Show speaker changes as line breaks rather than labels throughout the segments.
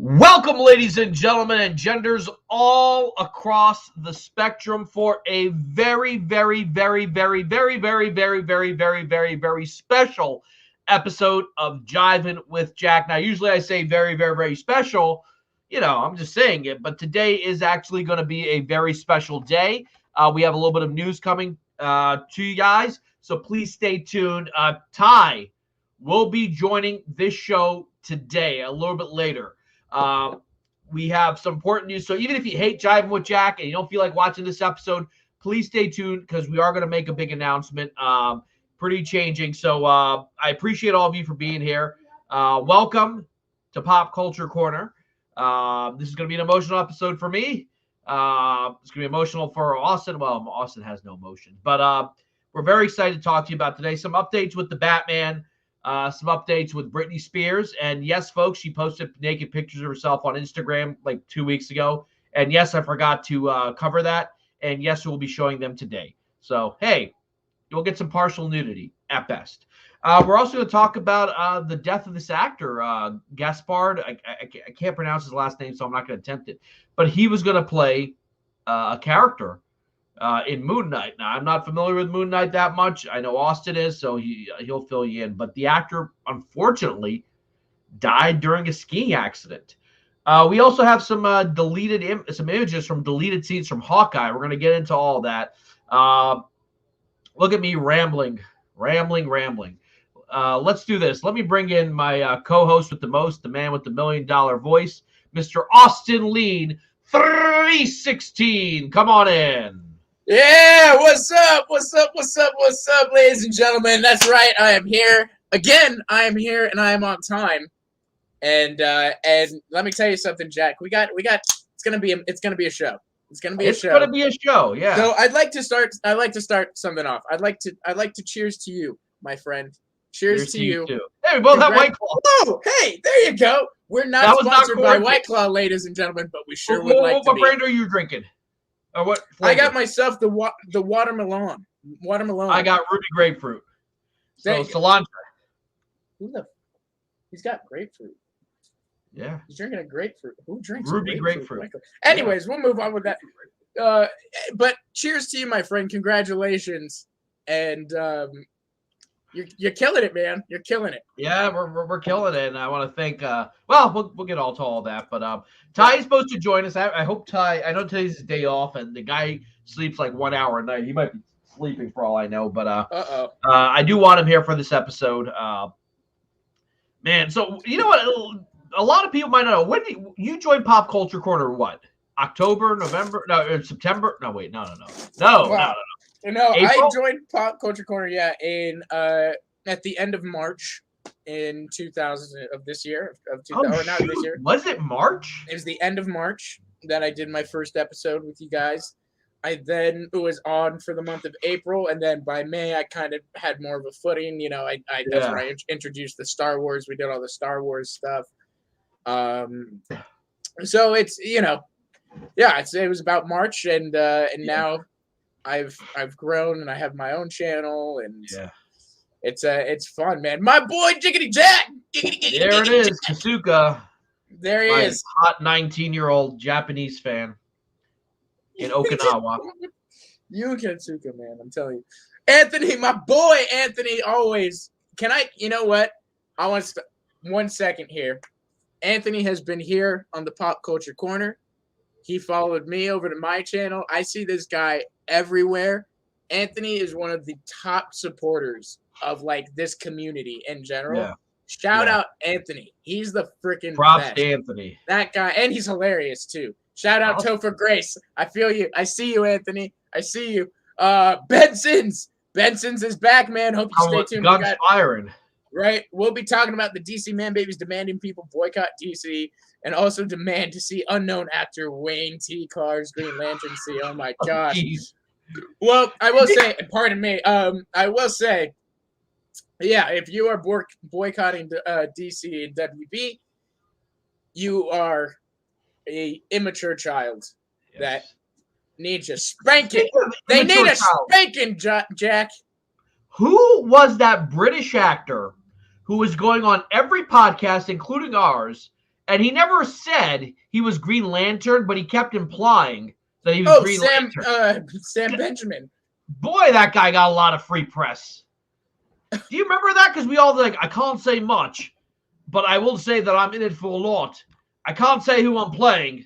Welcome, ladies and gentlemen, and genders all across the spectrum for a very special episode of Jivin With Jack. Now, usually I say very special. I'm just saying it, but today is actually going to be a very special day. We have a little bit of news coming to you guys, so please stay tuned. Ty will be joining this show today, a little bit later. We have some important news. So even if you hate Jiving with Jack and you don't feel like watching this episode, please stay tuned because we are going to make a big announcement. Pretty changing. So I appreciate all of you for being here. Welcome to Pop Culture Corner. This is going to be an emotional episode for me. It's going to be emotional for Austin. Well, Austin has no emotion, but we're very excited to talk to you about today. Some updates with the Batman. Some updates with Britney Spears. And yes, folks, she posted naked pictures of herself on Instagram like 2 weeks ago. And yes, I forgot to cover that. And yes, we'll be showing them today. So, hey, you'll get some partial nudity at best. We're also going to talk about the death of this actor, Gaspard. I can't pronounce his last name, so I'm not going to attempt it. But he was going to play a character in Moon Knight. Now, I'm not familiar with Moon Knight that much. I know Austin is, so he'll fill you in. But the actor, unfortunately, died during a skiing accident. We also have some some images from deleted scenes from Hawkeye. We're going to get into all that. Look at me rambling. Let's do this. Let me bring in my co-host with the most, the man with the $1 million voice, Mr. Austin Lean 316. Come on in.
Yeah, what's up, ladies and gentlemen? That's right, I am here. Again, I am here and I am on time. And let me tell you something, Jack. It's gonna be a show. It's gonna be a show,
yeah.
So I'd like to start something off. I'd like to cheers to you, my friend. Cheers to you.
Too. Hey, we both have White Claw.
Oh, hey, there you go. We're not sponsored by White Claw, ladies and gentlemen, but we sure would like to be.
What brand are you drinking? Or what flavor?
I got myself the watermelon.
I got ruby grapefruit. So cilantro.
He's got grapefruit.
Yeah.
He's drinking a grapefruit. Who drinks
ruby grapefruit?
Anyways, we'll move on with that. But cheers to you, my friend. Congratulations. And you're killing it, man. You're killing it.
Yeah, we're killing it. And I want to thank we'll get all to all that. But Ty is supposed to join us. I hope Ty, I know today's his day off and the guy sleeps like 1 hour a night. He might be sleeping for all I know, but I do want him here for this episode. Man, so you know what? A lot of people might not know. When did you join Pop Culture Corner? What? October, November? No, September? No, wait, no.
No,
April?
I joined Pop Culture Corner, in at the end of March in 2000 of this year. Not this year.
Was it March?
It was the end of March that I did my first episode with you guys. I then was on for the month of April, and then by May I kind of had more of a footing. That's where I introduced the Star Wars. We did all the Star Wars stuff. So it's it was about March, and now I've grown and I have my own channel, and it's fun, man. My boy Jiggity Jack.
There it is, Kasuka.
There he is.
Hot 19-year-old Japanese fan in Okinawa.
You and Kasuka, man, I'm telling you. Anthony, my boy Anthony, always. Can I? You know what? I want 1 second here. Anthony has been here on the Pop Culture Corner. He followed me over to my channel. I see this guy everywhere. Anthony is one of the top supporters of this community in general. Yeah. Shout out Anthony. He's the freaking
props
best.
To Anthony.
That guy, and he's hilarious too. Shout out Topher Grace. I feel you. I see you, Anthony. I see you. Benson's is back, man. Hope you stay tuned.
Guns firing.
Right. We'll be talking about the DC Man Babies demanding people boycott DC and also demand to see unknown actor Wayne T. Carr's Green Lantern see. Oh my gosh. Well, I will say, pardon me. I will say, if you are boycotting DC and WB, you are a immature child that needs a spanking. They need a spanking, Jack.
Who was that British actor who was going on every podcast, including ours, And he never said he was Green Lantern, but he kept implying that he was Green Lantern.
Sam Benjamin.
Boy, that guy got a lot of free press. Do you remember that? Because we all like, I can't say much, but I will say that I'm in it for a lot. I can't say who I'm playing,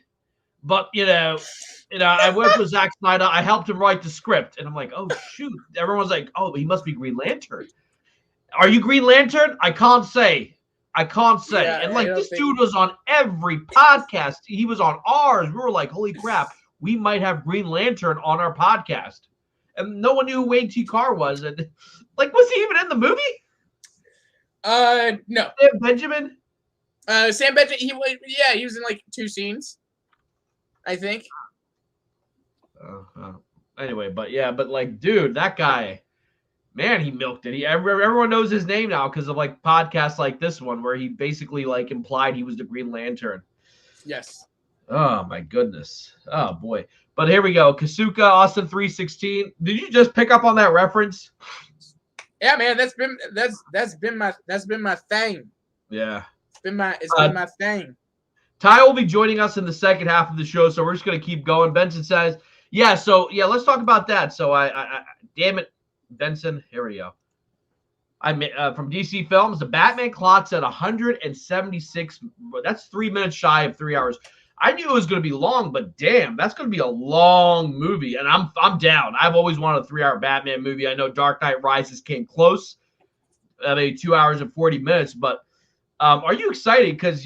but I worked with Zack Snyder. I helped him write the script, and I'm like, oh shoot! Everyone's like, oh, he must be Green Lantern. Are you Green Lantern? I can't say. Yeah, and like this dude was on every podcast. He was on ours. We were like, holy crap, we might have Green Lantern on our podcast. And no one knew who Wayne T. Carr was. And like, was he even in the movie?
No.
Sam Benjamin?
Sam Benjamin, he was in like 2 scenes, I think.
Anyway, but like, dude, that guy, man, he milked it. Everyone knows his name now because of like podcasts like this one where he basically like implied he was the Green Lantern.
Yes.
Oh my goodness. Oh boy. But here we go. Kasuka, Austin 316. Did you just pick up on that reference?
Yeah, man. That's been my thing.
Yeah.
It's been my thing.
Ty will be joining us in the second half of the show, so we're just gonna keep going. Benson says, let's talk about that. So I damn it, Benson. Here we go. From DC Films, the Batman clocks at 176. That's 3 minutes shy of 3 hours. I knew it was going to be long, but damn, that's going to be a long movie, and I'm down. I've always wanted a 3-hour Batman movie. I know Dark Knight Rises came close, maybe 2 hours and 40 minutes. But are you excited? Because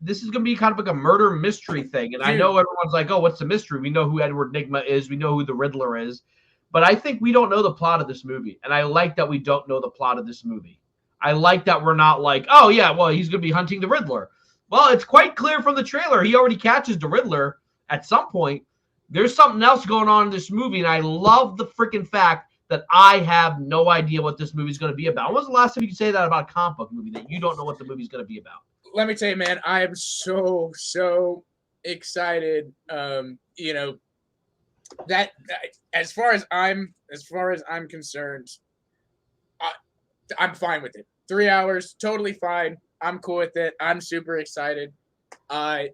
this is going to be kind of like a murder mystery thing, and I know everyone's like, "Oh, what's the mystery?" We know who Edward Nygma is. We know who the Riddler is. But I think we don't know the plot of this movie, and I like that we don't know the plot of this movie. I like that we're not like, oh, yeah, well, he's going to be hunting the Riddler. Well, it's quite clear from the trailer. He already catches the Riddler at some point. There's something else going on in this movie, and I love the freaking fact that I have no idea what this movie's going to be about. When was the last time you could say that about a comic book movie, that you don't know what the movie's going to be about?
Let me tell you, man, I am so excited. That as far as I'm concerned, I'm fine with it. 3 hours, totally fine. I'm cool with it. I'm super excited. As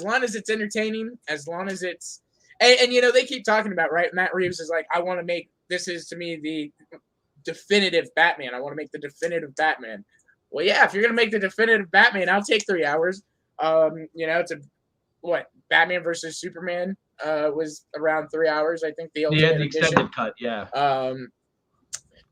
long as it's entertaining, as long as it's and they keep talking about, right? Matt Reeves is like, I want to make this is to me the definitive Batman. I want to make the definitive Batman. Well, yeah, if you're gonna make the definitive Batman, I'll take 3 hours. It's Batman versus Superman was around 3 hours, I think. The
extended cut, yeah.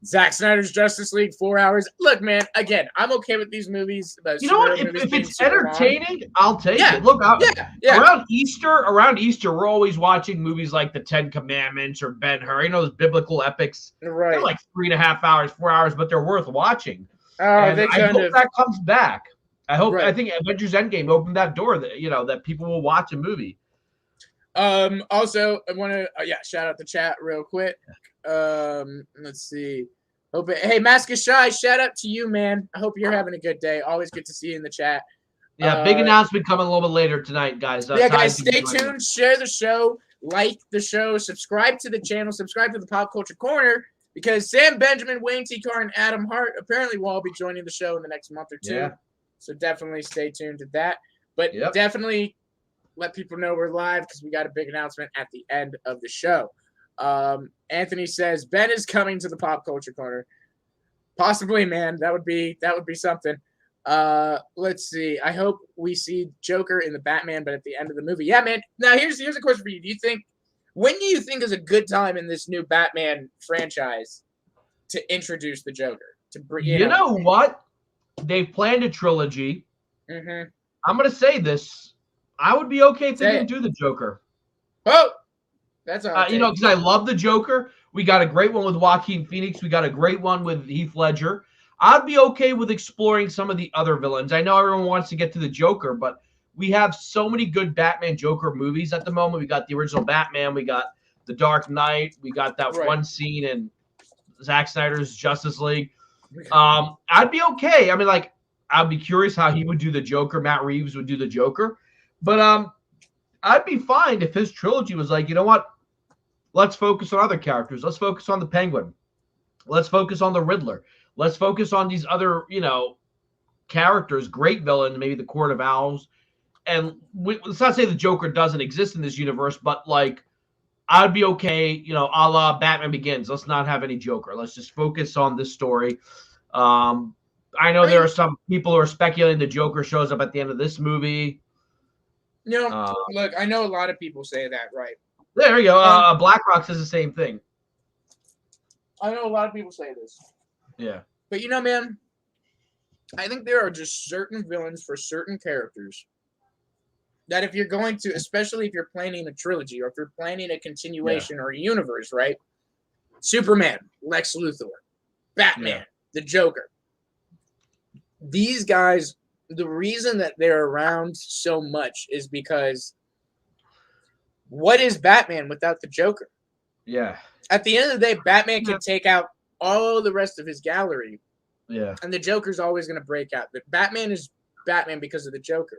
Zack Snyder's Justice League, 4 hours. Look, man, again, I'm okay with these movies.
You know what? If it's entertaining, I'll take it. Look, around Easter, we're always watching movies like The 10 Commandments or Ben-Hur. Those biblical epics. Right. They're like 3.5 hours, 4 hours, but they're worth watching. I hope that comes back. I think Avengers Endgame opened that door that people will watch a movie.
Also, I want to shout out the chat real quick. Let's see. Hey, Mask is Shy, shout out to you, man. I hope you're having a good day. Always good to see you in the chat.
Yeah, big announcement coming a little bit later tonight, guys.
Guys, stay tuned. Share the show, like the show, subscribe to the channel, subscribe to the Pop Culture Corner, because Sam Benjamin, Wayne T. Carr, and Adam Hart apparently will all be joining the show in the next month or two. Yeah. So definitely stay tuned to that. But definitely let people know we're live, because we got a big announcement at the end of the show. Anthony says Ben is coming to the Pop Culture Corner. Possibly, man. That would be something. Let's see. I hope we see Joker in the Batman, but at the end of the movie. Yeah, man. Now here's a question for you. When do you think is a good time in this new Batman franchise to introduce the Joker? You know
what? They've planned a trilogy.
Mm-hmm.
I'm gonna say this. I would be okay if they didn't do the Joker.
Oh, that's all right.
Because I love the Joker. We got a great one with Joaquin Phoenix. We got a great one with Heath Ledger. I'd be okay with exploring some of the other villains. I know everyone wants to get to the Joker, but we have so many good Batman Joker movies at the moment. We got the original Batman. We got The Dark Knight. We got that one scene in Zack Snyder's Justice League. I'd be okay. I mean, I'd be curious how he would do the Joker. Matt Reeves would do the Joker. But I'd be fine if his trilogy was like, you know what? Let's focus on other characters. Let's focus on the Penguin. Let's focus on the Riddler. Let's focus on these other, characters, great villain, maybe the Court of Owls. And let's not say the Joker doesn't exist in this universe, but like I'd be okay, you know, a la Batman Begins. Let's not have any Joker. Let's just focus on this story. I know there are some people who are speculating the Joker shows up at the end of this movie.
You know, look, I know a lot of people say that, right?
There you go. BlackRock says the same thing.
I know a lot of people say this.
Yeah.
But you know, man, I think there are just certain villains for certain characters that if you're going to, especially if you're planning a trilogy or if you're planning a continuation or a universe, right? Superman, Lex Luthor, Batman, the Joker. These guys, the reason that they're around so much is because what is Batman without the Joker?
Yeah.
At the end of the day, Batman can take out all the rest of his gallery.
Yeah.
And the Joker's always going to break out. But Batman is Batman because of the Joker.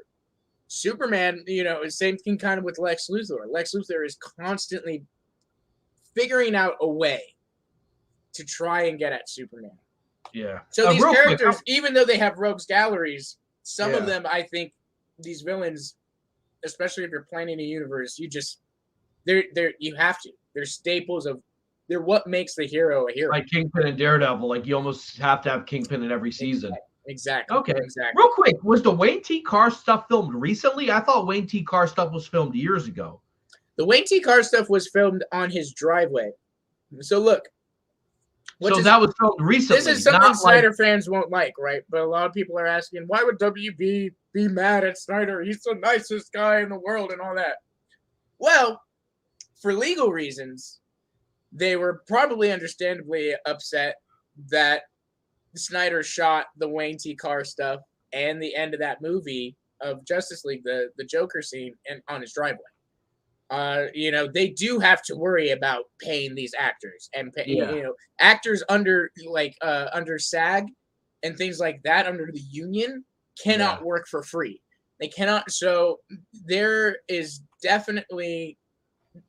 Superman, you know, same thing kind of with Lex Luthor. Lex Luthor is constantly figuring out a way to try and get at Superman.
Yeah.
So these characters, even though they have rogues galleries, some of them, I think, these villains, especially if you're planning a universe, you have to. They're staples of. They're what makes the hero a hero.
Like Kingpin and Daredevil, like you almost have to have Kingpin in every season.
Exactly.
Okay.
Exactly.
Real quick, was the Wayne T. Carr stuff filmed recently? I thought Wayne T. Carr stuff was filmed years ago.
The Wayne T. Carr stuff was filmed on his driveway. So look.
That was filmed recently.
This is something Snyder fans won't like, right? But a lot of people are asking, why would WB be mad at Snyder? He's the nicest guy in the world and all that. Well, for legal reasons, they were probably understandably upset that Snyder shot the Wayne T. Carr stuff and the end of that movie of Justice League, the Joker scene, on his driveway. You know, they do have to worry about paying these actors and you know, actors under under SAG and things like that under the union cannot work for free. They cannot. So there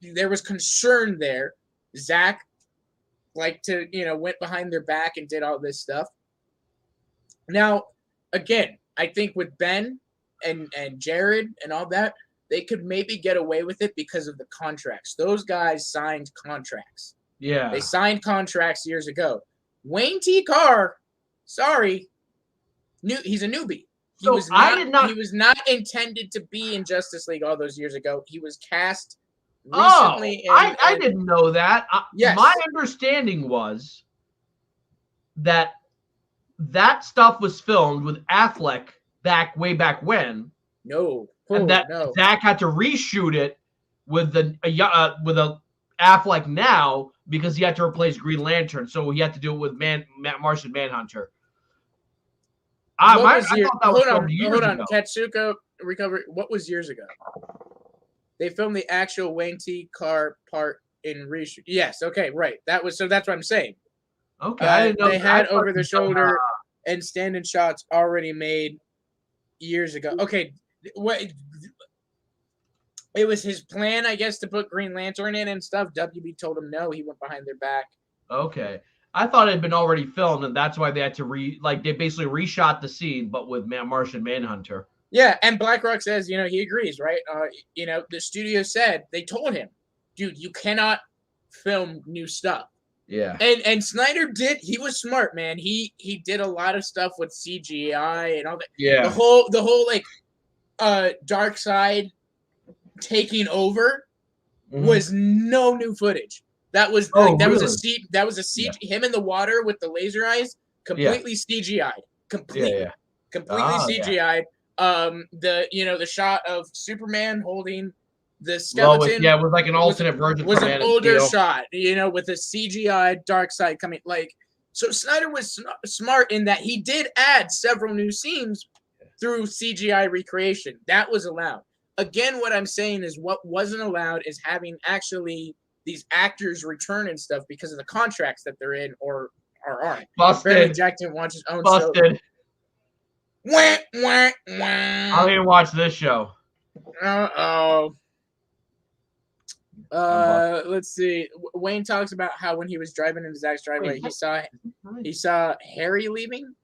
was concern there. Zach went behind their back and did all this stuff. Now, again, I think with Ben and Jared and all that, they could maybe get away with it because of the contracts. Those guys signed contracts.
Yeah.
They signed contracts years ago. Wayne T. Carr, sorry, he's a newbie. He was not intended to be in Justice League all those years ago. He was cast recently.
I didn't know that.
Yes.
My understanding was that stuff was filmed with Affleck way back when.
No.
And Zach had to reshoot it with a Affleck now because he had to replace Green Lantern, so he had to do it with Martian Manhunter.
Hold on. Katsuko Recovery. What was years ago? They filmed the actual Wayne T. Carr part in reshoot. Yes. Okay. Right. That's what I'm saying.
Okay. I didn't know
they had over the shoulder and stand-in shots already made years ago. Okay. What it was his plan, I guess, to put Green Lantern in and stuff. WB told him no. He went behind their back.
Okay, I thought it had been already filmed, and that's why they had to they basically reshot the scene, but with Martian Manhunter.
Yeah, and BlackRock says, he agrees, right? The studio said they told him, dude, you cannot film new stuff.
Yeah,
and Snyder did. He was smart, man. He did a lot of stuff with CGI and all that.
Yeah,
the whole Dark Side taking over was no new footage. That was that was a CG. Him in the water with the laser eyes, completely CGI'd. Completely CGI'd. The shot of Superman holding the skeleton.
It was like an alternate version.
Was an older shot, with a CGI Dark Side coming. So Snyder was smart in that he did add several new scenes through CGI recreation. That was allowed. Again, what I'm saying is what wasn't allowed is having actually these actors return and stuff because of the contracts that they're in or aren't.
Busted.
Jack didn't watch his own
Busted.
Show. Wah, wah, wah.
I don't even watch this show.
Let's see. Wayne talks about how when he was driving into Zach's driveway, he saw Harry leaving.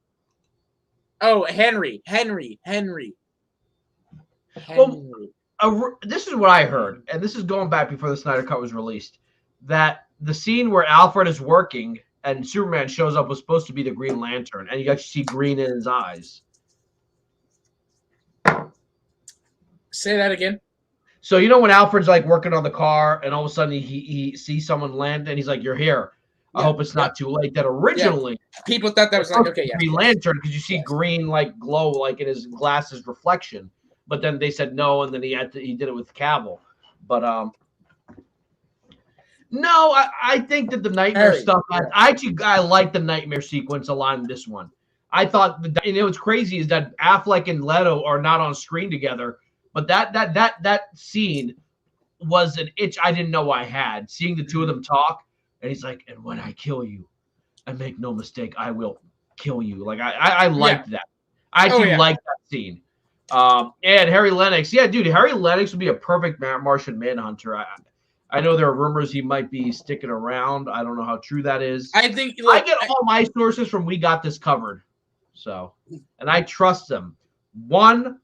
Oh, Henry.
Well, this is what I heard, and this is going back before the Snyder Cut was released, that the scene where Alfred is working and Superman shows up was supposed to be the Green Lantern, and you actually see green in his eyes.
Say that again.
So you know when Alfred's like working on the car, and all of a sudden he sees someone land, and he's like, "You're here. I hope it's not too late." That originally
people thought that was like, okay, yeah,
Green Lantern, because you see green like glow like in his glasses reflection. But then they said no, and then he did it with Cavill. But no, I think that the nightmare stuff. I like the nightmare sequence a lot in this one. I thought, and what's crazy is that Affleck and Leto are not on screen together, but that scene was an itch I didn't know I had. Seeing the two of them talk, and he's like, "And when I kill you, I make no mistake, I will kill you." Like I liked that. I actually liked that scene. And Harry Lennox, dude, Harry Lennox would be a perfect Martian Manhunter. I know there are rumors he might be sticking around. I don't know how true that is.
I think
I get all my sources from We Got This Covered, so, and I trust them 100%.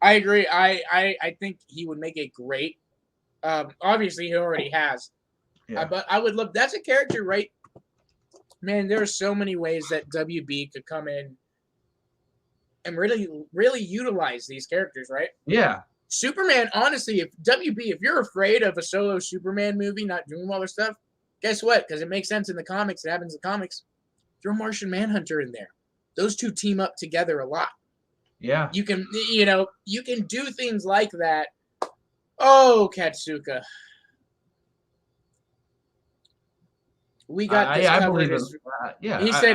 I agree. I think he would make a great. Obviously, he already has. Yeah. But I would love. That's a character, right? Man, there are so many ways that WB could come in and really utilize these characters, right?
Yeah.
Superman, honestly, if you're afraid of a solo Superman movie not doing all their stuff, guess what? Because it makes sense in the comics. It happens in the comics. Throw Martian Manhunter in there. Those two team up together a lot.
Yeah.
You can do things like that. Oh, Katsuka. We got this covered. I believe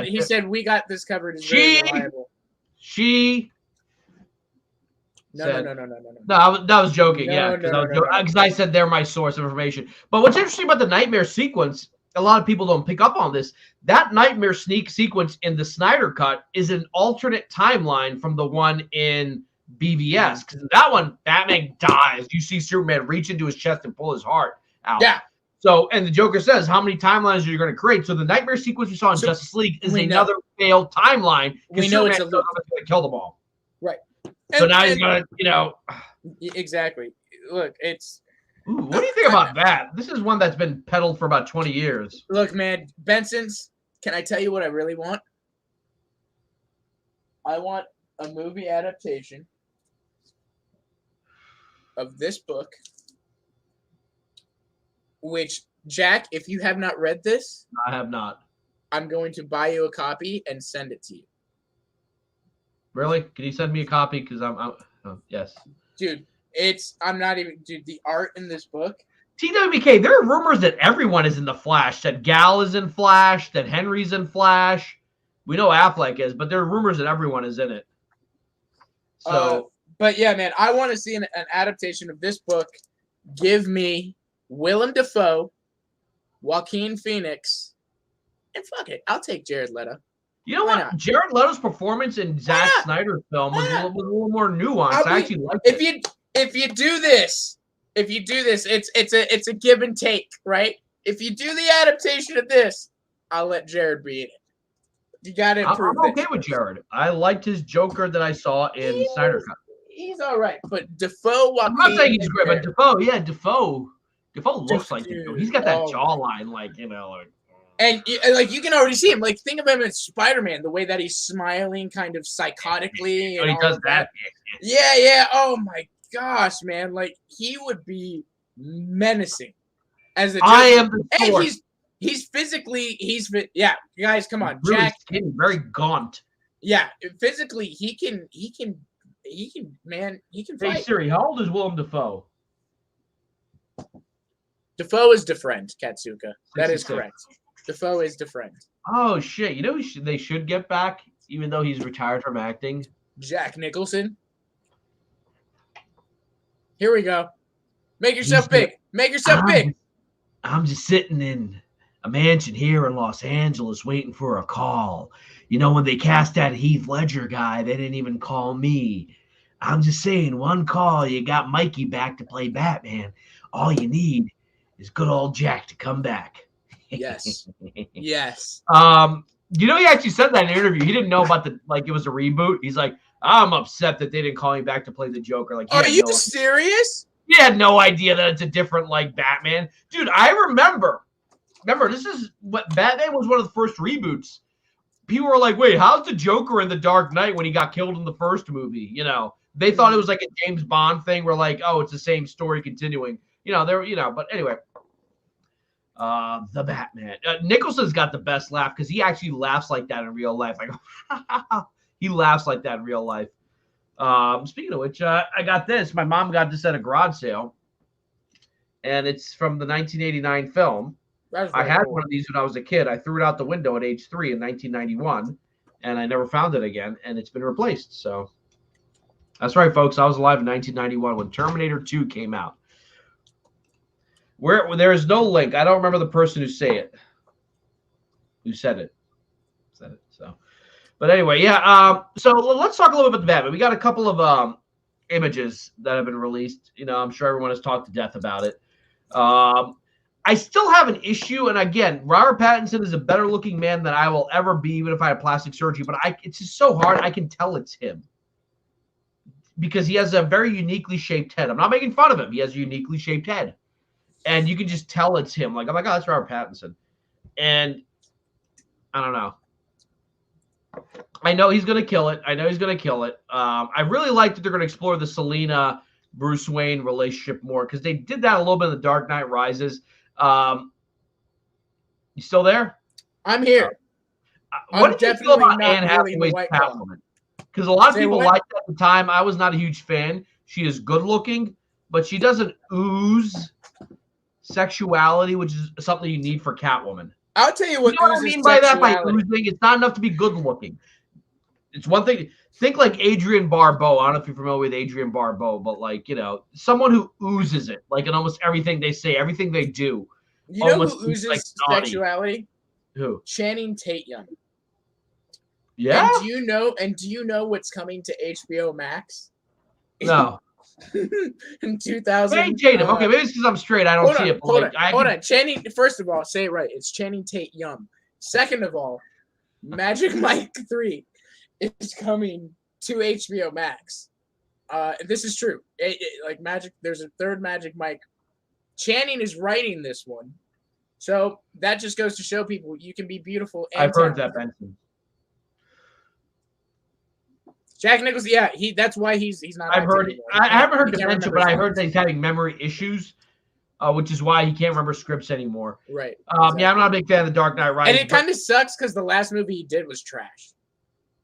he said we got this covered is very reliable. No.
That was joking. Because I said they're my source of information. But what's interesting about the nightmare sequence, a lot of people don't pick up on this. That nightmare sequence in the Snyder Cut is an alternate timeline from the one in BVS. Because in that one, Batman dies. You see Superman reach into his chest and pull his heart out.
Yeah.
So, and the Joker says, how many timelines are you going to create? So the nightmare sequence we saw in Justice League is another failed timeline.
We know it's
going to kill them all.
Right.
So now he's going to,
Exactly. Look, it's.
Ooh, what do you think about that? This is one that's been peddled for about 20 years.
Look, man, Benson's, can I tell you what I really want? I want a movie adaptation of this book, which, Jack, if you have not read this.
I have not.
I'm going to buy you a copy and send it to you.
Really? Can you send me a copy? Because yes.
Dude, the art in this book.
TWBK, there are rumors that everyone is in the Flash, that Gal is in Flash, that Henry's in Flash. We know Affleck is, but there are rumors that everyone is in it. So,
but yeah, man, I want to see an adaptation of this book. Give me Willem Dafoe, Joaquin Phoenix, and fuck it, I'll take Jared Leto.
You know what? Jared Leto's performance in Zack Snyder's film was a little more nuanced. I actually like it.
If you do this, it's a give and take, right? If you do the adaptation of this, I'll let Jared be in it. You got to improve.
I'm okay with Jared. I liked his Joker that I saw in Snyder Cut.
He's all right, but Dafoe.
I'm not saying he's great, but Dafoe looks like him. He's got that jawline,
And you can already see him. Like, think of him in Spider-Man, the way that he's smiling, kind of psychotically.
And he does that.
Yeah. Oh my gosh, man! Like, he would be menacing as the Joker.
I am the source.
And he's physically. Guys, come on,
really
Jack.
Skinny, very gaunt.
Yeah, physically, he can fight.
Hey Siri, how old is Willem Dafoe?
Dafoe is DeFriend, Katsuka. That is correct. Dafoe is DeFriend.
Oh shit! You know they should get back, even though he's retired from acting.
Jack Nicholson. Here we go. Make yourself big. Make yourself big.
I'm just sitting in a mansion here in Los Angeles waiting for a call. You know, when they cast that Heath Ledger guy, they didn't even call me. I'm just saying, one call, you got Mikey back to play Batman. All you need is good old Jack to come back.
Yes. Yes.
You know, he actually said that in an interview. He didn't know about it was a reboot. He's like, I'm upset that they didn't call me back to play the Joker. Like,
are you serious?
He had no idea that it's a different Batman. Dude, I remember, this is what Batman was one of the first reboots. People were like, wait, how's the Joker in The Dark Knight when he got killed in the first movie? You know, they thought it was like a James Bond thing where like, oh, it's the same story continuing. But anyway. The Batman. Nicholson's got the best laugh because he actually laughs like that in real life. He laughs like that in real life. Speaking of which, I got this. My mom got this at a garage sale, and it's from the 1989 film. I had one of these when I was a kid. I threw it out the window at age 3 in 1991, and I never found it again, and it's been replaced. So that's right, folks. I was alive in 1991 when Terminator 2 came out. Where there is no link. I don't remember the person who said it. So, but anyway, yeah. So let's talk a little bit about the Batman. We got a couple of images that have been released. You know, I'm sure everyone has talked to death about it. I still have an issue, and again, Robert Pattinson is a better looking man than I will ever be, even if I had plastic surgery. But it's just so hard. I can tell it's him because he has a very uniquely shaped head. I'm not making fun of him. He has a uniquely shaped head. And you can just tell it's him. Like, oh my God, that's Robert Pattinson. And I don't know. I know he's going to kill it. I really like that they're going to explore the Selina Bruce Wayne relationship more because they did that a little bit in The Dark Knight Rises. You still there?
I'm here.
What did you feel about Anne Hathaway's Catwoman? Because a lot of people liked it at the time. I was not a huge fan. She is good looking, but she doesn't ooze sexuality, which is something you need for Catwoman.
I'll tell you what.
You know what I mean by that? By oozing, it's not enough to be good looking. It's one thing. Think like Adrienne Barbeau. I don't know if you're familiar with Adrienne Barbeau, but like, you know, someone who oozes it, like in almost everything they say, everything they do.
You know who oozes like sexuality?
Who?
Channing Tatum.
Yeah.
And do you know what's coming to HBO Max?
No.
In 2000.
Channing Tatum. Okay, maybe it's because I'm straight. I don't see it.
Hold on. Channing. First of all, say it right. It's Channing Tatum. Second of all, Magic Mike 3 is coming to HBO Max. This is true. Like Magic, there's a third Magic Mike. Channing is writing this one, so that just goes to show people you can be beautiful. And
I've heard that, Benson.
Jack Nicholson, yeah, that's why he's not.
I've heard. I haven't heard dementia, but I heard that he's having memory issues, which is why he can't remember scripts anymore.
Right.
Exactly. Yeah, I'm not a big fan of The Dark Knight Rises.
And it kind of sucks because the last movie he did was trash.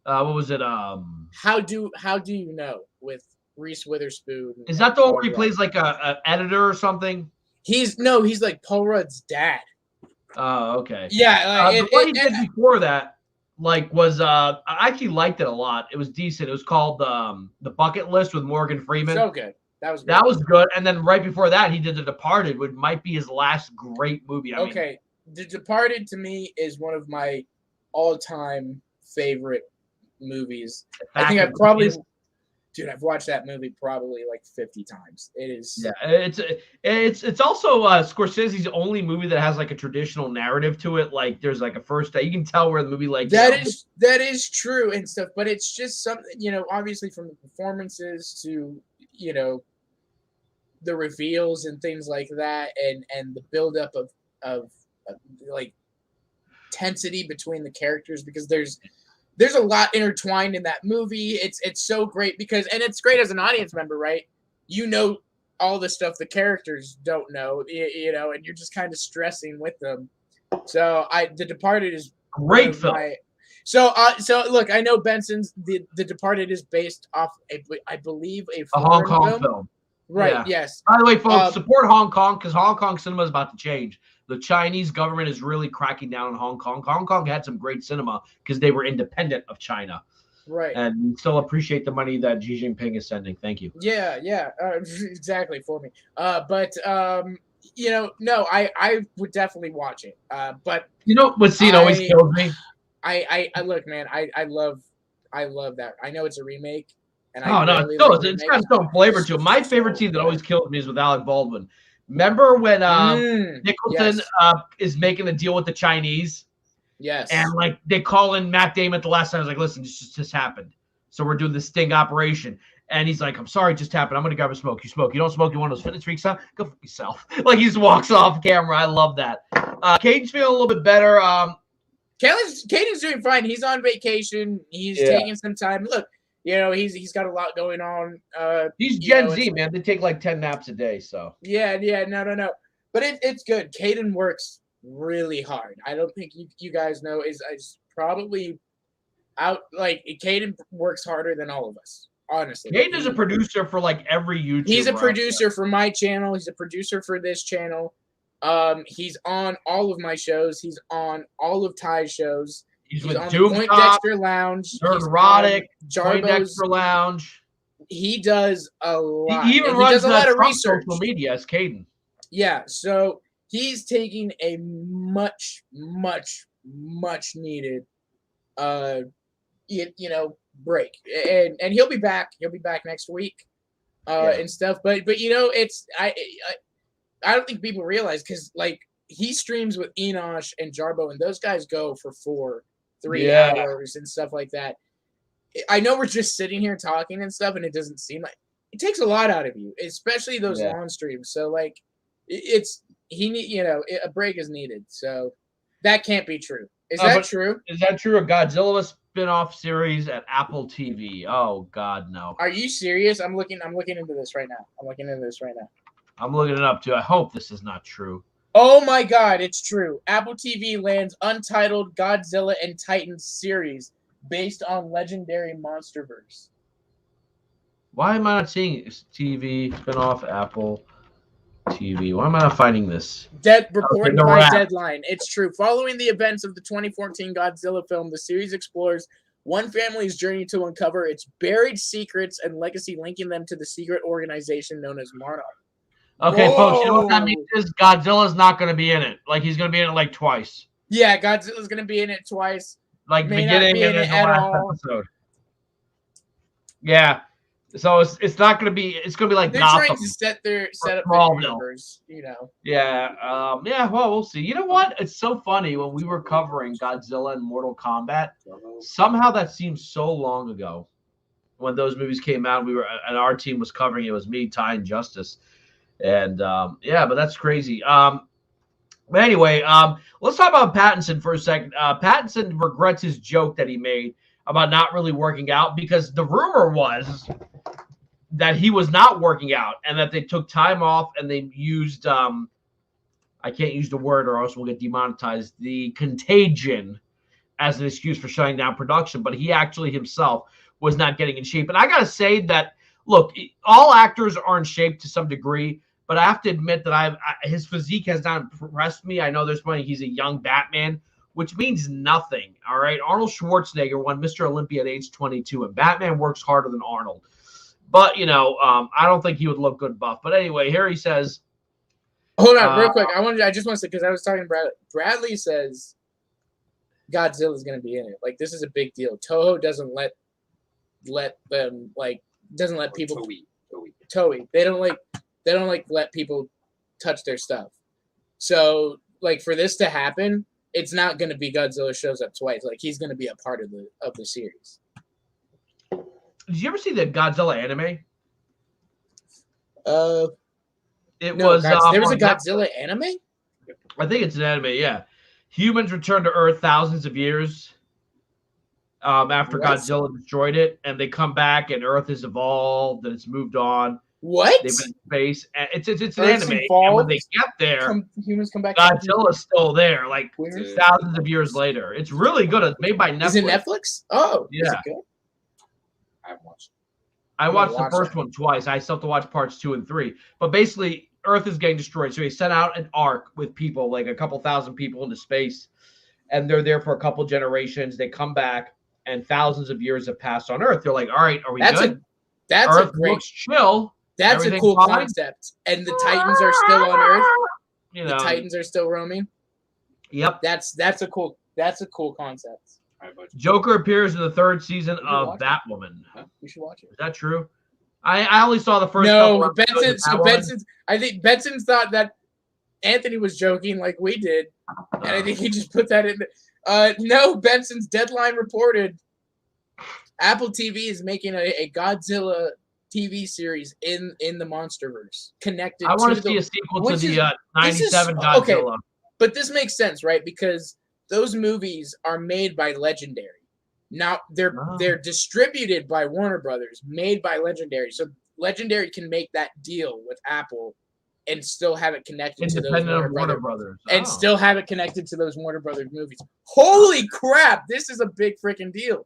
What was it?
How do you know with Reese Witherspoon?
Is that the one where he plays like a editor or something?
He's like Paul Rudd's dad.
Oh, okay.
Yeah.
What he did before that. Was I actually liked it a lot. It was decent. It was called The Bucket List with Morgan Freeman.
So good. That was
good. And then right before that, he did The Departed, which might be his last great movie. I mean,
The Departed to me is one of my all-time favorite movies. I think I've watched that movie probably like 50 times. It is.
Yeah, it's also Scorsese's only movie that has like a traditional narrative to it. Like there's like a first day. You can tell where the movie
that is true and stuff. But it's just something, obviously from the performances to the reveals and things like that, and the buildup of like tensity between the characters because there's a lot intertwined in that movie. It's so great because it's great as an audience member, right? All the stuff the characters don't know, and you're just kind of stressing with them. So The Departed is
great film.
So look, I know Benson's The Departed is based off I believe a
Hong Kong film.
Right,
yeah.
Yes.
By the way, folks, support Hong Kong because Hong Kong cinema is about to change. The Chinese government is really cracking down on Hong Kong. Hong Kong had some great cinema because they were independent of China.
Right.
And we still appreciate the money that Xi Jinping is sending. Thank you.
Yeah, exactly for me. No, I would definitely watch it. But
what scene always kills me?
I look, man, I love that. I know it's a remake. And
it's got some flavor to it. My favorite scene that always kills me is with Alec Baldwin. Remember when Nicholson is making a deal with the Chinese,
Yes.
And like they call in Matt Damon at the last time. I was like, listen, this just happened. So we're doing this sting operation. And he's like, I'm sorry, it just happened. I'm going to grab a smoke. You smoke. You don't smoke. You want those fitness freaks out? Go for yourself. Like he just walks off camera. I love that. Caden's feeling a little bit better.
Caden's doing fine. He's on vacation. He's taking some time. Look, he's got a lot going on.
He's Gen Z, man. They take like 10 naps a day. So
yeah, no. But it's good. Caden works really hard. I don't think you guys know is probably out. Like Caden works harder than all of us. Honestly,
Caden is a producer for like every YouTuber.
He's a producer for my channel. He's a producer for this channel. He's on all of my shows. He's on all of Ty's shows.
He's with
on
Doom
Poindexter Lounge.
Erotic, Poindexter Lounge.
He does a lot.
He even runs a lot of research. Social media as Caden.
Yeah, so he's taking a much needed break, and he'll be back. He'll be back next week, and stuff. But it's I don't think people realize, because like he streams with Enosh and Jarbo, and those guys go for 3 hours and stuff like that. I know we're just sitting here talking and stuff, and it doesn't seem like it takes a lot out of you, especially those long streams. So like a break is needed. So that can't be true. Is that true?
Is that true? A Godzilla spin-off series at Apple TV. Oh God, no.
Are you serious? I'm looking into this right now.
I'm looking it up too. I hope this is not true.
Oh my God, it's true. Apple TV lands Untitled Godzilla and Titans series based on legendary MonsterVerse.
Why am I not seeing it? TV spin-off Apple TV. Why am I not finding this?
Reported by Deadline. It's true. Following the events of the 2014 Godzilla film, the series explores one family's journey to uncover its buried secrets and legacy, linking them to the secret organization known as Monarch.
Okay, folks, you know what that means is Godzilla's not going to be in it. Like, he's going to be in it like twice.
Yeah, Godzilla's going to be in it twice.
Like, beginning and then the last episode. Yeah. So it's not going to be. It's going to be like
they're
Gotham.
trying to set up their numbers,
Yeah. Well, we'll see. You know what? It's so funny when we were covering Godzilla and Mortal Kombat. Somehow that seems so long ago. When those movies came out, and our team was covering it. It was me, Ty, and Justice. And but that's crazy. But anyway, let's talk about Pattinson for a second. Pattinson regrets his joke that he made about not really working out, because the rumor was that he was not working out and that they took time off and they used I can't use the word or else we'll get demonetized, the contagion as an excuse for shutting down production. But he actually himself was not getting in shape. And I gotta say that, look, all actors are in shape to some degree, but I have to admit that his physique has not impressed me. I know there's plenty. He's a young Batman, which means nothing. All right. Arnold Schwarzenegger won Mr. Olympia at age 22, and Batman works harder than Arnold. But, I don't think he would look good buff. But anyway, here he says.
Hold on, real quick. I just want to say, because I was talking to Bradley. Bradley says Godzilla's going to be in it. Like, this is a big deal. Toho doesn't let them, like, doesn't let people. Toei. They don't let people touch their stuff. So, like, for this to happen, it's not going to be Godzilla shows up twice. Like, he's going to be a part of the series.
Did you ever see the Godzilla anime?
There was a Godzilla anime?
I think it's an anime, yeah. Humans returned to Earth thousands of years after Godzilla destroyed it, and they come back, and Earth has evolved, and it's moved on.
What?
They've been in space. It's an anime. And when they get there,
humans come back.
Godzilla's still there, like thousands of years later. It's really good. It's made by Netflix.
Is it Netflix? Oh,
yeah.
Is it good?
I haven't watched it.
I watched the first one twice. I still have to watch parts 2 and 3. But basically, Earth is getting destroyed. So he sent out an ark with people, like a couple thousand people into space. And they're there for a couple generations. They come back, and thousands of years have passed on Earth. They're like, all right, are we good? Earth looks chill.
That's a cool concept. And the Titans are still on Earth. The Titans are still roaming.
Yep.
That's a cool concept.
Joker appears in the 3rd season of Batwoman.
You should watch it.
Is that true? I only saw the first.
No, Benson. So Benson. I think Benson thought that Anthony was joking, like we did, and I think he just put that in. No, Benson's Deadline reported Apple TV is making a Godzilla TV series in the MonsterVerse connected.
I want to
the,
see a sequel to the '97
Godzilla. Okay, but this makes sense, right? Because those movies are made by Legendary. Now they're distributed by Warner Brothers, made by Legendary. So Legendary can make that deal with Apple and still have it connected to those Warner Brothers. And still have it connected to those Warner Brothers movies. Holy crap, this is a big freaking deal.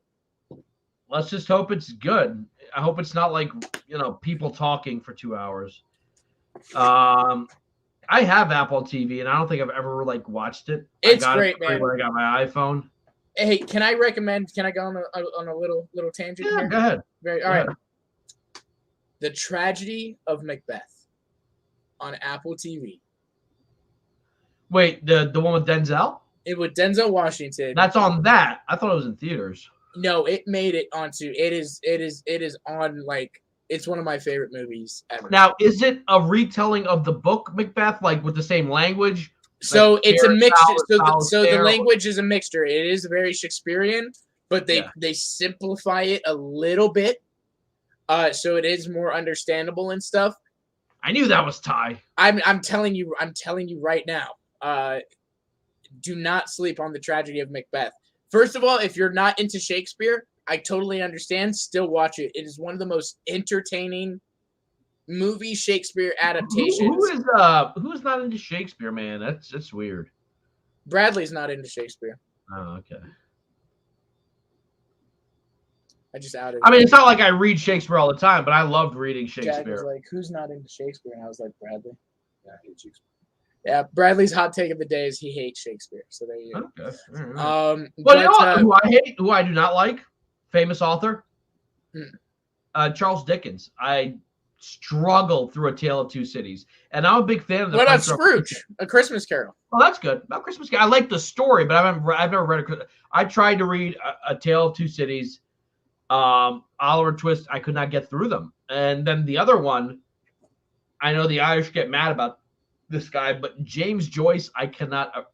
Let's just hope it's good. I hope it's not like, people talking for 2 hours. I have Apple TV, and I don't think I've ever watched it.
It's great, man.
When I got my iPhone.
Hey, can I go on a little tangent here?
Go ahead.
All right. The Tragedy of Macbeth on Apple TV.
Wait, the one with Denzel?
It with Denzel Washington.
That's on that. I thought it was in theaters.
No, it made it onto. It is on it's one of my favorite movies ever.
Now, is it a retelling of the book Macbeth, with the same language?
So it's a mixture. So the language is a mixture. It is very Shakespearean, but they simplify it a little bit, so it is more understandable and stuff.
I knew that was Ty.
I'm telling you right now. Do not sleep on the Tragedy of Macbeth. First of all, if you're not into Shakespeare, I totally understand. Still watch it. It is one of the most entertaining movie Shakespeare adaptations.
Who's not into Shakespeare, man? That's weird.
Bradley's not into Shakespeare.
Oh, okay.
I just outed.
I mean, it's not like I read Shakespeare all the time, but I loved reading Shakespeare.
Jack was like, "Who's not into Shakespeare?" And I was like, "Bradley." Yeah, I hate Shakespeare. Yeah, Bradley's hot take of the day is he hates Shakespeare. So there you go. Okay.
Well, you know what, who I hate, who I do not like, famous author, Charles Dickens. I struggled through A Tale of Two Cities, and I'm a big fan of the.
What about Scrooge? A Christmas Carol.
Oh, that's good. About Christmas Carol, I like the story, but I've never read it. I tried to read A Tale of Two Cities, Oliver Twist. I could not get through them, and then the other one, I know the Irish get mad about this guy, but James Joyce, I cannot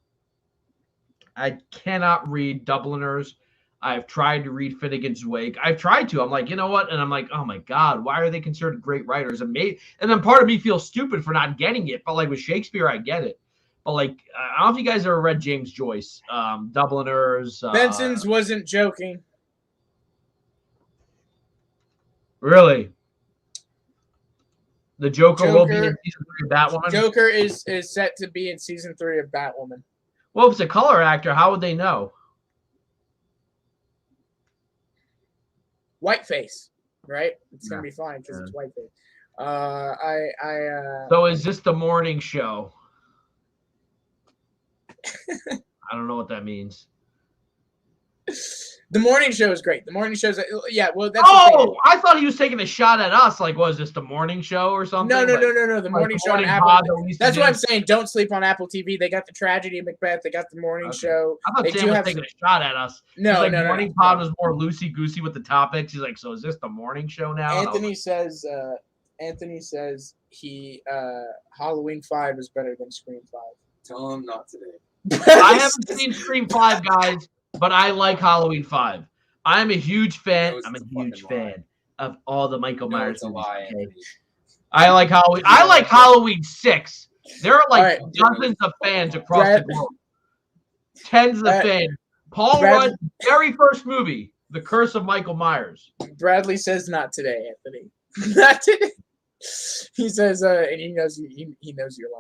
read Dubliners. I've tried to read Finnegan's Wake. I've tried to. I'm like, you know what? And I'm like, oh my God, why are they considered great writers? And then part of me feels stupid for not getting it. But with Shakespeare, I get it. But I don't know if you guys ever read James Joyce, Dubliners.
Benson's wasn't joking.
Really? The Joker will be in season 3 of Batwoman?
Joker is set to be in season 3 of Batwoman.
Well, if it's a color actor, how would they know?
Whiteface, right? It's gonna be fine because it's whiteface.
So is this the morning show? I don't know what that means.
The morning show is great. The morning show's well, that's.
Oh, I thought he was taking a shot at us. Was this the morning show or something?
No. The morning show on Apple. That's what I'm saying. Don't sleep on Apple TV. They got the Tragedy of Macbeth. They got the morning show.
I thought Sam was taking a shot at us.
No.
Morning pod was more loosey goosey with the topics. He's like, so is this the morning show now?
Anthony says he Halloween 5 is better than Scream 5.
Tell him not today.
I haven't seen Scream 5, guys. But I like Halloween 5. I'm a huge fan. I'm a huge fan of all the Michael Myers movies. I like Halloween. I like Halloween 6. There are dozens of fans across the globe. Tens of fans. Paul Rudd's very first movie, The Curse of Michael Myers.
Bradley says not today, Anthony. Not today. He says, and he knows you're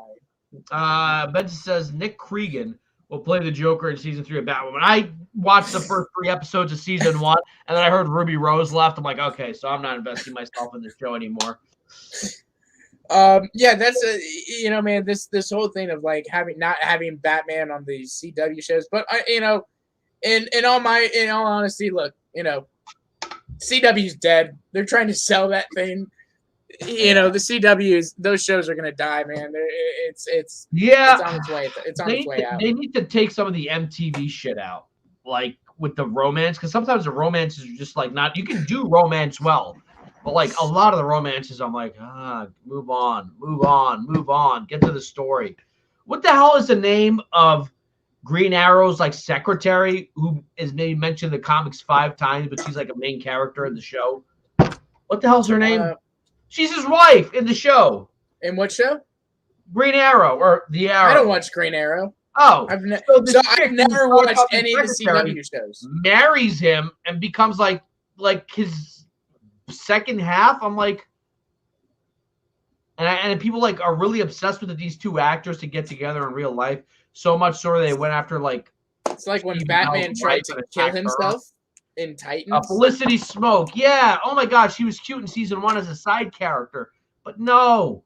lying.
Benson says Nick Cregan will play the Joker in season 3 of Batwoman. I watched the first 3 episodes of season 1, and then I heard Ruby Rose left. I'm like, okay, so I'm not investing myself in this show anymore.
That's man. This whole thing of not having Batman on the CW shows, but in all honesty, look, CW's dead. They're trying to sell that thing. The CW's, those shows are gonna die, man. It's on its way. It's on its way out.
They need to take some of the MTV shit out, with the romance, because sometimes the romances are just not. You can do romance well, but a lot of the romances, I'm like, move on, get to the story. What the hell is the name of Green Arrow's like secretary, who is maybe mentioned in the comics 5 times, but she's like a main character in the show. What the hell's her name? She's his wife in the show.
In what show?
Green Arrow or The Arrow.
I don't watch Green Arrow.
Oh,
I've never watched any of the CW shows.
Marries him and becomes like his second half. I'm like, and people like are really obsessed with these two actors to get together in real life. So much so they went after like.
It's like when Batman tried to kill himself in Titans.
Felicity Smoke, yeah. Oh my God, she was cute in season 1 as a side character, but no,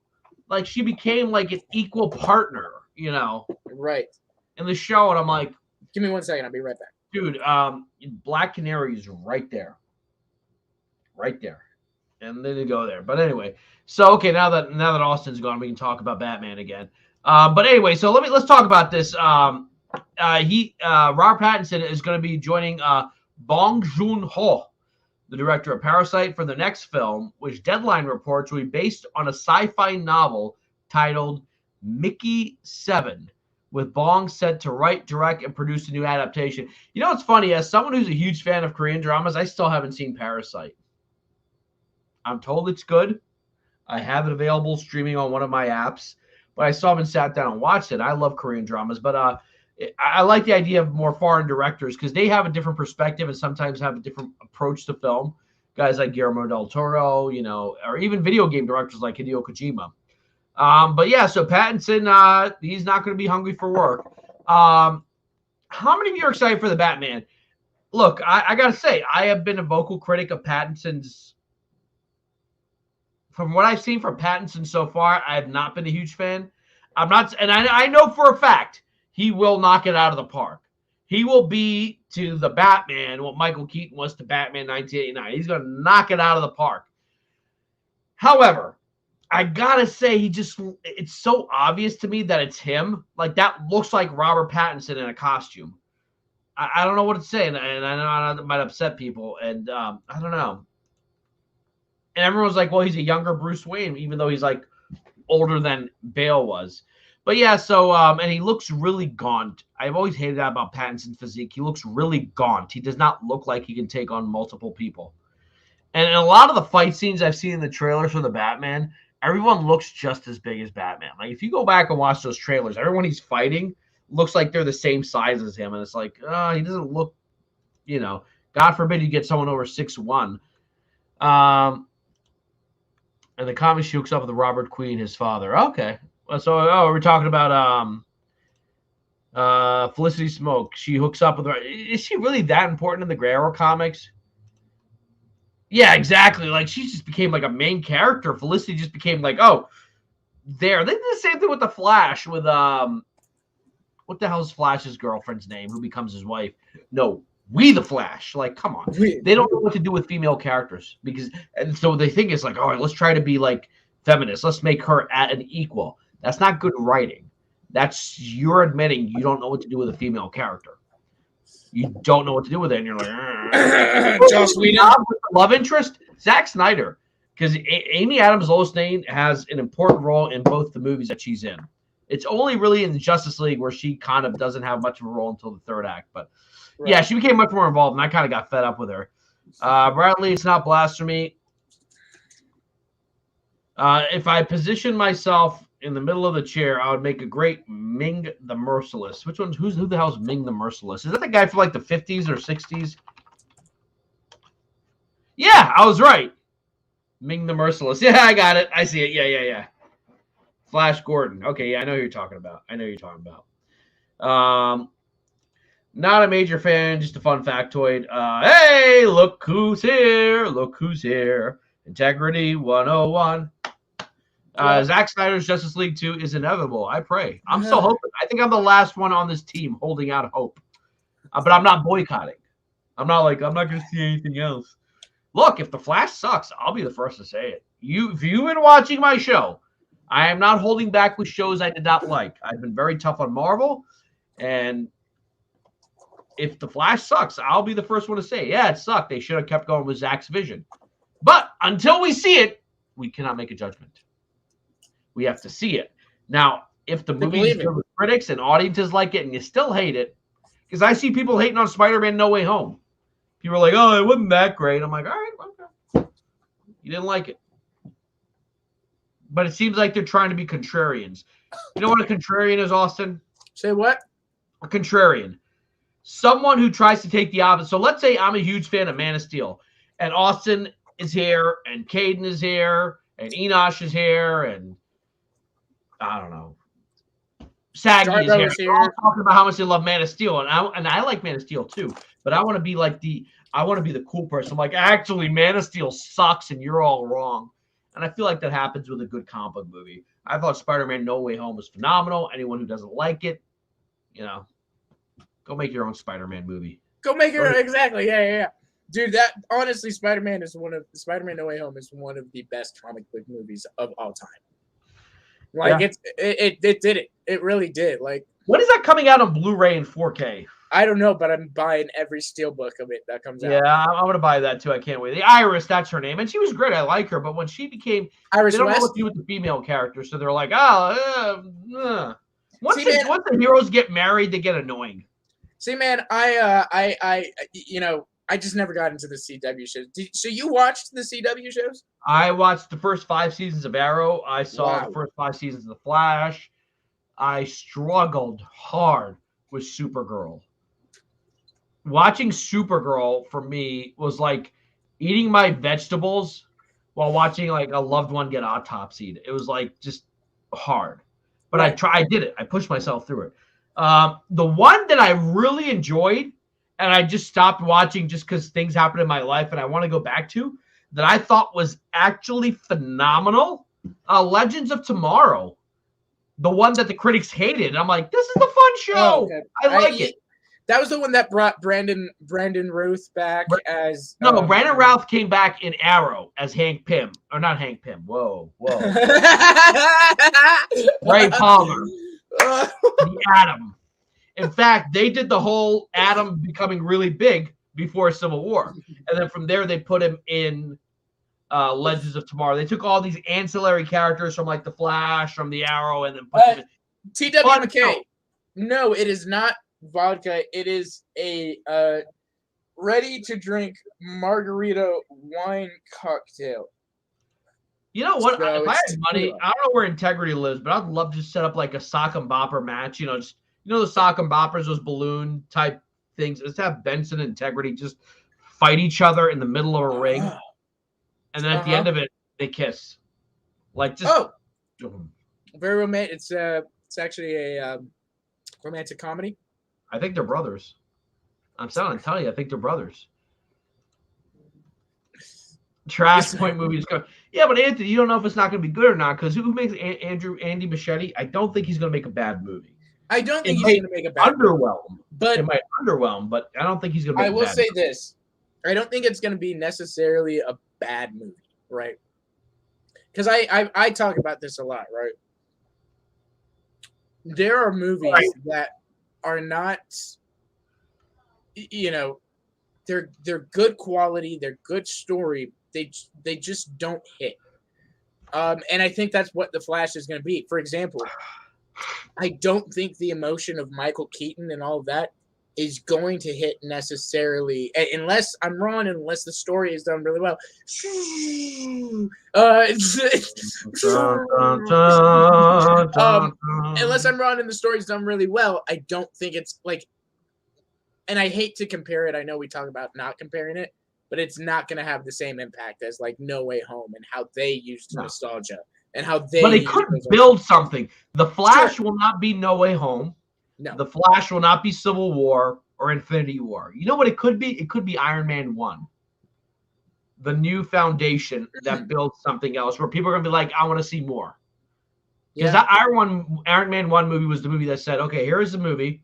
like she became like an equal partner, you know.
Right.
In the show, and I'm like,
give me 1 second, I'll be right back.
Dude, Black Canary is right there. Right there. And then you go there. But anyway, so okay, now that Austin's gone, we can talk about Batman again. But anyway, so let's talk about this. Robert Pattinson is going to be joining Bong Joon-ho, the director of Parasite, for the next film, which Deadline reports will be based on a sci-fi novel titled Mickey 7. With Bong set to write, direct, and produce a new adaptation. You know what's funny? As someone who's a huge fan of Korean dramas, I still haven't seen Parasite. I'm told it's good. I have it available streaming on one of my apps, but I still haven't sat down and watched it. I love Korean dramas, but I like the idea of more foreign directors because they have a different perspective and sometimes have a different approach to film. Guys like Guillermo del Toro, you know, or even video game directors like Hideo Kojima. But yeah, so Pattinson, he's not going to be hungry for work. How many of you are excited for the Batman? Look, I got to say, I have been a vocal critic of Pattinson's. From what I've seen from Pattinson so far, I have not been a huge fan. I'm not, and I know for a fact he will knock it out of the park. He will be to the Batman what Michael Keaton was to Batman 1989. He's going to knock it out of the park. However, I gotta say, it's so obvious to me that it's him. Like, that looks like Robert Pattinson in a costume. I don't know what to say, and I know that might upset people, and I don't know. And everyone's like, well, he's a younger Bruce Wayne, even though he's, like, older than Bale was. But, yeah, so, and he looks really gaunt. I've always hated that about Pattinson's physique. He looks really gaunt. He does not look like he can take on multiple people. And in a lot of the fight scenes I've seen in the trailers for the Batman, everyone looks just as big as Batman. Like, if you go back and watch those trailers, everyone he's fighting looks like they're the same size as him. And it's like, he doesn't look, you know, God forbid you get someone over 6'1". And the comic she hooks up with Robert Queen, his father. Okay. So, we're talking about Felicity Smoke. She hooks up with her. Is she really that important in the Grey Arrow comics? Yeah, exactly. Like, she just became like a main character. Felicity just became like, oh, there. They did the same thing with the Flash with what the hell's Flash's girlfriend's name who becomes his wife? No, the Flash. Like, come on. They don't know what to do with female characters and so they think it's like, all right, let's try to be like feminist. Let's make her at an equal. That's not good writing. You're admitting you don't know what to do with a female character. You don't know what to do with it, and you're like,
Joss Whedon.
Love interest, Zack Snyder, because Amy Adams Lois Lane has an important role in both the movies that she's in. It's only really in Justice League where she kind of doesn't have much of a role until the third act, but yeah, she became much more involved, and I kind of got fed up with her. Bradley, it's not blasphemy. If I position myself in the middle of the chair, I would make a great Ming the Merciless. Who the hell is Ming the Merciless? Is that the guy from like the 50s or 60s? Yeah, I was right. Ming the Merciless. Yeah, I got it. I see it. Yeah. Flash Gordon. Okay, yeah, I know who you're talking about. Not a major fan, just a fun factoid. Hey, look who's here. Integrity 101. Zack Snyder's Justice League 2 is inevitable. I pray. I'm still hoping. I think I'm the last one on this team holding out hope. But I'm not boycotting. I'm not going to see anything else. Look, if The Flash sucks, I'll be the first to say it. If you've been watching my show, I am not holding back with shows I did not like. I've been very tough on Marvel. And if The Flash sucks, I'll be the first one to say, yeah, it sucked. They should have kept going with Zack's vision. But until we see it, we cannot make a judgment. We have to see it. Now, if the movie is critics and audiences like it, and you still hate it. Because I see people hating on Spider-Man No Way Home. People are like, oh, it wasn't that great. I'm like, all right, okay. You didn't like it. But it seems like they're trying to be contrarians. You know what a contrarian is, Austin?
Say what?
A contrarian. Someone who tries to take the opposite. So let's say I'm a huge fan of Man of Steel, and Austin is here, and Caden is here, and Enosh is here, and I don't know, Saggy is here. They're all talking about how much they love Man of Steel, and I like Man of Steel too. But I want to be like I want to be the cool person. I'm like, actually, Man of Steel sucks, and you're all wrong. And I feel like that happens with a good comic book movie. I thought Spider-Man No Way Home was phenomenal. Anyone who doesn't like it, go make your own Spider-Man movie.
Go make your exactly. Yeah. Dude, that honestly, Spider-Man No Way Home is one of the best comic book movies of all time. Like it did it. It really did. Like,
when is that coming out on Blu-ray and 4K?
I don't know, but I'm buying every steelbook of it that comes out.
Yeah, I'm gonna buy that too. I can't wait. The Iris, that's her name, and she was great. I like her, but when she became
Iris,
they don't
West?
know what to do with the female character, so they're like, Once the heroes get married, they get annoying.
See, man, I just never got into the CW shows. So you watched the CW shows?
I watched the first 5 seasons of Arrow. I saw the first 5 seasons of The Flash. I struggled hard with Supergirl. Watching Supergirl for me was like eating my vegetables while watching like a loved one get autopsied. It was like just hard. But I did it. I pushed myself through it. The one that I really enjoyed, and I just stopped watching just because things happened in my life and I want to go back to, that I thought was actually phenomenal, Legends of Tomorrow. The one that the critics hated. And I'm like, this is a fun show.
Oh, okay.
I like it.
That was the one that brought Brandon Routh back as...
No, Brandon Routh came back in Arrow as Hank Pym. Or not Hank Pym. Whoa. Ray Palmer. The Atom. In fact, they did the whole Atom becoming really big before Civil War. And then from there, they put him in Legends of Tomorrow. They took all these ancillary characters from like The Flash, from The Arrow, and then put them in.
T.W. McKay. No, it is not vodka. It is a ready-to-drink margarita wine cocktail.
You know what? If I had money, I don't know where Integrity lives, but I'd love to set up like a sock and bopper match. The sock and boppers, those balloon type things. Just have Benson and Integrity just fight each other in the middle of a ring, and then at the end of it, they kiss. Like just
very romantic. It's actually a romantic comedy.
I think they're brothers. I'm telling you, I think they're brothers. Trash Point movies go. Yeah, but Anthony, you don't know if it's not going to be good or not because who makes Andy Machete? I don't think he's going to make a bad movie.
I don't think he's going to make a bad
underwhelm.
But
it might underwhelm, but I don't think he's going to make a bad movie.
I will say this. I don't think it's going to be necessarily a bad movie, right? Because I talk about this a lot, right? There are movies that are not, they're good quality, they're good story. They just don't hit. And I think that's what The Flash is going to be. For example, I don't think the emotion of Michael Keaton and all of that is going to hit necessarily, unless I'm wrong, unless the story is done really well. Unless I'm wrong and the story's done really well, I don't think it's like, and I hate to compare it. I know we talk about not comparing it, but it's not going to have the same impact as like No Way Home and how they used nostalgia and how they.
But it could build something. The Flash will not be No Way Home.
No.
The Flash will not be Civil War or Infinity War. You know what it could be? It could be Iron Man 1. The new foundation that builds something else where people are going to be like, I want to see more. Because that Iron Man 1 movie was the movie that said, okay, here is the movie.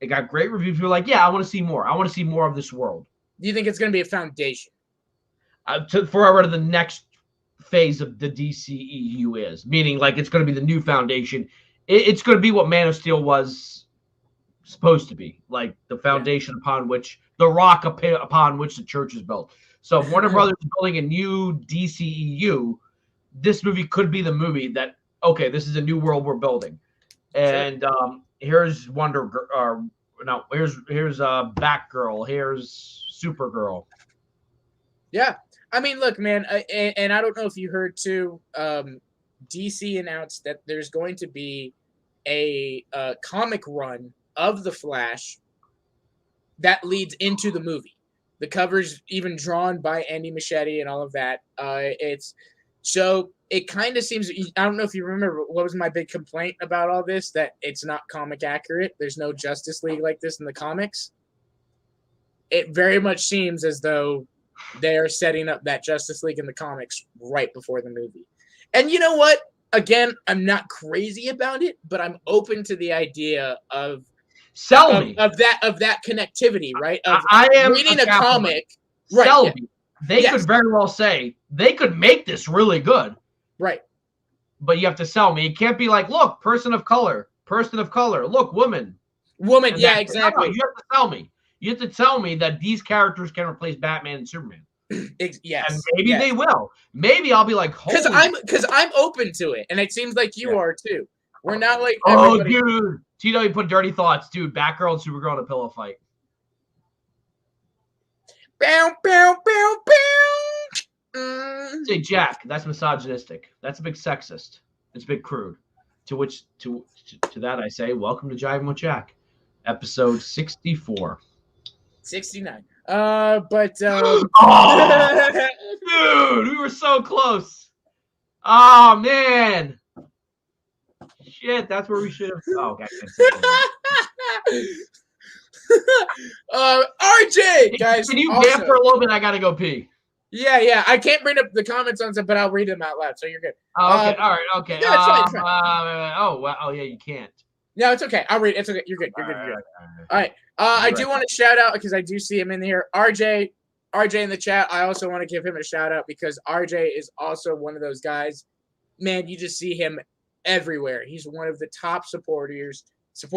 It got great reviews. People were like, yeah, I want to see more. I want to see more of this world.
Do you think it's going to be a foundation?
For whatever the next phase of the DCEU is. Meaning like it's going to be the new foundation. It's going to be what Man of Steel was supposed to be, like the foundation upon which the rock upon which the church is built. So if Warner Brothers is building a new DCEU, this movie could be the movie that, okay, this is a new world we're building. And here's no, here's Batgirl. Here's Supergirl.
Yeah, I mean, look, man, and I don't know if you heard too. DC announced that there's going to be a comic run of the Flash that leads into the movie. The cover's even drawn by Andy Muschietti and all of that. It kind of seems. I don't know if you remember what was my big complaint about all this, that it's not comic accurate. There's no Justice League like this in the comics. It very much seems as though they are setting up that Justice League in the comics right before the movie. And you know what? Again, I'm not crazy about it, but I'm open to the idea of that connectivity, right? Of
I am
reading a comic.
Right.
Sell
me. They could very well say they could make this really good.
Right.
But you have to sell me. It can't be like, look, person of color, look, woman.
Yeah, exactly.
No, you have to tell me. You have to tell me that these characters can replace Batman and Superman.
Yes.
And maybe they will. Maybe I'll be like,
because I'm open to it, and it seems like you are too. We're not like
dude. Tito, you put dirty thoughts, dude. Batgirl and Supergirl in a pillow fight.
Bow, bow, bow, bow.
Say, Jack, that's misogynistic. That's a big sexist. It's a big crude. To that I say, welcome to Jivin With Jack, episode 64.
69. But
oh, dude, we were so close. Oh man. Shit, that's where we should have. Oh, okay.
RJ, guys.
Can you get for a little bit? I gotta go pee.
Yeah. I can't bring up the comments on stuff, but I'll read them out loud, so you're good.
Oh, okay. All right. Okay.
Yeah, it's fine.
Oh, yeah. You can't.
No, it's okay. I'll read it. It's okay. You're good. You're good. All right. I do want to shout out because I do see him in here. RJ in the chat. I also want to give him a shout out because RJ is also one of those guys. Man, you just see him everywhere. He's one of the top supporters, and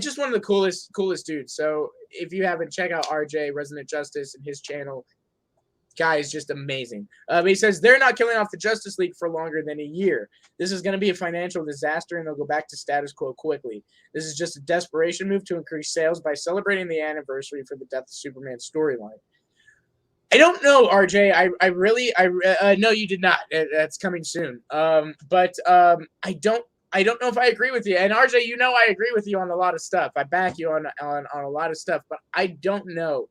just one of the coolest dudes. So if you haven't, check out RJ Resident Justice and his channel. Guy is just amazing. He says they're not killing off the Justice League for longer than a year. This is going to be a financial disaster, and they'll go back to status quo quickly. This is just a desperation move to increase sales by celebrating the anniversary for the Death of Superman storyline. I don't know, RJ. I no, you did not. That's coming soon. But I don't know if I agree with you. And RJ, you know I agree with you on a lot of stuff. I back you on a lot of stuff, but I don't know.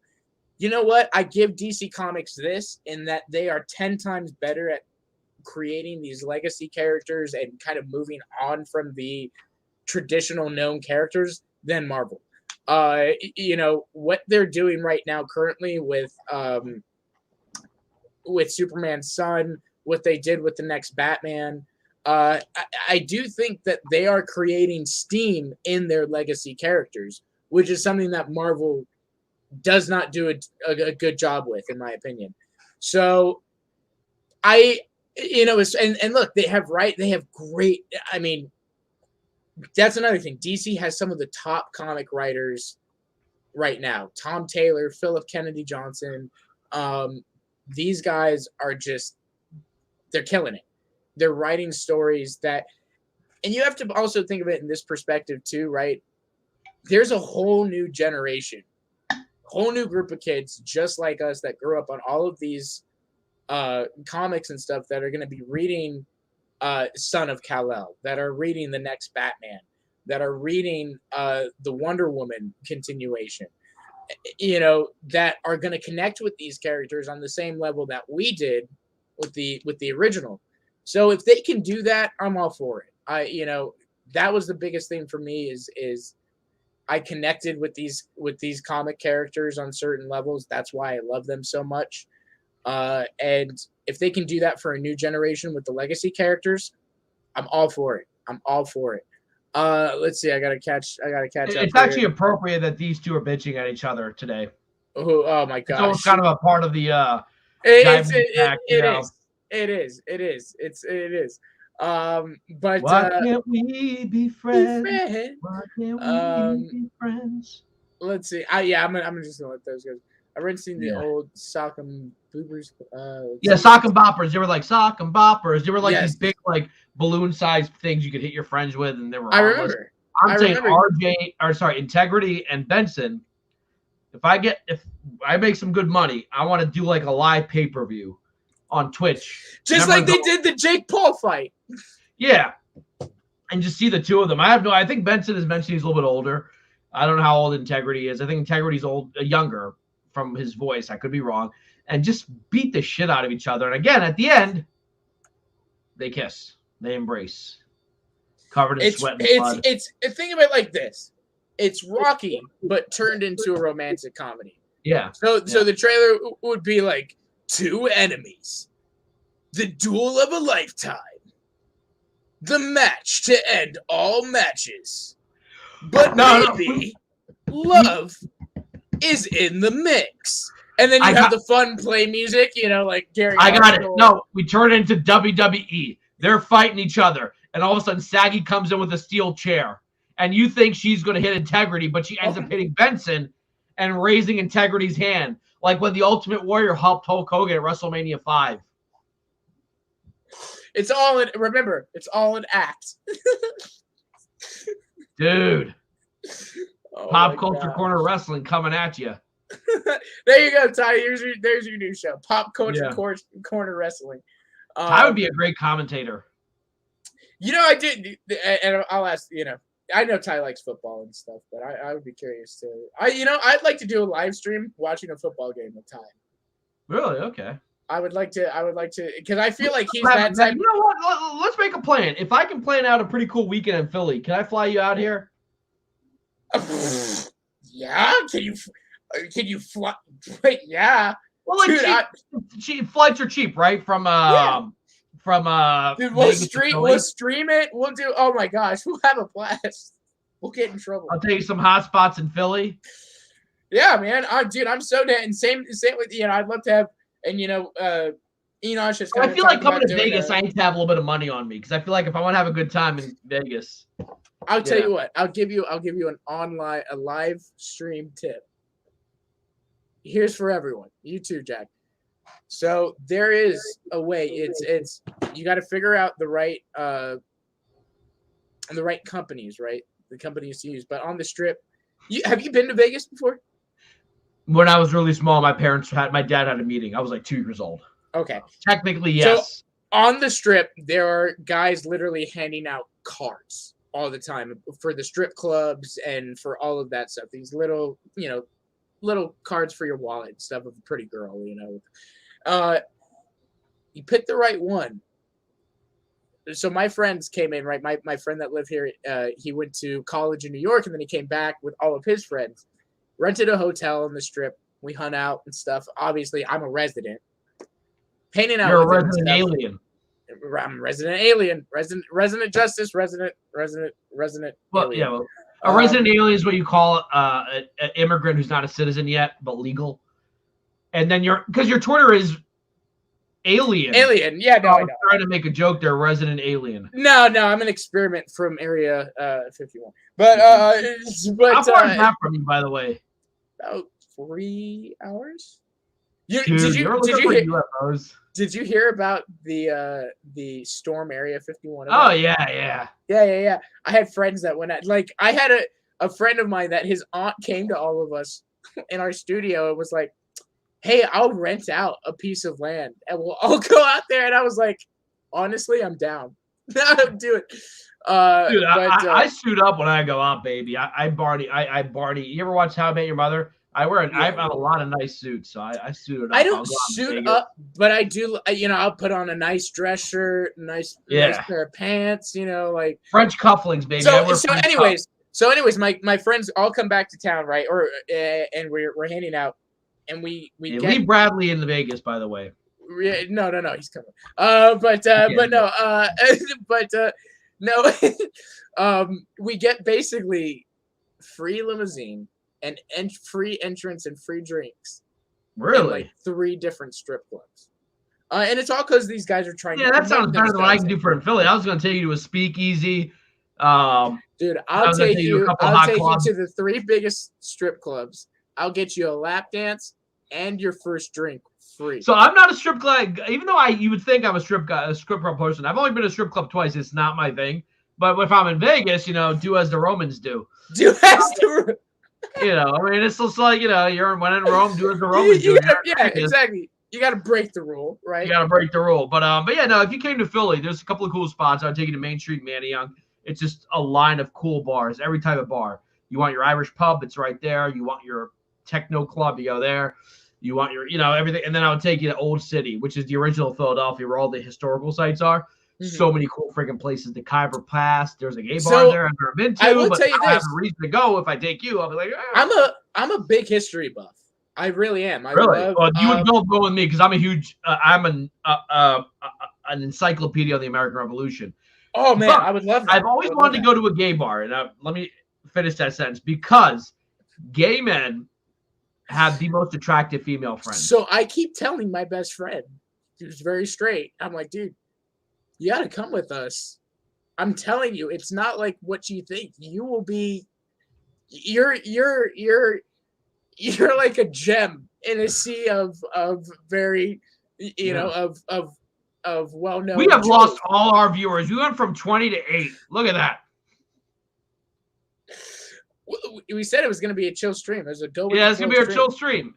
You know what? I give DC Comics this in that they are 10 times better at creating these legacy characters and kind of moving on from the traditional known characters than Marvel. You know, what they're doing right now currently with Superman's son, what they did with the next Batman, I do think that they are creating steam in their legacy characters, which is something that Marvel does not do a good job with, in my opinion. So and look, they have great, I mean, that's another thing. DC has some of the top comic writers right now. Tom Taylor, Philip Kennedy Johnson. These guys are they're killing it. They're writing stories and you have to also think of it in this perspective too, right? There's a whole new generation, whole new group of kids just like us that grew up on all of these comics and stuff that are going to be reading Son of Kal-El, that are reading the next Batman, that are reading the Wonder Woman continuation, you know, that are going to connect with these characters on the same level that we did with the original. So if they can do that, I'm all for it. That was the biggest thing for me is I connected with these comic characters on certain levels. That's why I love them so much. And if they can do that for a new generation with the legacy characters, I'm all for it. Let's see. I gotta catch up.
It's actually appropriate that these two are bitching at each other today.
Oh my gosh!
It's kind of a part of the.
It is. But
why can't we be friends? Why can't we be friends?
Let's see. I'm just gonna let those go. I've already seen the old Sock'em Boopers.
Sock'em Boppers. They were like Sock'em Boppers. They were like these big like balloon-sized things you could hit your friends with, and they were
I
harmless.
remember.
I'm saying Integrity and Benson. If I make some good money, I want to do like a live pay-per-view on Twitch.
Just like they did the Jake Paul fight.
Yeah. And just see the two of them. I think Benson has mentioned he's a little bit older. I don't know how old Integrity is. I think Integrity's younger from his voice. I could be wrong. And just beat the shit out of each other. And again, at the end, they kiss. They embrace. Covered in sweat and blood.
Think of it like this. It's Rocky, but turned into a romantic comedy.
Yeah.
So the trailer would be like, two enemies. The duel of a lifetime. The match to end all matches. But maybe love is in the mix. And then you have the fun play music, like Gary.
I got it. No, we turn it into WWE. They're fighting each other. And all of a sudden, Saggy comes in with a steel chair. And you think she's going to hit Integrity, but she ends up hitting Benson and raising Integrity's hand. Like when the Ultimate Warrior helped Hulk Hogan at WrestleMania 5.
It's all an act.
Dude. Pop Culture Corner Wrestling coming at you.
There you go, Ty. There's your new show. Pop Culture Corner Wrestling.
I would be a great commentator.
I did, and I'll ask, I know Ty likes football and stuff, but I would be curious too. I'd like to do a live stream watching a football game with Ty.
Really? Okay.
I would like to, because I feel like he's that type.
You know what? Let's make a plan. If I can plan out a pretty cool weekend in Philly, can I fly you out here?
Yeah. Can you fly? Yeah.
Well, like cheap flights are cheap, right? From
Dude, we'll stream it. We'll do. Oh my gosh, we'll have a blast. We'll get in trouble.
I'll tell you some hot spots in Philly.
Yeah, man. Dude, I'm so down. And same with I'd love to have. And Enosh is.
I feel like coming to Vegas, I need to have a little bit of money on me because I feel like if I want to have a good time in Vegas,
I'll tell you what. I'll give you a live stream tip. Here's for everyone. You too, Jack. So there is a way. It's you got to figure out the right companies, right? The companies to use. But on the Strip, have you been to Vegas before?
When I was really small, my dad had a meeting. I was like 2 years old.
Okay.
Technically, yes.
So on the Strip, there are guys literally handing out cards all the time for the strip clubs and for all of that stuff. These little cards for your wallet and stuff of a pretty girl, You pick the right one. So my friends came in, right? My friend that lived here, he went to college in New York, and then he came back with all of his friends. Rented a hotel on the Strip. We hung out and stuff. Obviously, I'm a resident. Painting out.
You're a resident alien.
I'm a resident alien. Resident justice. Resident.
Well, alien. Yeah. Well, a resident alien is what you call an immigrant who's not a citizen yet, but legal. And then because your Twitter is alien.
Alien. Yeah. No, I know.
Trying to make a joke there. Resident alien.
No. I'm an experiment from Area 51. But
how far is that from you, by the way?
About 3 hours.
Did you
hear about the storm Area 51?
Oh yeah.
I had friends that went at, like, I had a friend of mine that his aunt came to all of us in our studio and was like, "Hey, I'll rent out a piece of land and we'll all go out there." And I was like, honestly, I'm down. I'll do it.
Dude, I suit up when I go out, baby. I party. You ever watch How I Met Your Mother? I have a lot of nice suits, so I suit it up.
I don't suit up, but I do. I'll put on a nice dress shirt, nice pair of pants. Like
French cufflinks, baby.
So anyways, my friends all come back to town, right? And we're handing out, and we
Lee Bradley in the Vegas, by the way.
No, he's coming. We get basically free limousine and free entrance and free drinks.
Really?
Like 3 different strip clubs. And it's all because these guys are trying.
Yeah, that sounds better than what I can do for in Philly. I was going to take you to a speakeasy.
Dude, I'll take you to the 3 biggest strip clubs. I'll get you a lap dance and your first drink free.
So I'm not a strip club, even though you would think I'm a strip club person. I've only been to a strip club twice. It's not my thing. But if I'm in Vegas, do as the Romans do.
Do as the
I mean, it's just like, you're when in Rome, do as the Romans do.
Yeah, exactly. You got to break the rule, right?
You got to break the rule. But yeah, no, if you came to Philly, there's a couple of cool spots. I'll take you to Main Street, Manayunk. It's just a line of cool bars, every type of bar. You want your Irish pub, it's right there. You want your techno club, you go there. You want your, everything. And then I would take you to Old City, which is the original Philadelphia, where all the historical sites are. Mm-hmm. So many cool freaking places. The Khyber Pass. There's a gay bar there I've never been to.
I will tell you
I have a reason to go. If I take you, I'll be like,
I'm a big history buff. I really am.
Really? Well, you would go with me because I'm a huge. I'm an encyclopedia of the American Revolution.
Oh man, I would love that.
I've always wanted to go to a gay bar, and let me finish that sentence, because gay men have the most attractive female friends.
So I keep telling my best friend, who's very straight, I'm like, dude, you got to come with us. I'm telling you, it's not like what you think. You will be. You're like a gem in a sea of very, of well-known.
We have lost all our viewers. We went from 20 to 8. Look at that.
We said it was going to be a chill stream. There's a go.
Yeah, it's going to be a chill stream.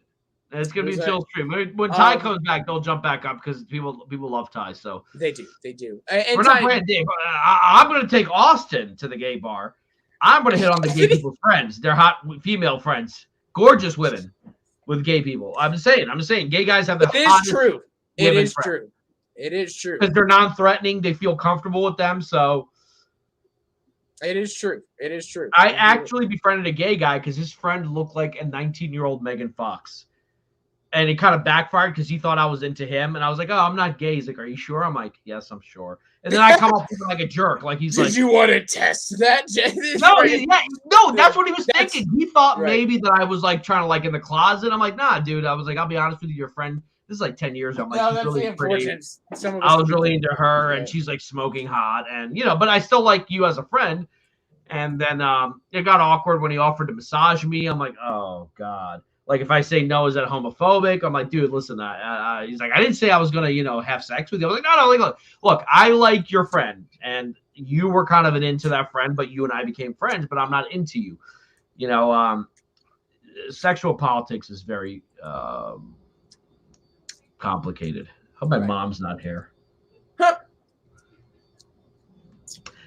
It's going to be a chill stream. When Ty comes back, they'll jump back up because people love Ty. So
they do. And
we're not playing Dave. I'm going to take Austin to the gay bar. I'm going to hit on the gay people's friends. They're hot female friends. Gorgeous women with gay people. I'm just saying, gay guys have the hottest.
It is true. It is true.
Because they're non-threatening. They feel comfortable with them. So
it is true. It is true.
I actually befriended a gay guy because his friend looked like a 19-year-old Megan Fox. And it kind of backfired because he thought I was into him. And I was like, oh, I'm not gay. He's like, are you sure? I'm like, yes, I'm sure. And then I come up with like a jerk. Like he's
Did you want to test that?
No, that's what he was thinking. He thought maybe that I was like trying to like in the closet. I'm like, nah, dude. I was like, I'll be honest with you, your friend. This is like 10 years ago. I'm like, she's really pretty. I was really into her, and she's like smoking hot, and but I still like you as a friend. And then it got awkward when he offered to massage me. I'm like, oh god. Like if I say no, is that homophobic? I'm like, dude, listen. He's like, I didn't say I was gonna, have sex with you. I was like, no. Look, I like your friend, and you were kind of an into that friend, but you and I became friends. But I'm not into you. Sexual politics is very complicated. Hope my mom's not here. Huh.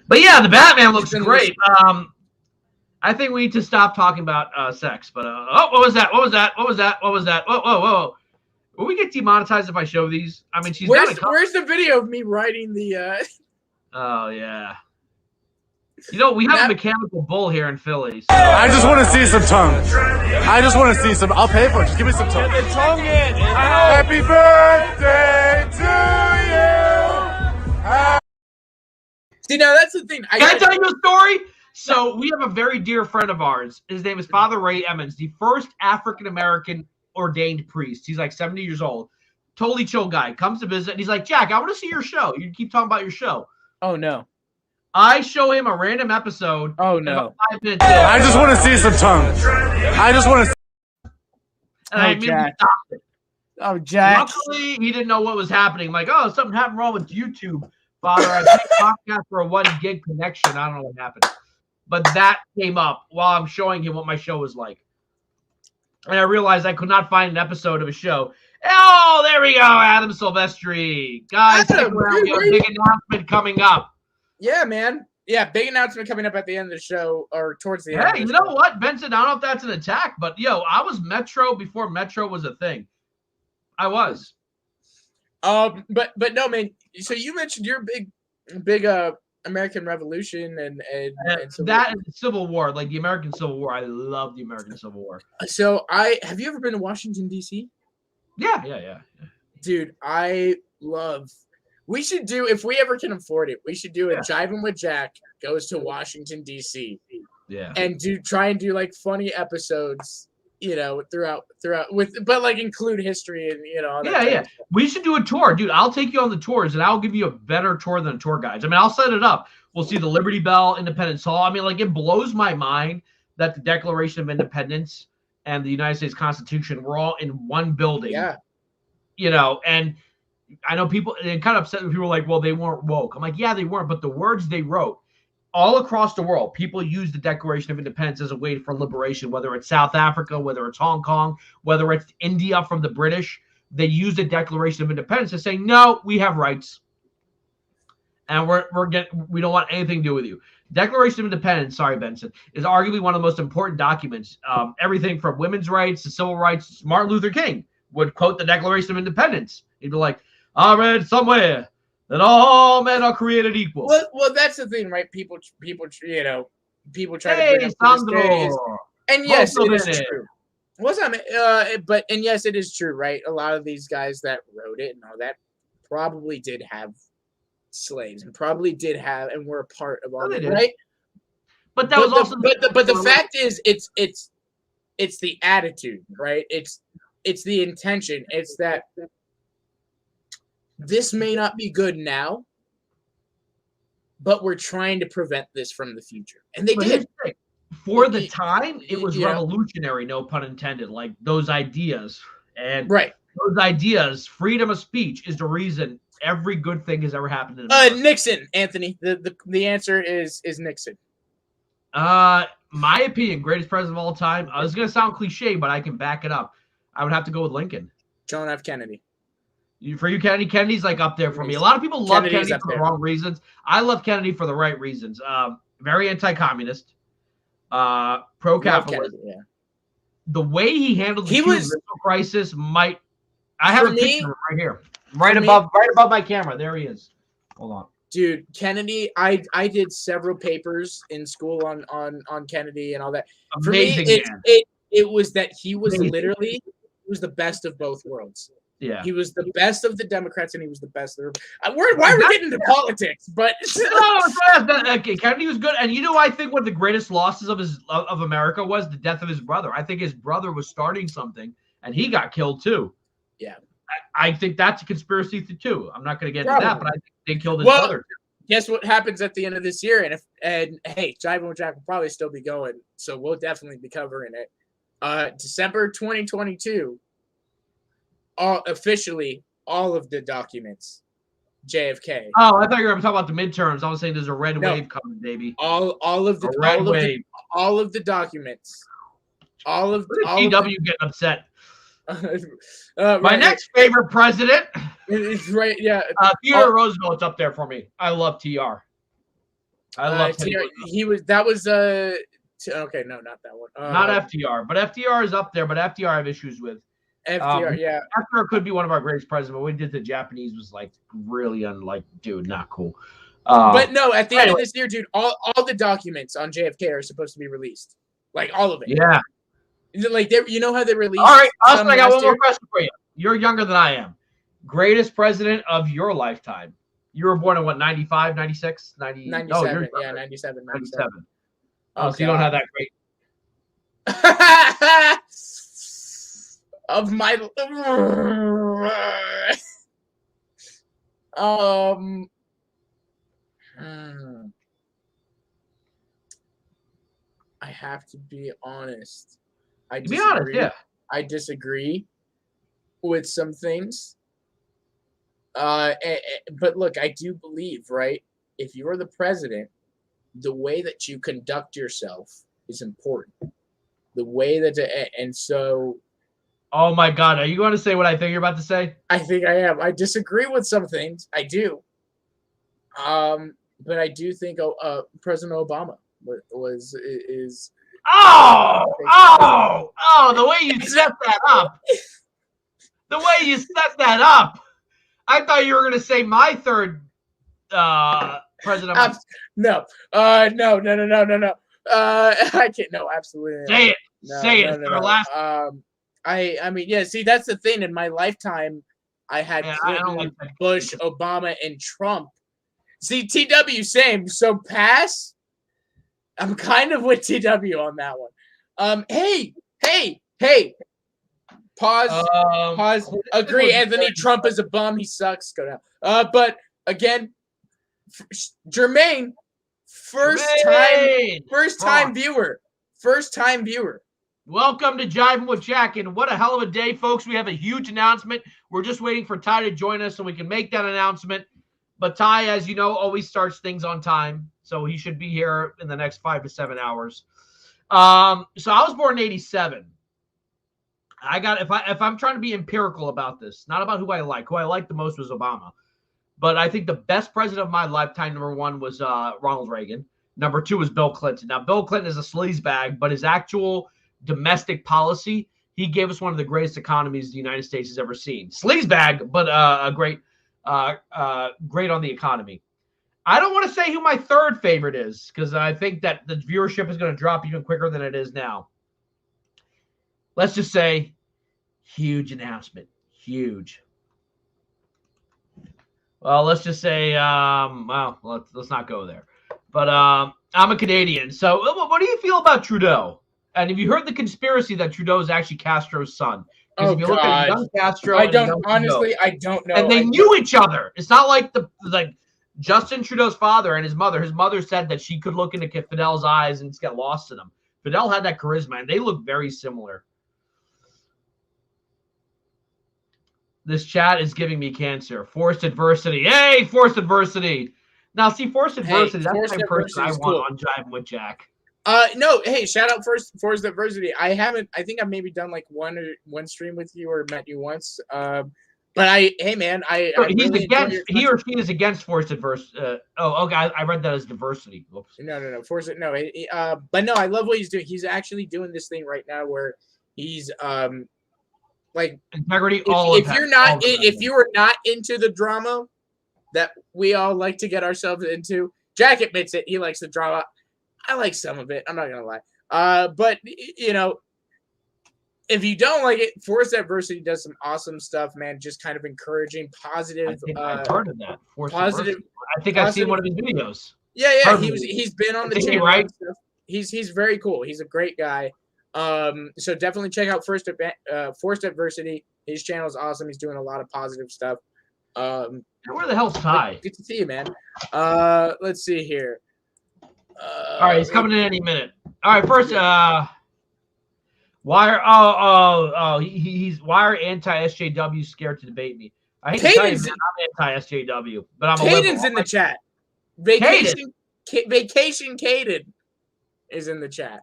But yeah, the Batman looks great. I think we need to stop talking about sex. But what was that? Whoa. Will we get demonetized if I show these? I mean,
where's the video of me writing the?
Oh yeah. We have a mechanical bull here in Philly. So.
I just want to see some tongue. I just want to see some. I'll pay for it. Just give me some tongue.
Get the tongue in.
Happy birthday to you.
See, now that's the thing.
Can I tell you a story? So we have a very dear friend of ours. His name is Father Ray Emmons, the first African-American ordained priest. He's like 70 years old. Totally chill guy. Comes to visit, and he's like, Jack, I want to see your show. You keep talking about your show.
Oh, no.
I show him a random episode.
Oh, no.
5 minutes in.
I just want to see some tongue. I just want to
And I immediately stopped it.
Oh, Jack.
Luckily, he didn't know what was happening. I'm like, oh, something happened wrong with YouTube, Father. I think podcast for a 1 gig connection. I don't know what happened. But that came up while I'm showing him what my show was like. And I realized I could not find an episode of a show. Oh, there we go, Adam Silvestri. Guys, we have a big announcement coming up.
Yeah, man. Yeah, big announcement coming up at the end of the show or towards the end.
Hey, you know what, Benson? I don't know if that's an attack, but I was Metro before Metro was a thing. I was.
But no, man. So you mentioned your big American Revolution and
that and the Civil War, like the American Civil War. I love the American Civil War.
So have you ever been to Washington D.C.?
Yeah.
Dude, I love. We should do, if we ever can afford it, we should do a Jivin With Jack goes to Washington D.C.
Yeah,
and try and do like funny episodes, throughout but like include history and all that.
Yeah. We should do a tour, dude. I'll take you on the tours, and I'll give you a better tour than tour guides. I mean, I'll set it up. We'll see the Liberty Bell, Independence Hall. I mean, like it blows my mind that the Declaration of Independence and the United States Constitution were all in one building.
Yeah.
and I know people, it kind of upset when people were like, well, they weren't woke. I'm like, yeah, they weren't, but the words they wrote all across the world, people use the Declaration of Independence as a way for liberation, whether it's South Africa, whether it's Hong Kong, whether it's India from the British. They use the Declaration of Independence to say, no, we have rights. And we don't want anything to do with you. Declaration of Independence, sorry, Benson, is arguably one of the most important documents. Everything from women's rights to civil rights. Martin Luther King would quote the Declaration of Independence. He'd be like, I read somewhere that all men are created equal.
Well, that's the thing, right? People try to
Hey,
bring up these days.
Sandro.
And yes, it is
Bene.
true. And yes, it is true, right? A lot of these guys that wrote it and all that probably did have slaves and probably did have and were a part of all that, right?
But that was also
the fact is it's the attitude, right? It's the intention. It's that this may not be good now, but we're trying to prevent this from the future. And they did.
For the time, it was revolutionary, no pun intended, like those ideas. And those ideas, freedom of speech is the reason every good thing has ever happened in America.
Nixon, Anthony. The answer is Nixon.
My opinion, greatest president of all time. I was going to sound cliche, but I can back it up. I would have to go with Lincoln.
John F. Kennedy.
For you, Kennedy? Kennedy's like up there for me. A lot of people love
Kennedy's
Kennedy for the wrong reasons. I love Kennedy for the right reasons. Very anti-communist, pro-capitalist.
Yeah.
The way he handled the Cuban Missile Crisis might. I have a picture right here, right above my camera. There he is. Hold on,
dude. Kennedy. I did several papers in school on Kennedy and all that.
Amazing.
For me, it was that he was literally the best of both worlds.
Yeah,
he was the best of the Democrats, and he was the best of the. Why are we getting into politics? But
Kennedy was good, and I think one of the greatest losses of America was the death of his brother. I think his brother was starting something, and he got killed too.
Yeah,
I think that's a conspiracy too. I'm not going to get into that, but I think they killed his brother too.
Guess what happens at the end of this year? And hey, Jivin With Jack will probably still be going, so we'll definitely be covering it. December 2022. Officially, all of the documents, JFK.
Oh, I thought you were talking about the midterms. I was saying there's a red wave coming, baby.
All of the documents.
TW getting upset.
My
next favorite president.
It's right, yeah.
Theodore Roosevelt's up there for me. I love TR. I love
TR. Okay, no, not that one.
Not FDR, but FDR is up there. But FDR I have issues with.
FDR, yeah.
FDR could be one of our greatest presidents, but what he did to the Japanese was like really dude, not cool.
But no, at the end of this year, dude, all the documents on JFK are supposed to be released, like all of it.
Yeah.
Like you know how they released.
All right, Austin, I got one more question for you. You're younger than I am. Greatest president of your lifetime. You were born in what, 95, 96, 90?
97, yeah, 97.
Oh, so you don't have that great.
Of my I have to be honest. I disagree with some things. But look, I do believe, right? If you're the president, the way that you conduct yourself is important. The way that, and so.
Oh my God, are you going to say what I think you're about to say?
I think I am. I disagree with some things. I do. But I do think President Obama is.
Oh! The way you set that up. The way you set that up. I thought you were going to say my third president.
No. No. I can't. No, absolutely not.
Say it. Say it. No. Last.
I mean, yeah. See, that's the thing. In my lifetime, I had Clinton, Bush, Obama, and Trump. See, TW, same. So pass. I'm kind of with TW on that one. Hey. Pause. Agree. Anthony Trump is a bum. He sucks. Go down. But again, Jermaine, first time viewer.
Welcome to Jivin With Jack, and what a hell of a day, folks. We have a huge announcement. We're just waiting for Ty to join us so we can make that announcement. But Ty, as you know, always starts things on time, so he should be here in the next 5 to 7 hours. So I was born in 87. If I'm trying to be empirical about this, not about who I like the most was Obama. But I think the best president of my lifetime, number one, was Ronald Reagan. Number two was Bill Clinton. Now, Bill Clinton is a sleazebag, but his actual domestic policy, he gave us one of the greatest economies the United States has ever seen. Sleazebag, but great on the economy. I don't want to say who my third favorite is because I think that the viewership is going to drop even quicker than it is now. Let's just say huge announcement. Huge. Well, let's just say, let's not go there. But I'm a Canadian. So what do you feel about Trudeau? And have you heard the conspiracy that Trudeau is actually Castro's son?
Oh,
if you look at young Castro,
I don't know.
And they knew each other. It's not like Justin Trudeau's father and his mother. His mother said that she could look into Fidel's eyes and just get lost in them. Fidel had that charisma, and they look very similar. This chat is giving me cancer. Forced adversity. Hey, forced adversity. Now, see, forced adversity, that's the kind of person I want on Jivin With Jack.
No, hey, shout out Forced Adversity. I think I've maybe done like one stream with you or met you once. But hey man, he
or she is against forced adversity. Okay, I read that as diversity. Whoops.
No, but no, I love what he's doing. He's actually doing this thing right now where he's like
integrity.
If you are not into the drama that we all like to get ourselves into, Jack admits it. He likes the drama. I like some of it. I'm not gonna lie. But you know, if you don't like it, Forced Adversity does some awesome stuff, man. Just kind of encouraging, positive.
I think I've heard of that.
Positive.
I think I've seen one of his videos.
Yeah. He's been on the channel.
Right?
He's very cool. He's a great guy. So definitely check out Forced Adversity. His channel is awesome. He's doing a lot of positive stuff.
Where the hell's Ty?
Good to see you, man. Let's see here.
All right, he's coming in any minute. All right, first, why are anti-SJW scared to debate me? I hate to tell you, man, I'm anti-SJW, but I'm
Caden's in the chat. Vacation Caden is in the chat.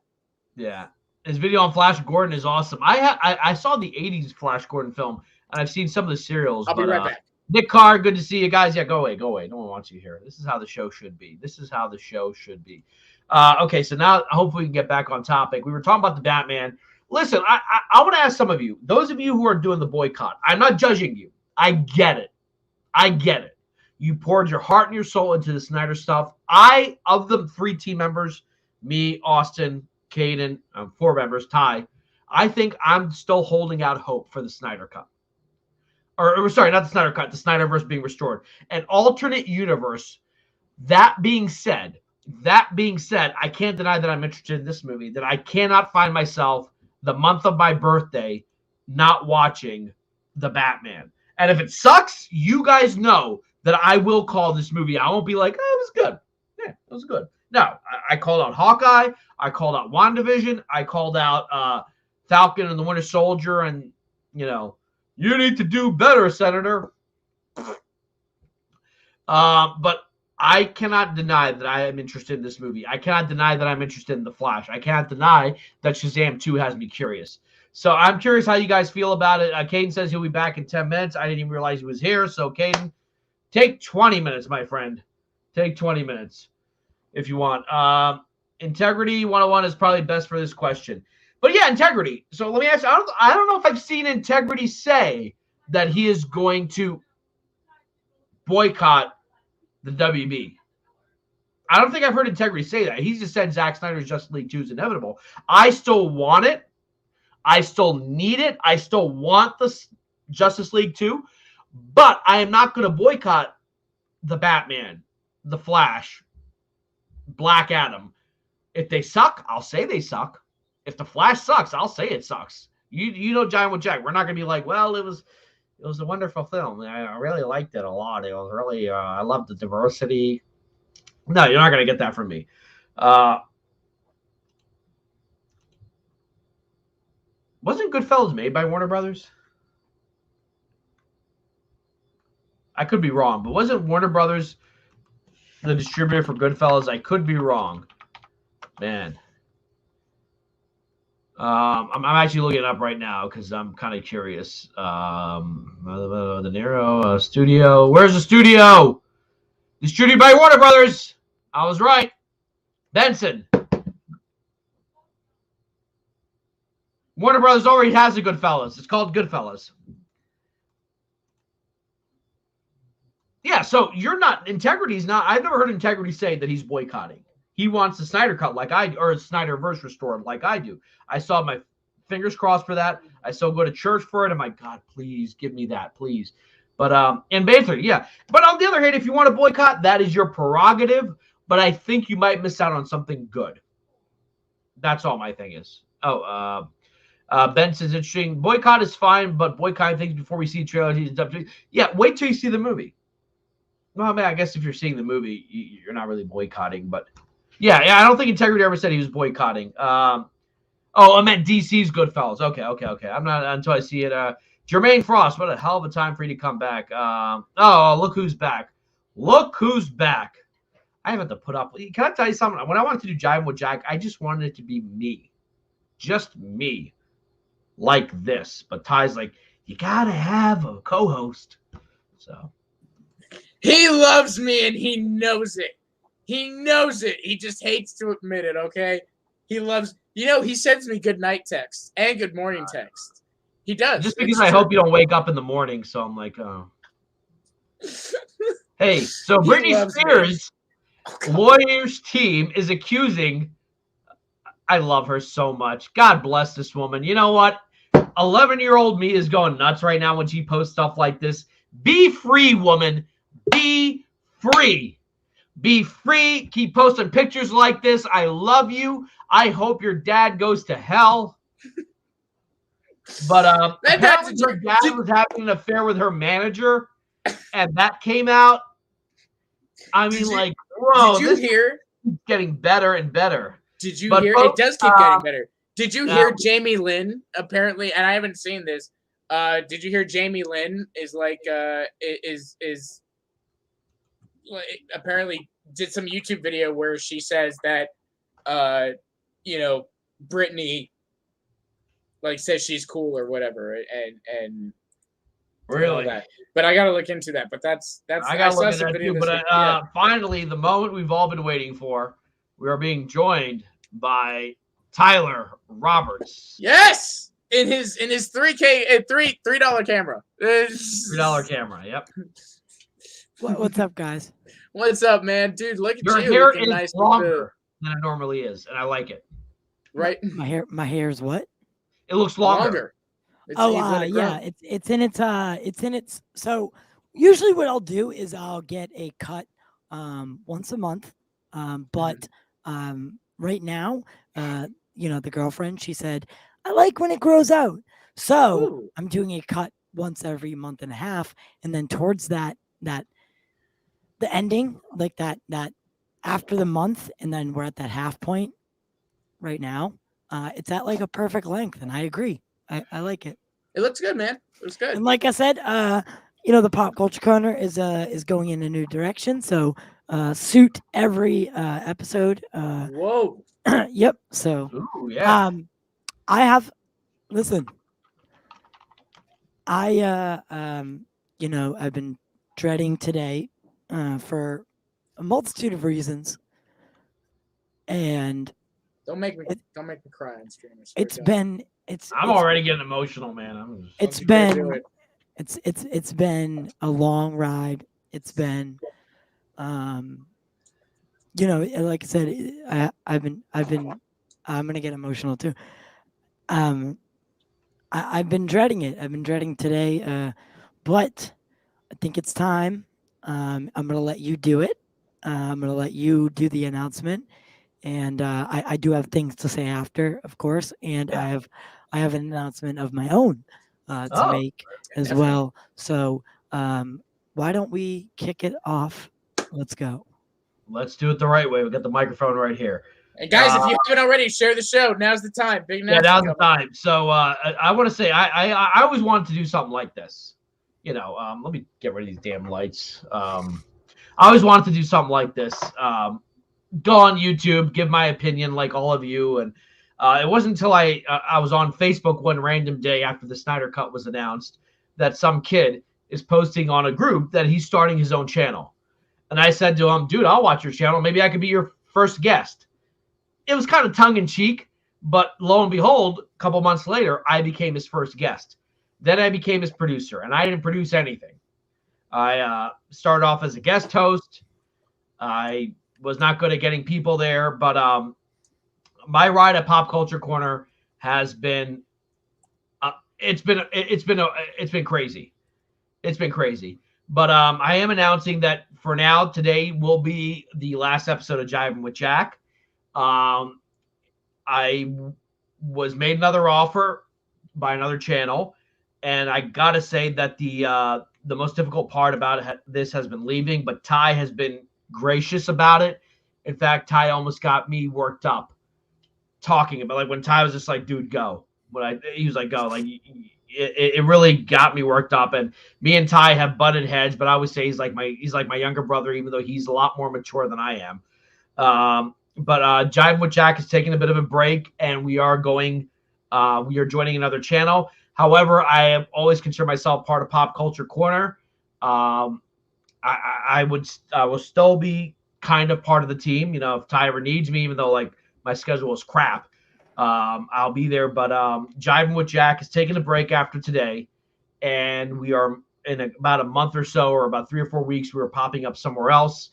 Yeah, his video on Flash Gordon is awesome. I saw the '80s Flash Gordon film, and I've seen some of the serials.
I'll be right back.
Nick Carr, good to see you guys. Yeah, go away. No one wants you here. This is how the show should be. Okay, so now hopefully we can get back on topic. We were talking about the Batman. Listen, I want to ask some of you, those of you who are doing the boycott, I'm not judging you. I get it. You poured your heart and your soul into the Snyder stuff. Of the 3 team members, me, Austin, Caden, 4 members, Ty, I think I'm still holding out hope for the Snyder Cut. Or sorry, not the Snyder Cut, the Snyderverse being restored. An alternate universe. That being said, I can't deny that I'm interested in this movie, that I cannot find myself the month of my birthday not watching the Batman. And if it sucks, you guys know that I will call this movie. I won't be like, oh, it was good. Yeah, it was good. No, I called out Hawkeye. I called out WandaVision. I called out Falcon and the Winter Soldier, and, you know, you need to do better, Senator. But I cannot deny that I am interested in this movie. I cannot deny that I'm interested in The Flash. I cannot deny that Shazam 2 has me curious. So I'm curious how you guys feel about it. Caden says he'll be back in 10 minutes. I didn't even realize he was here. So, Caden, take 20 minutes, my friend. Take 20 minutes if you want. Integrity 101 is probably best for this question. But yeah, Integrity. So let me ask you, I don't know if I've seen Integrity say that he is going to boycott the WB. I don't think I've heard Integrity say that. He just said Zack Snyder's Justice League 2 is inevitable. I still want it. I still need it. I still want the Justice League 2. But I am not going to boycott the Batman, the Flash, Black Adam. If they suck, I'll say they suck. If the Flash sucks, I'll say it sucks. You know, Jivin With Jack, we're not gonna be like, well, it was a wonderful film. I really liked it a lot. It was really, I loved the diversity. No, you're not gonna get that from me. Wasn't Goodfellas made by Warner Brothers? I could be wrong, but wasn't Warner Brothers the distributor for Goodfellas? I could be wrong. Man. I'm actually looking it up right now because I'm kind of curious. The Niro studio. Where's the studio? Distributed by Warner Brothers. I was right. Benson. Warner Brothers already has a Goodfellas. It's called Goodfellas. Yeah, so you're not, Integrity's not, I've never heard Integrity say that he's boycotting. He wants the Snyder cut like I do, or Snyderverse restored like I do. I saw my fingers crossed for that. I still go to church for it. I'm like, God, please give me that, please. But, and basically, yeah. But on the other hand, if you want to boycott, that is your prerogative. But I think you might miss out on something good. That's all my thing is. Oh, Ben says interesting. Boycott is fine, but boycotting things before we see trailers. Yeah, wait till you see the movie. Well, I mean, I guess if you're seeing the movie, you're not really boycotting. But yeah, I don't think Integrity ever said he was boycotting. Oh, I meant DC's Goodfellas. Okay. I'm not until I see it. Jermaine Frost, what a hell of a time for you to come back. Oh, look who's back. Look who's back. I have to put up. Can I tell you something? When I wanted to do Jivin With Jack, I just wanted it to be me. Just me. Like this. But Ty's like, you got to have a co-host. So.
He loves me and he knows it. He knows it. He just hates to admit it, okay? He loves, he sends me good night texts and good morning texts. He does.
Just because I hope you don't wake up in the morning. So I'm like, oh. Hey, so Britney Spears' lawyers team is accusing, I love her so much. God bless this woman. You know what? 11-year-old me is going nuts right now when she posts stuff like this. Be free, woman. Be free. Be free. Keep posting pictures like this. I love you. I hope your dad goes to hell. But apparently her dad was having an affair with her manager, and that came out. I mean, like, bro,
did you hear?
Keeps getting better and better.
Did you hear? It does keep getting better. Did you hear Jamie Lynn? Apparently, and I haven't seen this. Did you hear Jamie Lynn is like is apparently did some YouTube video where she says that Britney like says she's cool or whatever and
really
that. But I gotta look into that. But that's
I gotta look into that too. But finally, the moment we've all been waiting for, we are being joined by Tyler Roberts.
Yes, in his $3K $3 camera.
$3 camera. Yep.
What's up, guys?
What's up, man, dude? Look at
your
you.
Your hair is
nice
longer than it normally is, and I like it.
Right.
My hair is what?
It looks longer.
Yeah. It's in its. So usually what I'll do is I'll get a cut once a month. But right now, the girlfriend, she said, I like when it grows out. So I'm doing a cut once every month and a half. And then towards the ending, like that after the month, and then we're at that half point right now. It's at like a perfect length, and I agree. I like it.
It looks good, man. It looks good.
And like I said, the Pop Culture Corner is going in a new direction. So suit every episode.
Whoa.
Yep. So
ooh, yeah.
Listen. I've been dreading today for a multitude of reasons. And
don't make me cry on stream.
I'm already getting emotional, man.
It's been a long ride. It's been like I said, I'm gonna get emotional too. I've been dreading it. I've been dreading today, but I think it's time. I'm gonna let you do it. I'm gonna let you do the announcement, and I do have things to say after, of course, and I have an announcement of my own to make as well. So why don't we kick it off? Let's go.
Let's do it the right way. We got the microphone right here.
And guys, if you haven't already, share the show. Now's the time. Big
Yeah, now's the time. So I want to say I always wanted to do something like this. You know, let me get rid of these damn lights. I always wanted to do something like this. Go on YouTube, give my opinion like all of you. And it wasn't until I was on Facebook one random day after the Snyder Cut was announced that some kid is posting on a group that he's starting his own channel. And I said to him, dude, I'll watch your channel. Maybe I could be your first guest. It was kind of tongue-in-cheek, but lo and behold, a couple months later, I became his first guest. Then I became his producer, and I didn't produce anything. I started off as a guest host. I was not good at getting people there, but my ride at Pop Culture Corner has been it's been crazy. It's been crazy. But I am announcing that for now, today will be the last episode of Jivin with Jack. I was made another offer by another channel, and I gotta say that the most difficult part about this has been leaving, but Ty has been gracious about it. In fact, Ty almost got me worked up talking about, like, when Ty was just like, dude, go. He was like, go. Like, it really got me worked up. And me and Ty have butted heads, but I would say he's like my younger brother, even though he's a lot more mature than I am. But Jivin with Jack is taking a bit of a break, and we are joining another channel. However, I have always considered myself part of Pop Culture Corner. I will still be kind of part of the team. You know, if Ty ever needs me, even though like my schedule is crap, I'll be there. But Jivin with Jack is taking a break after today, and we are in about a month or so, or about 3 or 4 weeks, we were popping up somewhere else.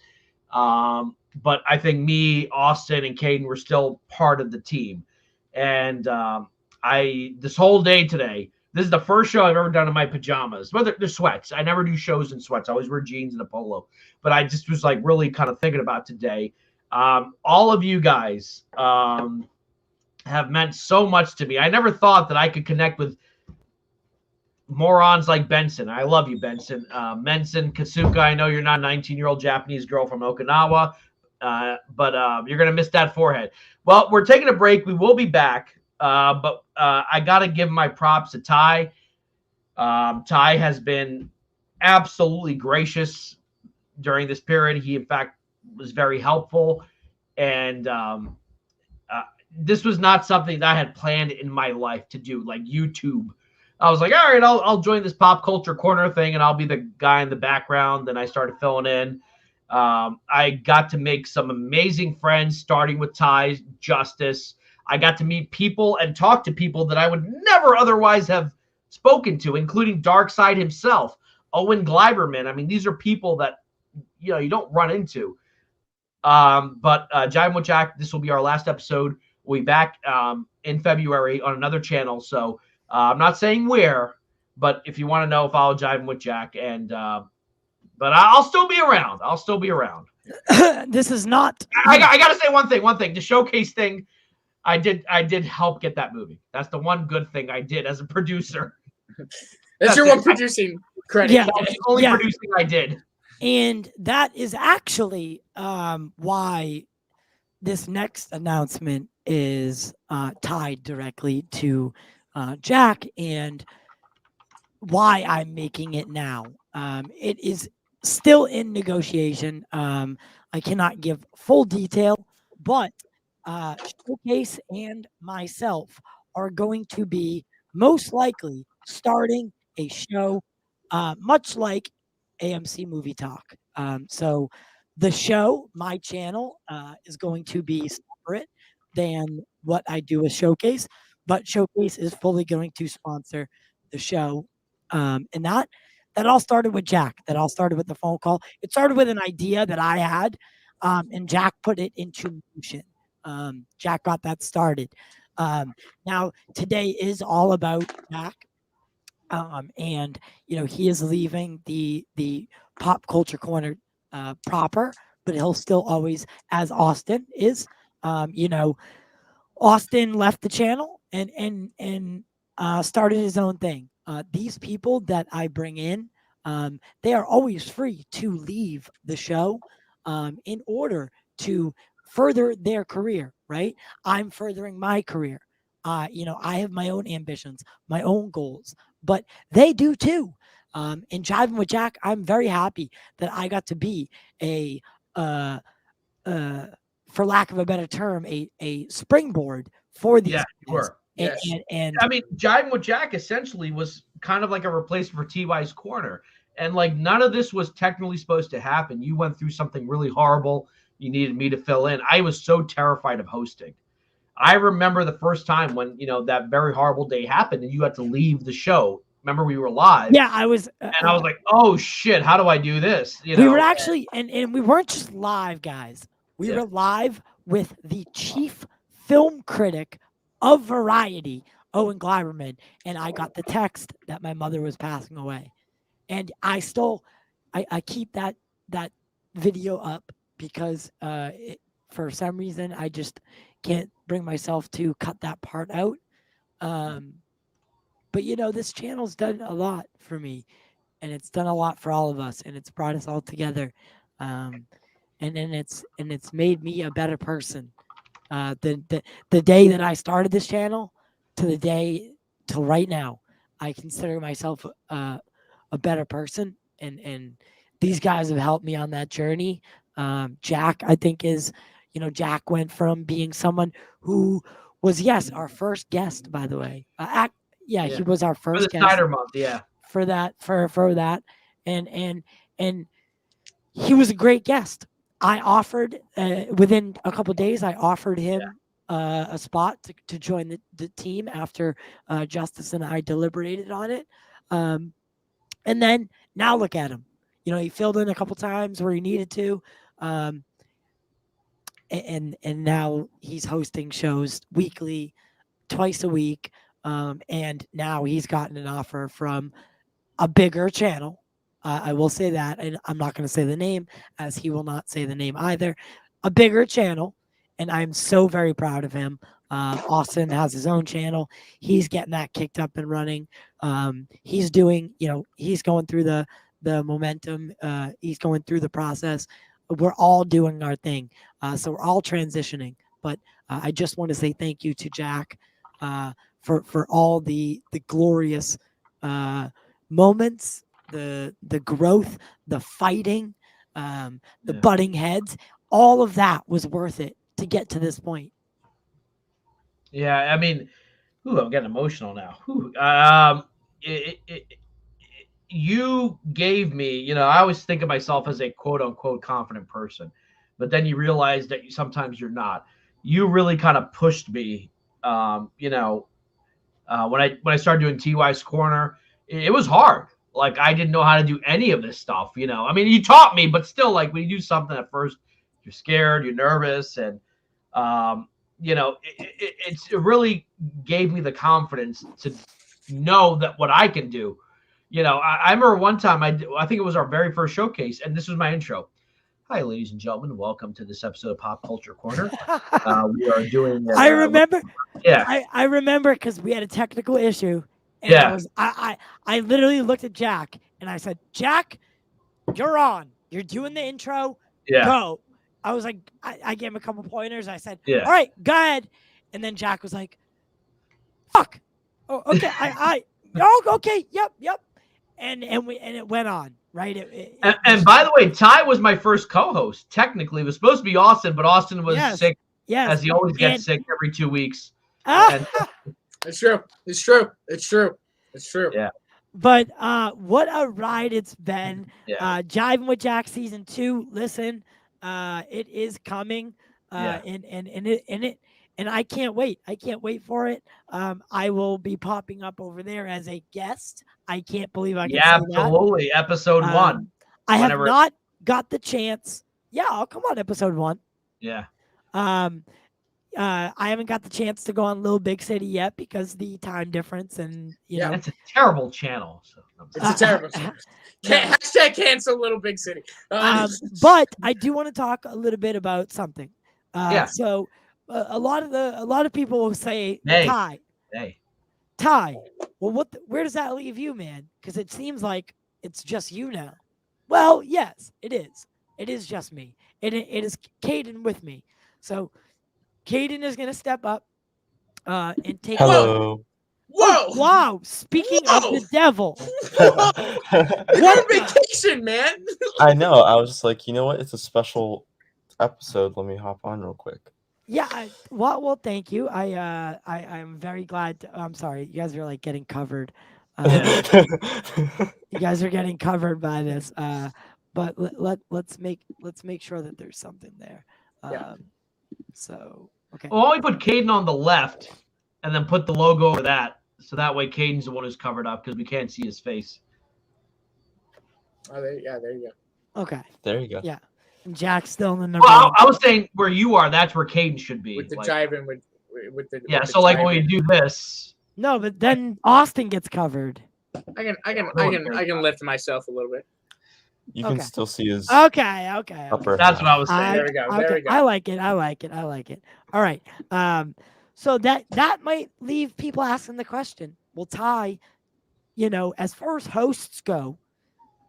But I think me, Austin, and Caden were still part of the team. And this whole day today, this is the first show I've ever done in my pajamas. Well, they're sweats. I never do shows in sweats. I always wear jeans and a polo. But I just was like really kind of thinking about today. All of you guys have meant so much to me. I never thought that I could connect with morons like Benson. I love you, Benson. Mensen, Kasuka, I know you're not a 19-year-old Japanese girl from Okinawa, but you're going to miss that forehead. Well, we're taking a break. We will be back, but I got to give my props to Ty. Ty has been absolutely gracious during this period. He, in fact, was very helpful, and this was not something that I had planned in my life to do, like YouTube. I was like, all right, I'll join this Pop Culture Corner thing, and I'll be the guy in the background. Then I started filling in. I got to make some amazing friends, starting with Ty, Justice. I got to meet people and talk to people that I would never otherwise have spoken to, including Darkseid himself, Owen Gleiberman. I mean, these are people that you don't run into. But Jivin with Jack, this will be our last episode. We'll be back in February on another channel. So I'm not saying where, but if you want to know, follow Jivin with Jack. And but I'll still be around. I'll still be around.
This is not.
I got to say one thing. The showcase thing, I did help get that movie. That's the one good thing I did as a producer.
That's your one producing credit.
Yeah.
That's the only producing I did.
And that is actually why this next announcement is tied directly to Jack, and why I'm making it now. It is still in negotiation. I cannot give full detail, but Showcase and myself are going to be most likely starting a show much like AMC Movie Talk. So the show, my channel, is going to be separate than what I do with Showcase, but Showcase is fully going to sponsor the show. And that all started with Jack. That all started with the phone call. It started with an idea that I had, and Jack put it into motion. Jack got that started. Now today is all about Jack. And he is leaving the Pop Culture Corner proper, but he'll still always, as Austin is. Austin left the channel and started his own thing. These people that I bring in, they are always free to leave the show in order to further their career. right? I'm furthering my career. I have my own ambitions, my own goals, but they do too. And Jivin with Jack, I'm very happy that I got to be a, uh, uh, for lack of a better term, a springboard for these
Yeah, you
guys.
were.
Yes.
And
I mean, Jivin with Jack essentially was kind of like a replacement for TY's Corner. And like none of this was technically supposed to happen. You went through something really horrible. You needed me to fill in. I was so terrified of hosting. I remember the first time when, that very horrible day happened and you had to leave the show. Remember we were live.
yeah, I was.
And I was like, oh shit, how do I do this?
We were actually, and we weren't just live, guys. We
Yeah.
were live with the chief film critic of Variety, Owen Gleiberman, and I got the text that my mother was passing away. And I keep that video up because for some reason I just can't bring myself to cut that part out. But this channel's done a lot for me, and it's done a lot for all of us, and it's brought us all together. And it's made me a better person. The day that I started this channel to the day till right now, I consider myself a better person, and these guys have helped me on that journey. Jack, I think Jack went from being someone who was, yes, our first guest, by the way. He was our
for the
first guest
Snyder month, yeah.
for that, and he was a great guest. I offered within a couple of days. I offered him a spot to join the team after Justice and I deliberated on it. And then now look at him. He filled in a couple times where he needed to, and now he's hosting shows weekly, twice a week. And now he's gotten an offer from a bigger channel. I will say that, and I'm not going to say the name, as he will not say the name either. A bigger channel, and I'm so very proud of him. Austin has his own channel. He's getting that kicked up and running. He's doing, he's going through the momentum. He's going through the process. We're all doing our thing. So we're all transitioning. But I just want to say thank you to Jack for all the glorious moments, the growth, the fighting, the butting heads. All of that was worth it to get to this point.
Yeah, I mean, I'm getting emotional now. You gave me, I always think of myself as a quote unquote confident person, but then you realize that sometimes you're not. You really kind of pushed me. When I started doing TY's Corner, it was hard. Like I didn't know how to do any of this stuff. I mean, you taught me, but still, like when you do something at first, you're scared, you're nervous, and it really gave me the confidence to know that what I can do. I remember one time I think it was our very first showcase, and this was my intro. Hi, ladies and gentlemen, welcome to this episode of Pop Culture Corner. We are doing.
I remember.
Yeah,
I remember because we had a technical issue, and I literally looked at Jack and I said, "Jack, you're on. You're doing the intro.
yeah.
Go." I was like, I gave him a couple pointers. I said,
Yeah.
"All right, go ahead." And then Jack was like, "Fuck. Oh, okay. Okay. Yep." And it went on, right?
And by the way, Ty was my first co-host. Technically, it was supposed to be Austin, but Austin was sick, as he always gets sick every 2 weeks.
It's true.
Yeah.
But what a ride it's been.
Yeah.
Jivin' with Jack season 2. Listen, it is coming. And I can't wait. I can't wait for it. I will be popping up over there as a guest. I can't believe I can say
absolutely.
that.
Episode 1.
I have not got the chance. Yeah, I'll come on episode 1.
Yeah.
I haven't got the chance to go on Little Big City yet because the time difference and know.
It's a terrible channel. So.
It's a terrible channel. Hashtag cancel Little Big City.
But I do want to talk a little bit about something. So a lot of people will say, Ty. Well, where does that leave you, man? Because it seems like it's just you now. Well, yes, it is. It is just me. It is Caden with me. So Caden is going to step up and take.
Hello.
Whoa!
Wow! Speaking of the devil,
You're on vacation, man.
I know. I was just like, you know what? It's a special episode. Let me hop on real quick.
yeah. Well, thank you. I'm very glad. I'm sorry, you guys are like getting covered. You guys are getting covered by this. But let's make sure that there's something there.
Yeah.
So okay.
Well, why don't we put Caden on the left and then put the logo over that, so that way Caden's the one who's covered up because we can't see his face.
Oh, there you go.
Okay.
There you go.
Yeah. And Jack's still in the number.
Well, I was saying where you are, that's where Caden should be.
With the
like,
jiving with the
yeah,
with the
so like
jiving.
when you do this.
No, but then Austin gets covered.
I can lift myself a little bit.
You can
Okay.
still see his
Okay.
upper
That's
half.
what I was saying.
There we go. There we go.
I like it. All right. So that might leave people asking the question. Well, Ty, as far as hosts go,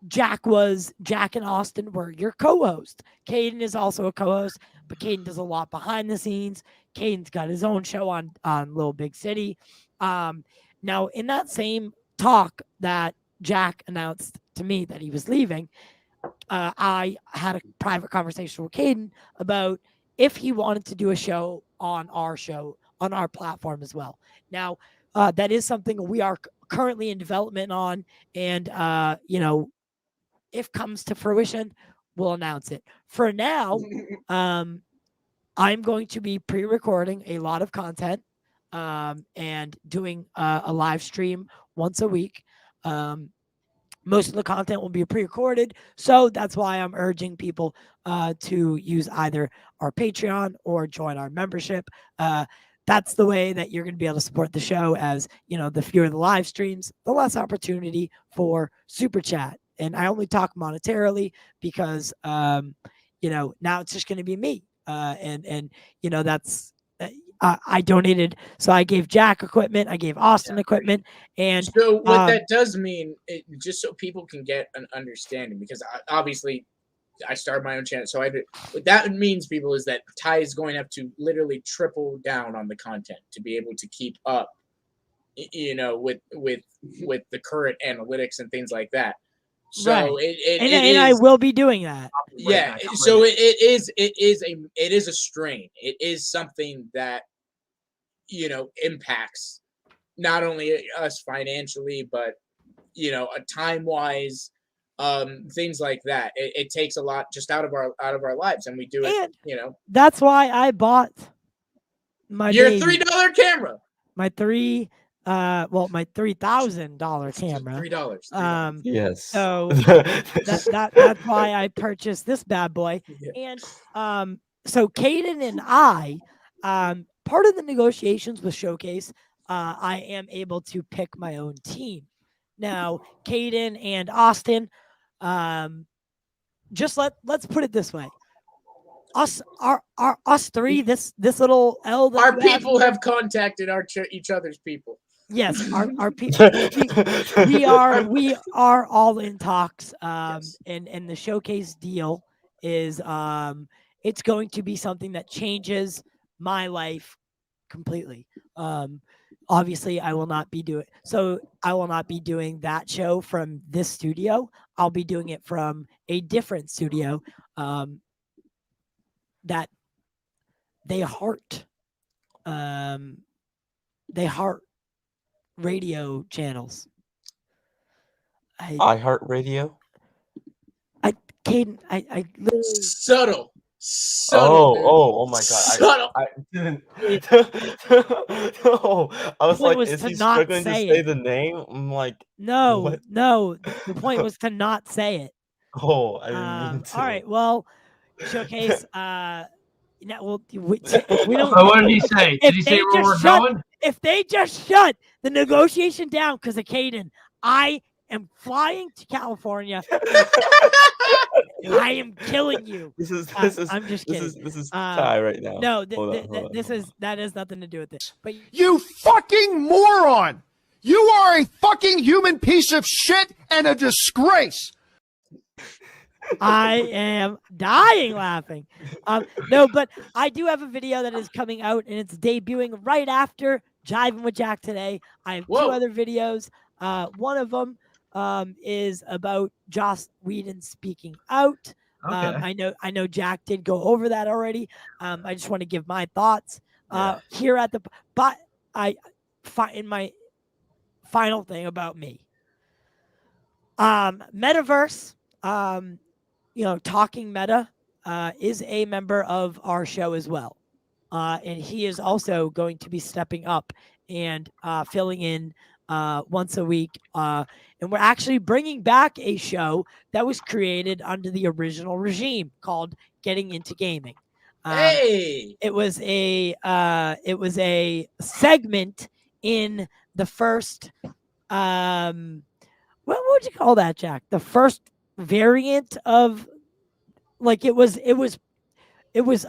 Jack and Austin were your co-host. Caden is also a co-host, but Caden does a lot behind the scenes. Caden's got his own show on Little Big City. Now, in that same talk that Jack announced to me that he was leaving, I had a private conversation with Caden about if he wanted to do a show on our platform as well. Now, that is something we are currently in development on, and if comes to fruition, we'll announce it. For now, I'm going to be pre-recording a lot of content and doing a live stream once a week. Most of the content will be pre-recorded, so that's why I'm urging people to use either our Patreon or join our membership. That's the way that you're going to be able to support the show, as the fewer the live streams, the less opportunity for super chat. And I only talk monetarily because now it's just going to be me. And that's I donated, so I gave Jack equipment, I gave Austin equipment, and
so what that does mean, just so people can get an understanding, because obviously I started my own channel, so what that means, people, is that Ty is going to have to literally triple down on the content to be able to keep up, with the current analytics and things like that. So
right.
it
I will be doing that.
Yeah. So it is a strain. It is something that impacts not only us financially, but time wise, things like that. It takes a lot just out of our lives, and we do it.
And that's why I bought my
$3 camera.
My my $3,000 camera.
$3.
Yes.
So that's why I purchased this bad boy. Yeah. And so Caden and I, part of the negotiations with Showcase, I am able to pick my own team. Now, Caden and Austin, just let's put it this way. Us three, this little L that
our people have contacted each other's people.
Yes, our people. we are all in talks.
Yes.
And the Showcase deal is it's going to be something that changes my life completely. Obviously, I will not be doing that show from this studio. I'll be doing it from a different studio that they heart radio channels.
iHeartRadio.
Caden, I literally
subtle.
Oh my god!
Subtle.
I didn't. No, I was like, is he struggling to say the name? I'm like,
no,
what?
no. The point was to not say it.
Oh, I didn't mean to.
All right, well, Showcase. Now, well, we don't.
So what did he say? Did he say where we're going?
If they just shut the negotiation down because of Caden, I am flying to California. I am killing you. I'm just kidding.
This is Ty right now.
No, that has nothing to do with it. But
You fucking moron! You are a fucking human piece of shit and a disgrace.
I am dying laughing. No, but I do have a video that is coming out, and it's debuting right after Jivin' with Jack today. I have two
Whoa.
other videos. One of them is about Joss Whedon speaking out.
Okay.
I know Jack did go over that already. I just want to give my thoughts here at the. But in my final thing about me. Metaverse. Talking Meta is a member of our show as well. And he is also going to be stepping up and filling in once a week. And we're actually bringing back a show that was created under the original regime called Getting Into Gaming.
Hey,
It was a segment in the first what would you call that, Jack? The first variant of it was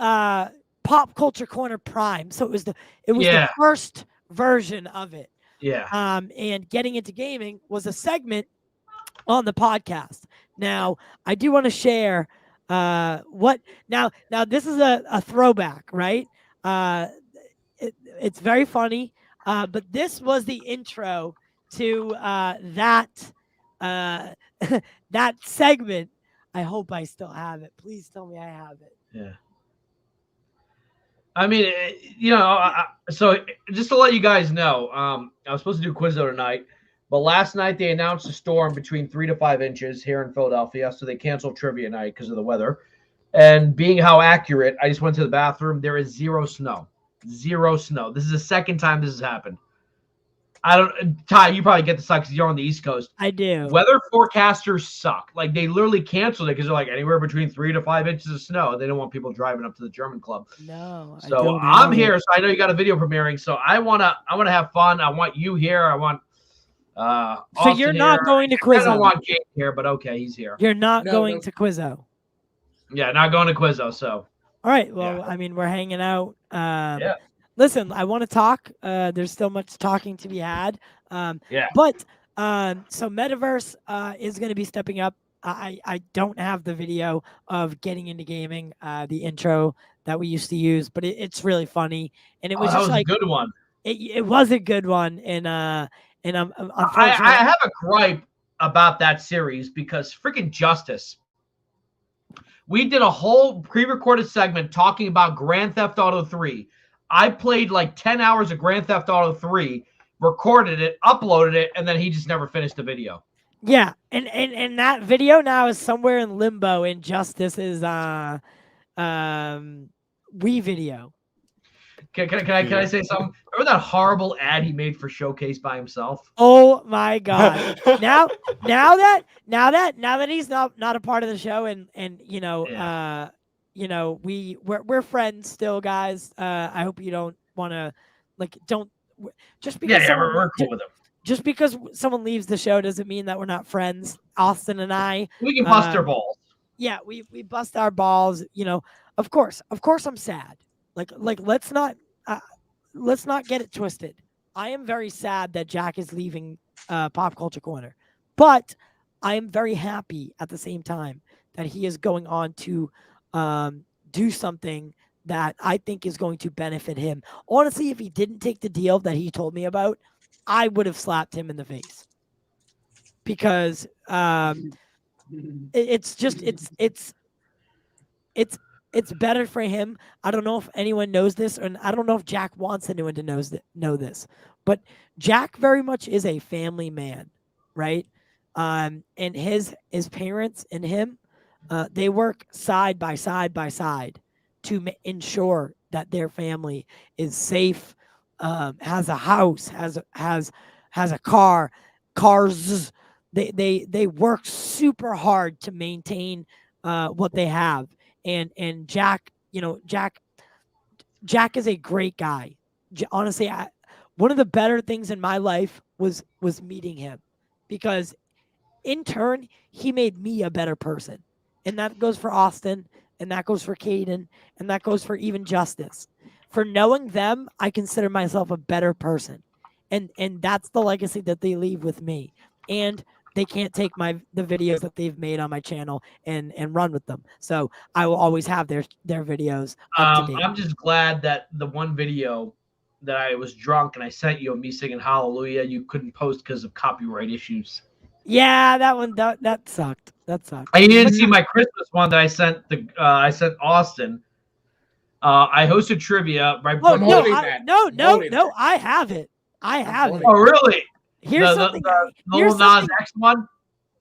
Pop Culture Corner Prime. So it was the first version of it.
Yeah.
And Getting Into Gaming was a segment on the podcast. Now, I do want to share what now this is a throwback, right? It's very funny. But this was the intro to that that segment. I hope I still have it. Please tell me I have it.
Yeah. I mean, so just to let you guys know, I was supposed to do Quizzo tonight, but last night they announced a storm between 3 to 5 inches here in Philadelphia, so they canceled trivia night because of the weather. And being how accurate, I just went to the bathroom. There is zero snow. Zero snow. This is the second time this has happened. Ty, you probably get the suck because you're on the East Coast.
I do.
Weather forecasters suck. Like, they literally canceled it because they're like anywhere between 3 to 5 inches of snow. They don't want people driving up to the German club.
No.
So I'm here. So I know you got a video premiering. So I wanna have fun. I want you here. I want
so you're not going to Quizzo.
I don't want Kate here, but okay, he's here.
You're not going to Quizzo.
Yeah, not going to Quizzo. So
all right. Well, I mean, we're hanging out.
Yeah.
Listen, I want to talk. There's still much talking to be had.
Yeah.
But so Metaverse is going to be stepping up. I don't have the video of Getting Into Gaming, the intro that we used to use, but it's really funny, and it was just
a good one.
It was a good one, and I
have a gripe about that series because freaking Justice. We did a whole pre-recorded segment talking about Grand Theft Auto 3. I played like 10 hours of Grand Theft Auto 3, recorded it, uploaded it, and then he just never finished the video.
Yeah, and that video now is somewhere in limbo in Justice's Wii video.
Can I say something? Remember that horrible ad he made for Showcase by himself?
Oh my God! now that he's not a part of the show, and we're friends still, guys. I hope you don't want to just because
we're cool with him.
Just because someone leaves the show doesn't mean that we're not friends. Austin and I,
we can bust our balls.
Yeah, we bust our balls. Of course, I'm sad. Like let's not get it twisted. I am very sad that Jack is leaving Pop Culture Corner, but I am very happy at the same time that he is going on to do something that I think is going to benefit him. Honestly, if he didn't take the deal that he told me about, I would have slapped him in the face because it's better for him. I don't know if anyone knows this, and I don't know if Jack wants anyone to know this, but Jack very much is a family man, right? And his parents and him, they work side by side to ensure that their family is safe, has a house, has a cars. They work super hard to maintain what they have. And Jack, Jack is a great guy. Honestly, one of the better things in my life was meeting him, because in turn, he made me a better person. And that goes for Austin, and that goes for Caden, and that goes for even Justice. For knowing them, I consider myself a better person. And that's the legacy that they leave with me. And they can't take the videos that they've made on my channel and run with them. So I will always have their videos up to date.
I'm just glad that the one video that I was drunk and I sent you of me singing Hallelujah, you couldn't post because of copyright issues.
Yeah, that one that sucked. That sucked.
And you didn't see my Christmas one that I sent Austin. I hosted trivia right
Oh
before.
no! I have it. I have it.
Oh really?
Here's something.
The
here's
Lil Nas
something.
X one.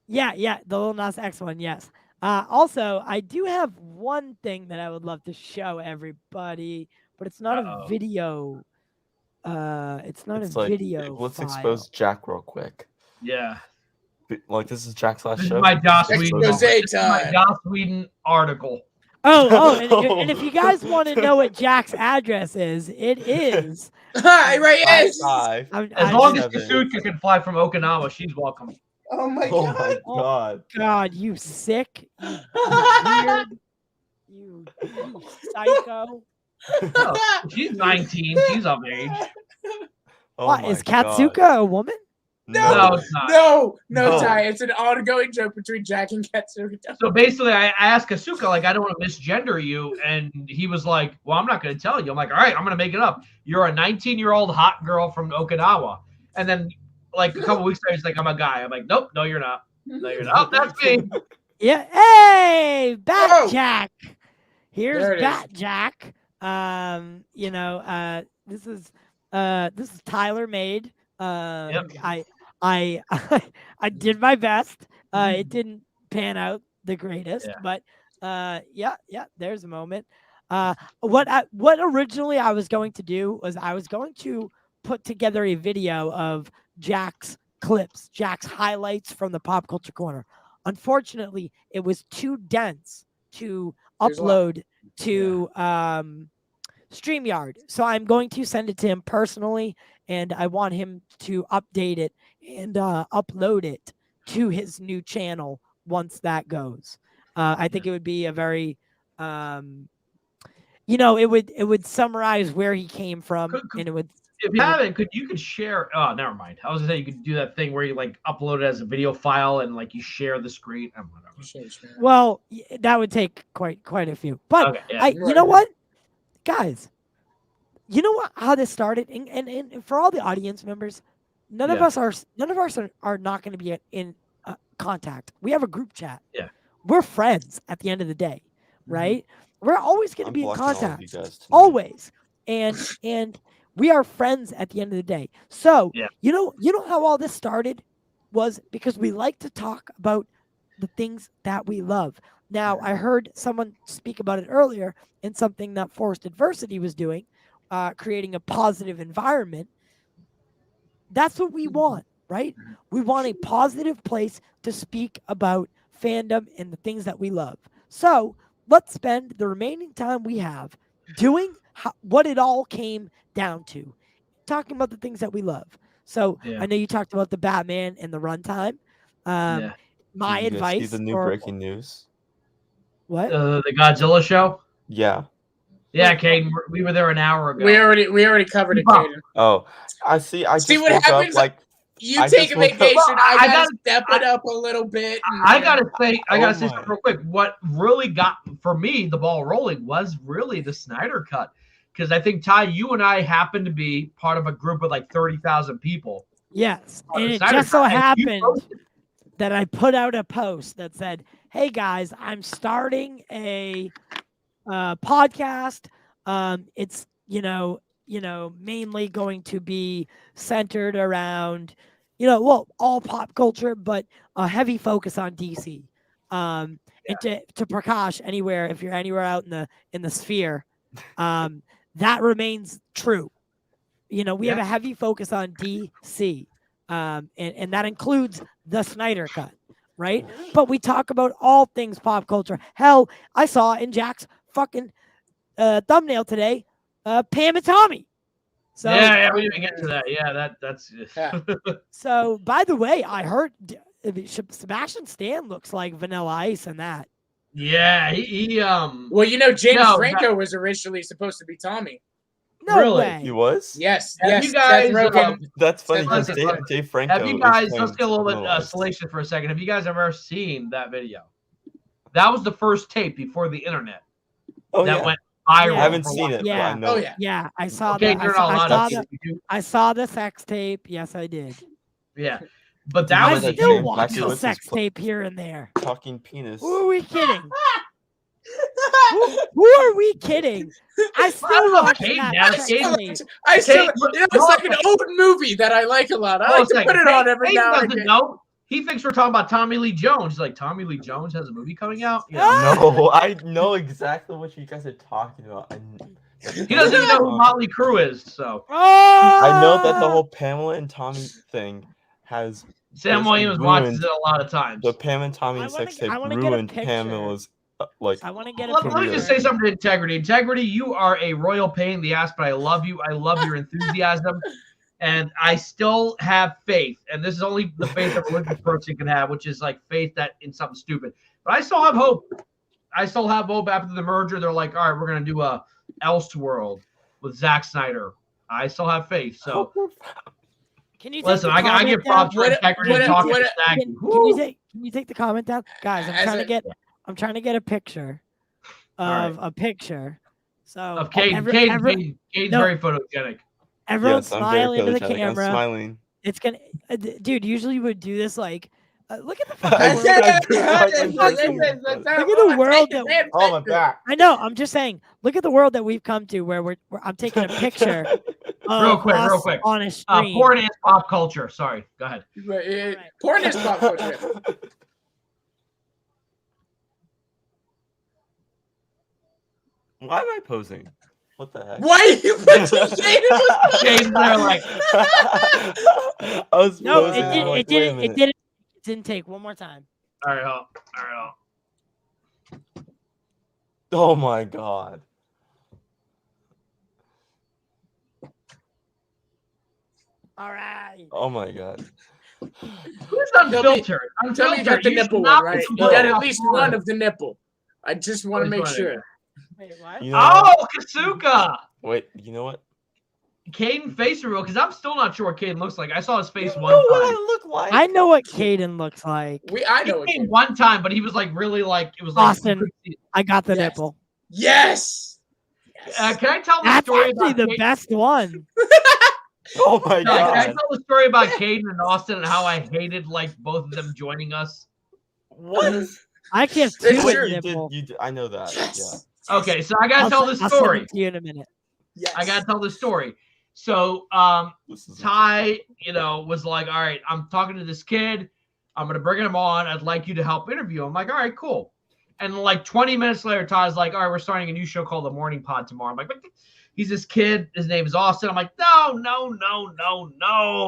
Yeah, the Lil Nas X one. Yes. Also, I do have one thing that I would love to show everybody, but it's not a video. It's not
It's
a
like,
video.
let's
file.
expose Jack real quick.
Yeah.
Like, this is Jack's last
This
show.
is my Joss Whedon.
Expose
This is my
time.
Joss Whedon article.
And if you guys want to know what Jack's address is, it is.
Right, yes.
As long as Kasuka can fly from Okinawa, she's welcome.
Oh my
Oh
god.
my god.
God, you sick. You weird. You psycho.
Oh, she's 19. She's of age.
Oh
What,
my
is
God.
Katsuka a woman?
No, it's not.
No, Ty. It's an ongoing joke between Jack and Katsuka.
So basically, I asked Kasuka, like, I don't want to misgender you. And he was like, well, I'm not going to tell you. I'm like, all right, I'm going to make it up. You're a 19-year-old hot girl from Okinawa. And then, like, a couple weeks later, he's like, I'm a guy. I'm like, nope, no, you're not. No, you're not. Oh, that's me.
Yeah. Hey, Bat
Oh.
Jack.
There
Here's
it
Bat Jack. This is Tyler made.
Yep.
I did my best. It didn't pan out the greatest, but yeah, there's a moment. What originally I was going to do was I was going to put together a video of Jack's clips, Jack's highlights from the Pop Culture Corner. Unfortunately, it was too dense to upload to StreamYard. So I'm going to send it to him personally, and I want him to update it and upload it to his new channel once that goes. I think it would be a very, it would summarize where he came from, and it would.
If you haven't, you could share. Oh, never mind. I was gonna say you could do that thing where you like upload it as a video file and like you share the screen.
Well, that would take quite a few. But
Okay, yeah.
you know what, guys, you know what? How this started, and for all the audience members, none of us are not going to be in contact. We have a group chat.
Yeah,
we're friends at the end of the day, right? We're always going to be in
blocking all of
contact,
you guys tonight.
always, and we are friends at the end of the day. So you know how all this started was because we like to talk about the things that we love. Now, I heard someone speak about it earlier in something that Forced Adversity was doing, creating a positive environment. That's what we want, right? We want a positive place to speak about fandom and the things that we love. So let's spend the remaining time we have doing what it all came down to, talking about the things that we love. So I know you talked about the Batman and the runtime. My
Did you guys
advice.
see the new breaking news?
What?
The Godzilla show.
Yeah.
Yeah, Caden, we were there an hour ago.
We already covered it, Caden.
Oh, I see. I
See
just
what
woke
happens?
up like
You take a vacation. I gotta step it up a little bit.
I gotta say something real quick. What really got for me the ball rolling was really the Snyder cut, because I think Ty, you and I happened to be part of a group of like 30,000 people.
Yes, and it just so happened that I put out a post that said, "Hey guys, I'm starting a podcast. It's mainly going to be centered around, all pop culture, but a heavy focus on DC. And to Prakash, if you're anywhere out in the sphere, that remains true. We have a heavy focus on DC, and that includes the Snyder cut, right? But we talk about all things pop culture. Hell, I saw in Jack's fucking thumbnail today, Pam and Tommy. So
yeah, we didn't get to that. Yeah, that's.
So, by the way, I heard Sebastian Stan looks like Vanilla Ice in that.
Yeah, he
Well, James Franco was originally supposed to be Tommy.
No
Really?
way.
He was?
Yes,
Have
yes.
you guys,
Seth Rogen.
That's funny because
Listen,
Dave Franco.
Have you
is
guys,
playing
let's get a little bit
criminalized.
salacious for a second. Have you guys ever seen that video? That was the first tape before the internet
Oh,
that
yeah.
went viral.
I haven't
for a
seen
while.
it, but
Yeah.
I know.
Oh
it.
yeah.
Yeah, I saw
Okay,
that.
you're not allowed
I
to
saw
see it. You
I saw the sex tape. Yes, I did.
do? Yeah. But
Did you
that
I
know
was
that
a
still
James
watch
Mackey
the
was
sex
his
tape here and there.
Talking penis.
Who are we kidding? Who are we kidding? I still
love
watch
Kate
that
now.
sex
Kate-
tape.
I still,
Kate,
it's like an old movie that I like a lot. I
Hold
like to
on a
put
second.
it on
Kate-
every
Kate
now and
doesn't
again.
know. He thinks we're talking about Tommy Lee Jones. He's like, Tommy Lee Jones has a movie coming out? You know?
No, I know exactly what you guys are talking about.
He doesn't even know who Motley Crue is. So
I know that the whole Pamela and Tommy thing has
Sam
basically
Williams watches
ruined
it a lot of times.
the Pam and
I
Tommy
wanna
sex
get-
tape
I wanna get a
ruined
picture.
Pamela's like.
I want to get a
Let me
career.
just say something to Integrity. Integrity, you are a royal pain in the ass, but I love you. I love your enthusiasm. And I still have faith. And this is only the faith that a religious person can have, which is like faith that in something stupid. But I still have hope. I still have hope after the merger. They're like, all right, we're going to do a Elseworld with Zack Snyder. I still have faith. So
Can you take
listen,
the
I
comment
give
down?
props for
What-
Integrity
what-
and talking
what-
to Zach.
Can you take the comment down, guys?
As
I'm trying to get a picture
All right.
of a picture. So
Of Caden. Caden's
no.
very photogenic.
everyone
Yes, I'm
smile
very
into the
photogenic. I'm
camera.
smiling.
It's gonna, dude. Usually you would do this like, look at the
I
fucking
said
world.
I-
Look at the world that
Oh my back.
I know. I'm just saying. Look at the world that we've come to, where I'm taking a picture of
Real quick,
us
real quick.
on a stream.
Porn is pop culture. Sorry. Go ahead.
Porn is pop culture.
Why am I posing? What the heck?
Why are you
Caden's there like,
I was
No,
posing.
it
I'm
didn't.
like,
It
wait a
didn't. It
minute.
didn't. It didn't take. One more time.
all right, all right.
Oh my god.
All right.
Oh my god.
Who's unfiltered?
Tell me you got the nipple one, right? You got at least one of the nipple. I just want to make sure.
Wait, what?
You know what?
Oh, Kasuka!
Wait, you know what?
Caden face reveal, because I'm still not sure what Caden looks like. I saw his face
You
one
know what I
time.
look like?
I know what Caden looks like.
I know
He
it.
came one time, but he was like really like it was like
Austin. I got the
Yes.
nipple.
Yes.
Can I tell the
That's
story
actually
about
the
Caden?
best one.
Oh my
Can I
god.
tell the story about Caden and Austin and how I hated like both of them joining us?
What?
I can have
Wait,
two
Wait,
sure.
you
nipple.
did. I know that.
Yes.
Okay, so I gotta tell the
I'll send
story.
it to you in a minute.
Yes.
I gotta tell the story. So
Yeah. This is
Ty, was like, all right, I'm talking to this kid. I'm going to bring him on. I'd like you to help interview him. I'm like, all right, cool. And like 20 minutes later, Ty's like, all right, we're starting a new show called The Morning Pod tomorrow. I'm like, but he's this kid. His name is Austin. I'm like, no.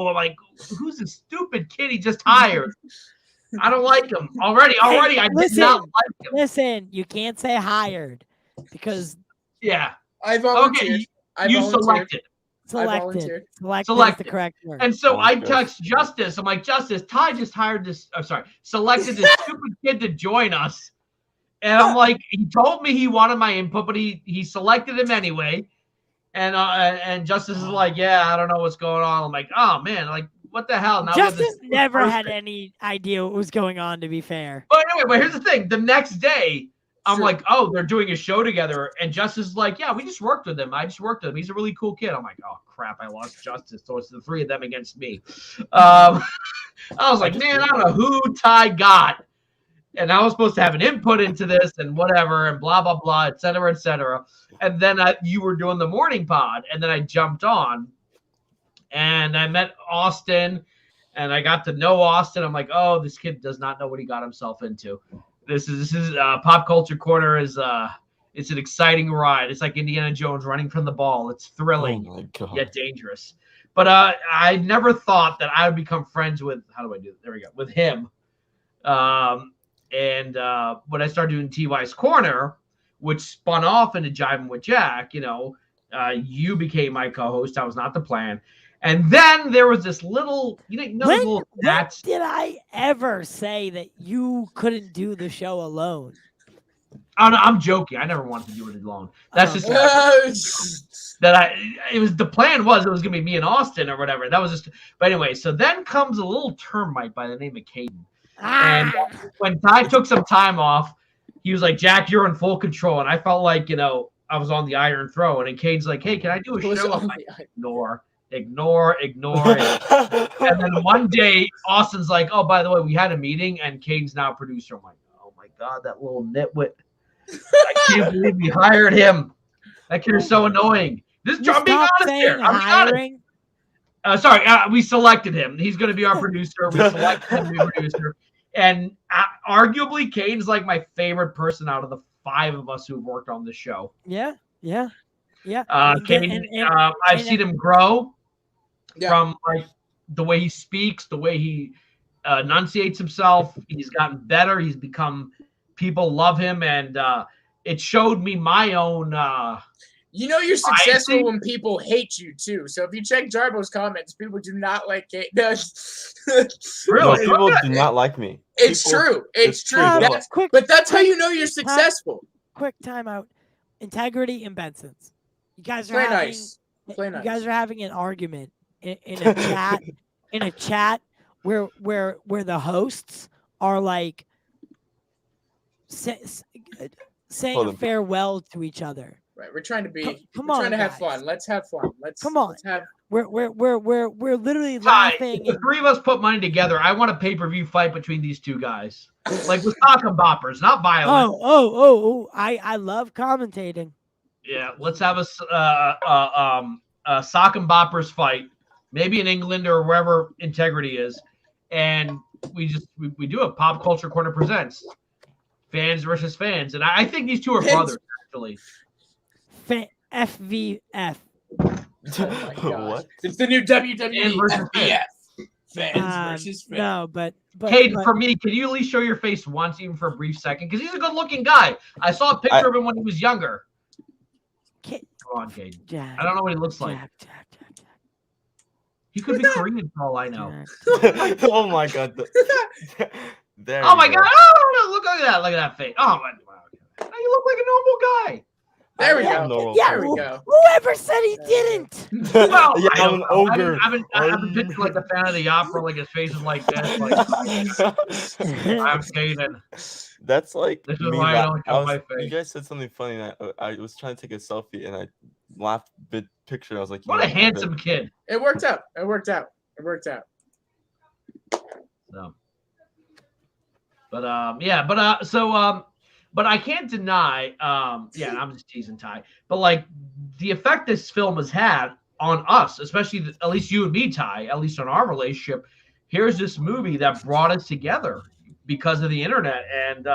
I'm like, who's this stupid kid he just hired? I don't like him. Already,
Hey,
I did
listen.
not like him.
Listen, you can't say hired because
Yeah.
I volunteered. I
You
volunteered.
selected.
volunteered.
selected is the
Selected.
correct word.
And so
Oh,
I
gosh.
text Justice. I'm like, Justice, Ty just hired this. I'm sorry, selected this stupid kid to join us. And I'm like, he told me he wanted my input, but he selected him anyway. And Justice is like, yeah, I don't know what's going on. I'm like, oh man, like what the hell? Now we have this
Justice never had
person.
any idea what was going on, to be fair.
But anyway, but here's the thing: the next day, I'm
Sure.
like, oh, they're doing a show together, and Justice is like, yeah, we just worked with him. I just worked with him. He's a really cool kid. I'm like, oh crap, I lost Justice. So it's the three of them against me. I was like, man, I don't know who Ty got, and I was supposed to have an input into this and whatever, and blah blah blah, et cetera, et cetera. And then you were doing the morning pod, and then I jumped on, and I met Austin, and I got to know Austin. I'm like, oh, this kid does not know what he got himself into. This is Pop Culture Corner is it's an exciting ride. It's like Indiana Jones running from the ball. It's thrilling
Oh my god.
yet dangerous. But I never thought that I would become friends with there we go, with him. And when I started doing TY's Corner, which spun off into Jivin With Jack, you became my co-host. That was not the plan. And then there was this little, those little
When
stats.
did I ever say that you couldn't do the show alone?
I'm joking. I never wanted to do it alone. That's just it was the plan was it was gonna be me and Austin or whatever. That was just. But anyway, so then comes a little termite by the name of Caden, and when Ty took some time off, he was like, "Jack, you're in full control," and I felt like I was on the iron throne. And Caden's like, "Hey, can I do a show?" I'm like, ignore. And then one day, Austin's like, "Oh, by the way, we had a meeting, and Caden's now a producer." I'm like, "Oh my god, that little nitwit! I can't believe we hired him. That kid is so annoying." I'm being honest here. I'm hiring. Sorry, we selected him. He's going to be our producer. We selected him to be a producer. And arguably, Caden's like my favorite person out of the 5 of us who've worked on this show.
Yeah.
Caden, I've seen him grow from like the way he speaks, the way he enunciates himself. He's gotten better. He's become, people love him. And it showed me my own
you're successful when people hate you too. So if you check Jarbo's comments, people do not like it.
Really? No, people do not like me.
It's true. It's true. But that's how you know you're successful.
Quick timeout. Integrity and Benson's. You guys are
Play
having
nice. Play nice.
You guys are having an argument in a chat in a chat where the hosts are like saying a farewell to each other.
Right, we're trying to be.
Come
we're
on,
trying to
guys.
have fun. Let's have fun.
Come on.
Let's have.
We're literally
Ty,
laughing.
if the 3 of us put money together, I want a pay-per-view fight between these 2 guys, like with sock and boppers, not violent.
Oh! I love commentating.
Yeah, let's have a sock and boppers fight, maybe in England or wherever Integrity is, and we do a Pop Culture Corner presents fans versus fans, and I think these 2 are brothers actually.
FVF.
Oh my gosh.
What?
It's the new WWE
versus
FBF. Fans versus fans.
No, but
Caden, for me, can you at least show your face once, even for a brief second? Because he's a good-looking guy. I saw a picture of him when he was younger. Come on, Caden.
Jack,
I don't know what he looks like.
Jack.
He could be Korean for all I know.
Oh my god. There
Oh my god! Oh, no, look at that! Look at that face! Oh my god! Now you look like a normal guy.
There we go. There we go.
Whoever said he didn't?
Well,
Yeah, I'm an ogre.
I've been picturing like the fan of the opera, like his face is like this. Like, I'm Caden.
That's like
This is
me
why I don't show my face.
You guys said something funny, and I was trying to take a selfie, and I laughed big picture. I was like,
What a handsome kid.
It worked out.
So, but I can't deny, I'm just teasing Ty, but like the effect this film has had on us, especially at least you and me, Ty, at least on our relationship. Here's this movie that brought us together because of the internet, and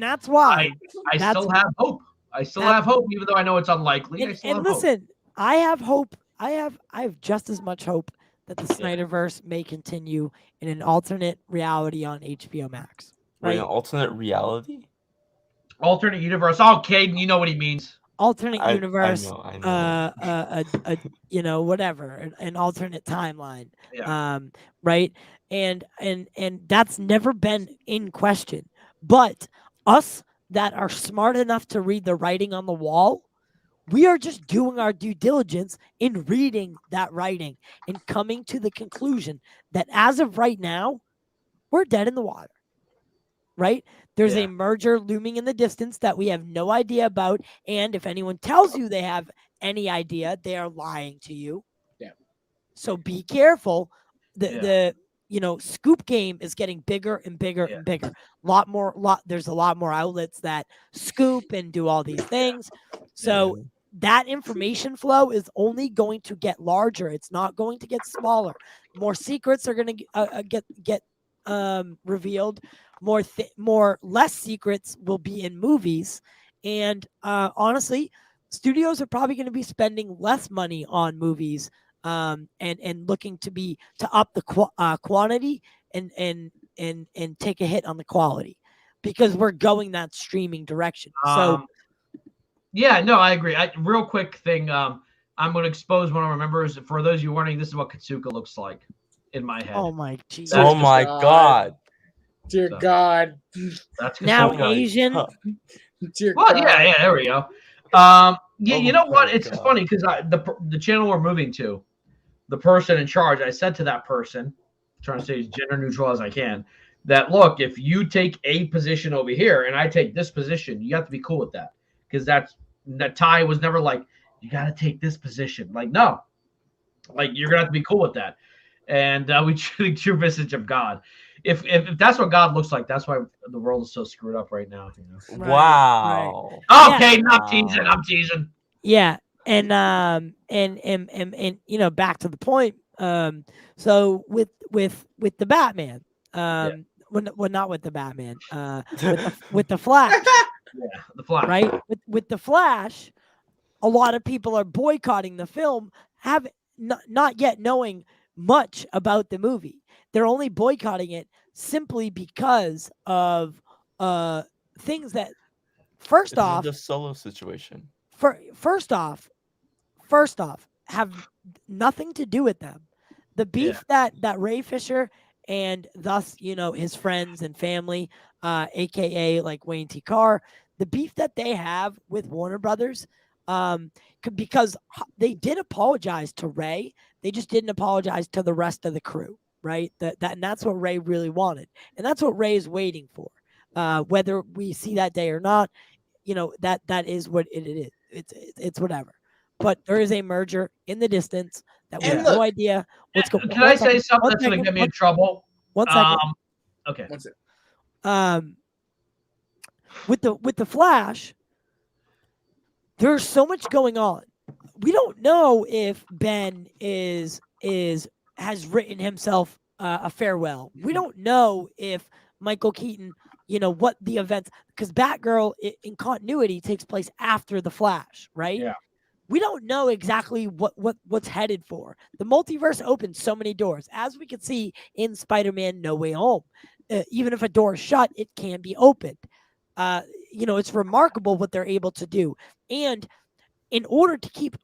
that's why
I still have hope. I still have hope, even though I know it's unlikely.
And listen, I have hope. I have just as much hope that the Snyderverse may continue in an alternate reality on HBO Max.
Right? An alternate reality?
Alternate universe. Oh, Caden, you know what he means.
Alternate universe.
I know.
Whatever. An alternate timeline.
Yeah.
Right? And that's never been in question. But us that are smart enough to read the writing on the wall, we are just doing our due diligence in reading that writing and coming to the conclusion that as of right now, we're dead in the water. Right? There's a merger looming in the distance that we have no idea about. And if anyone tells you they have any idea, they are lying to you.
Yeah.
So be careful. The scoop game is getting bigger and bigger and bigger. There's a lot more outlets that scoop and do all these things. So that information flow is only going to get larger. It's not going to get smaller. More secrets are going to get revealed. Less secrets will be in movies, and honestly, studios are probably going to be spending less money on movies, and looking to up the quantity and take a hit on the quality, because we're going that streaming direction. So,
I agree. Real quick thing, I'm going to expose one of our members. For those of you wondering, this is what Katsuka looks like in my head.
Oh my Jesus!
Oh my God.
Dear
So,
God.
That's
Now
control value.
Asian.
Huh.
Dear
Well,
God.
yeah, there we go. You
Oh
know what?
my
It's
God.
funny because the channel we're moving to, the person in charge, I said to that person, trying to stay as gender neutral as I can, that look, if you take a position over here and I take this position, you have to be cool with that, because that Ty was never like, you got to take this position. Like, no, like you're gonna have to be cool with that. And we truly true visage of God. If that's what God looks like, that's why the world is so screwed up right now. You know?
Right,
Wow.
Okay, I'm teasing. I'm teasing.
Yeah, and you know, back to the point. So with the Batman, well, not with the Batman, with the Flash,
Yeah, the Flash.
right? With the Flash, a lot of people are boycotting the film, have not yet knowing much about the movie. They're only boycotting it simply because of things that first
It's
off,
the solo situation.
first off, have nothing to do with them. The beef that Ray Fisher and thus, you know, his friends and family, aka like Wayne T. Carr, the beef that they have with Warner Brothers, because they did apologize to Ray, they just didn't apologize to the rest of the crew, right? And that's what Ray really wanted, and that's what Ray is waiting for. Whether we see that day or not, you know, that is what it is. It's whatever. But there is a merger in the distance that we
And
have
look,
no idea what's going on.
Can I say something that's going to get me in trouble?
One second.
Okay.
What's it?
With the Flash, there's so much going on. We don't know if Ben has written himself a farewell. We don't know if Michael Keaton, you know, what the events, because Batgirl in continuity takes place after the Flash, right?
Yeah.
We don't know exactly what's headed for. The multiverse opens so many doors, as we could see in Spider-Man No Way Home. Even if a door is shut, it can be opened. You know, it's remarkable what they're able to do. And in order to keep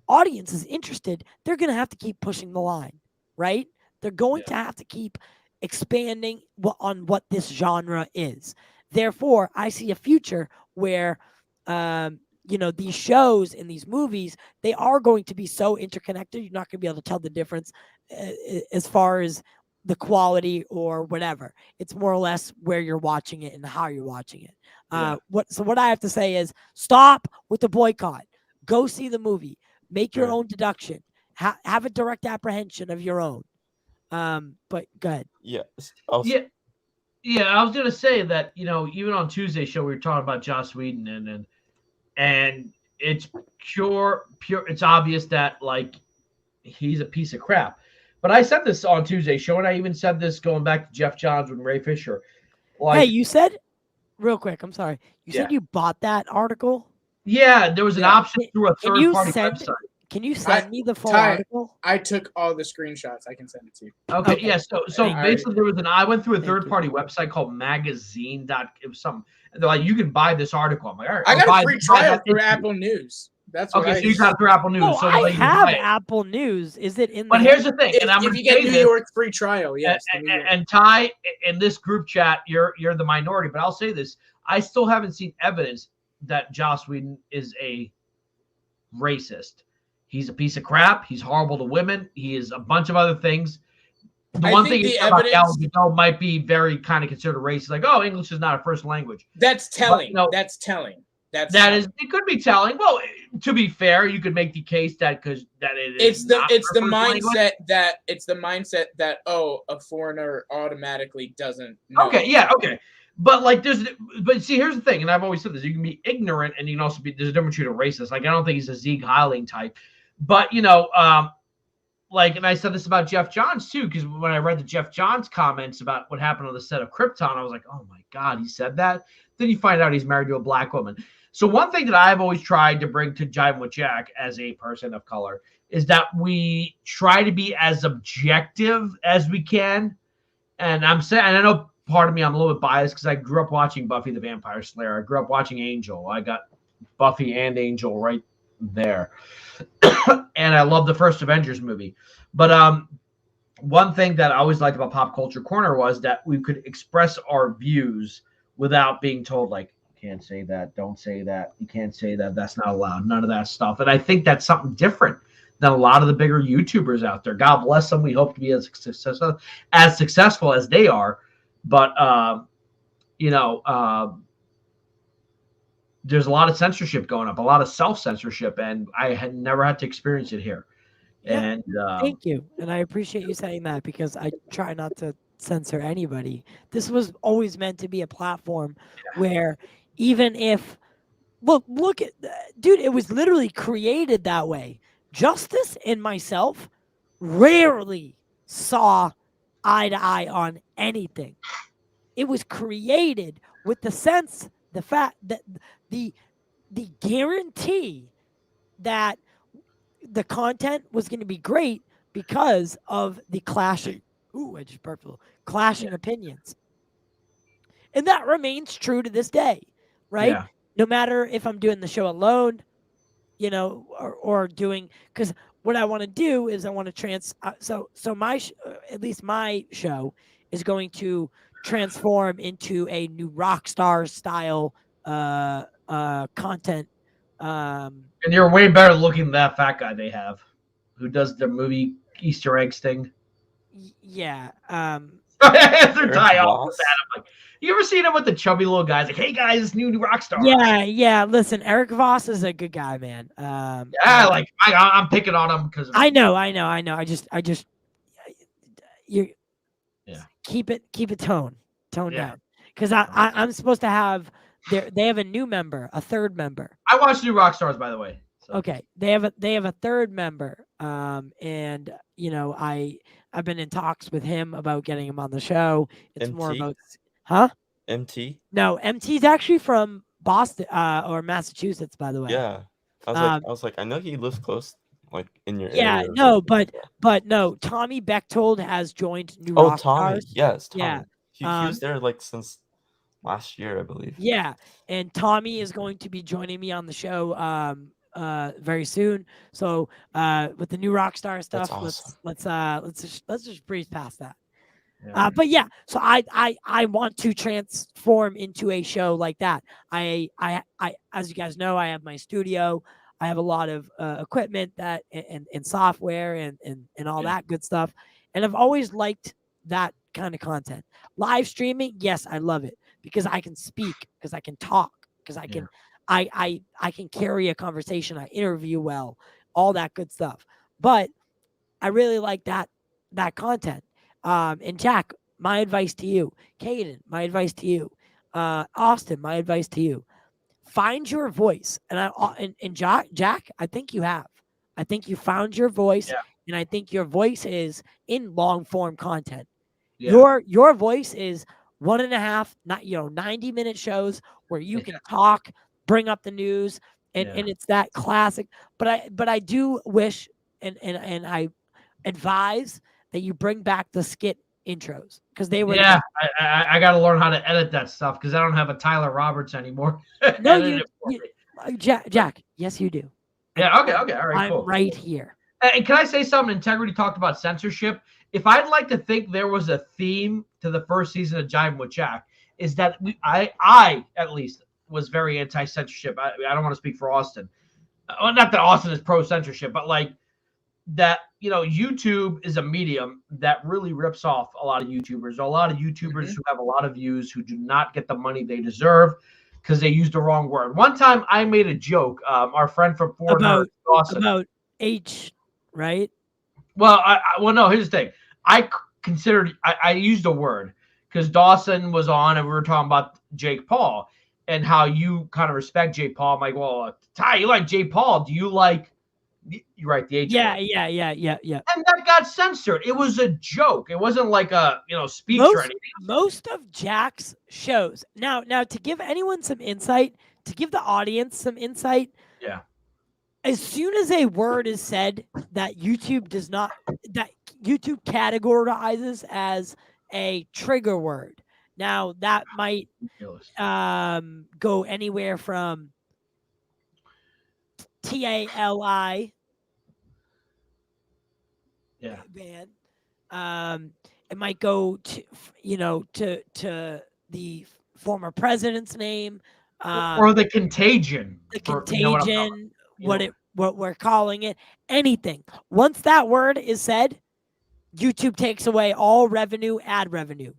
audiences interested, they're going to have to keep pushing the line, right? They're going to have to keep expanding on what this genre is. Therefore, I see a future where, you know, these shows and these movies, they are going to be so interconnected, you're not going to be able to tell the difference as far as the quality or whatever. It's more or less where you're watching it and how you're watching it. What I have to say is stop with the boycott. Go see the movie. Make your own deduction. Have a direct apprehension of your own. But go ahead.
Yeah.
Yeah, I was gonna say that, you know, even on Tuesday's show we were talking about Joss Whedon and it's pure. It's obvious that like he's a piece of crap. But I said this on Tuesday's show, and I even said this going back to Jeff Johns with Ray Fisher. Like,
hey, you said real quick. I'm sorry. You said you bought that article.
Yeah, there was an option through a third-party website.
Can you send me the full
Ty,
article?
I took all the screenshots. I can send it to you.
Okay, yeah. So basically, there was I went through a third-party website called Magazine. It was something. And they're like, you can buy this article. I'm like, all right.
I got a free trial through Apple News. That's what
okay. So you got it through Apple News.
Oh,
so
I have Apple News. Is it in?
But here's the thing, and I'm
if you get New York free trial, yes.
And Ty, in this group chat, you're the minority. But I'll say this: I still haven't seen evidence that Joss Whedon is a racist. He's a piece of crap. He's horrible to women. He is a bunch of other things. The one thing about Gal Gadot might be very kind of considered racist, like, oh, English is not a first language.
That's telling.
But, you know,
that's telling.
It could be telling. Well, to be fair, you could make the case that because that
it's the mindset that a foreigner automatically doesn't know.
Okay. But like but see, here's the thing, and I've always said this: you can be ignorant, and you can also be. There's a difference between a racist. Like I don't think he's a Zeke Heiling type, but you know, like, and I said this about Jeff Johns too, because when I read the Jeff Johns comments about what happened on the set of Krypton, I was like, oh my God, he said that. Then you find out he's married to a black woman. So one thing that I've always tried to bring to Jivin With Jack as a person of color is that we try to be as objective as we can. And I'm saying, and I know part of me, I'm a little bit biased because I grew up watching Buffy the Vampire Slayer. I grew up watching Angel. I got Buffy and Angel right there. And I love the first Avengers movie. But one thing that I always liked about Pop Culture Corner was that we could express our views without being told, like, you can't say that, don't say that, you can't say that, that's not allowed, none of that stuff. And I think that's something different than a lot of the bigger YouTubers out there. God bless them. We hope to be as successful as they are. But, there's a lot of censorship going up, a lot of self-censorship, and I had never had to experience it here.
Yeah,
And
thank you. And I appreciate you saying that because I try not to censor anybody. This was always meant to be a platform where even if look at dude, it was literally created that way. Justice and myself rarely saw eye to eye on anything. It was created with the fact that the guarantee that the content was going to be great because of the clashing. Ooh, I just burped a little. Clashing opinions, and that remains true to this day, right?
Yeah.
No matter if I'm doing the show alone, or doing, because what I want to do is I want to so at least my show is going to transform into a new rock star style content.
And you're way better looking than that fat guy they have, who does the movie Easter eggs thing.
Yeah.
They're
Eric
tie off
Voss?
with that. I'm like, you ever seen him with the chubby little guys? Like, hey guys, this new rock star.
Yeah. Listen, Eric Voss is a good guy, man.
I'm picking on him because
I know. I just you
Yeah.
keep it tone
Yeah.
down, because I'm supposed to have they have a new member, a third member.
I watched New Rock Stars, by the way. So.
Okay, they have a third member, and I've been in talks with him about getting him on the show. It's more
MT?
about, huh?
MT?
No, MT's actually from Boston or Massachusetts, by the way.
Yeah. I was like, I know he lives close, like in your area.
Yeah,
or
no,
something.
but no, Tommy Bechtold has joined New
Oh,
Rock
Tommy.
Stars.
Yes, Tommy.
Yeah.
He was there like since last year, I believe.
Yeah, and Tommy is going to be joining me on the show very soon. So with the New Rockstar stuff,
That's awesome.
let's just breeze past that.
Yeah.
But yeah, so I want to transform into a show like that. I as you guys know, I have my studio. I have a lot of equipment that and software and all that good stuff. And I've always liked that kind of content. Live streaming, yes, I love it because I can speak, because I can talk, because I can I can carry a conversation, I interview well, all that good stuff. But I really like that content. And Jack, my advice to you, Caden, my advice to you, Austin, my advice to you, find your voice. And Jack, I think you have. I think you found your voice, and I think your voice is in long form content.
Yeah.
Your voice is 1.5, 90-minute shows where you can talk, bring up the news, and it's that classic. But I do wish and I advise that you bring back the skit intros because they were
I got to learn how to edit that stuff because I don't have a Tyler Roberts anymore.
No, Jack. Yes, you do.
Yeah. Okay. All right.
I'm
cool.
right here.
And can I say something? Integrity talked about censorship. If I'd like to think there was a theme to the first season of Jivin With Jack, is that I at least was very anti-censorship. I don't want to speak for Austin. Well, not that Austin is pro-censorship, but like that, YouTube is a medium that really rips off a lot of YouTubers. A lot of YouTubers who have a lot of views who do not get the money they deserve because they used the wrong word. One time I made a joke. Our friend from Fort Worth, Dawson,
about H, right?
Well, no, here's the thing. I used a word because Dawson was on and we were talking about Jake Paul and how you kind of respect Jake Paul. I'm like, well, Ty, you like Jake Paul. Do you like, you write the H
Yeah.
word.
And
that got censored. It was a joke. It wasn't like a, speech or anything.
Most of Jack's shows. Now to give anyone some insight, to give the audience some insight.
Yeah.
As soon as a word is said that YouTube categorizes as a trigger word. Now that might go anywhere from TALI,
yeah,
ban, It might go to, to the former president's name,
or the contagion.
the
for, you know what I'm talking
contagion,
about,
what we're calling it, anything. Once that word is said, YouTube takes away all revenue, ad revenue,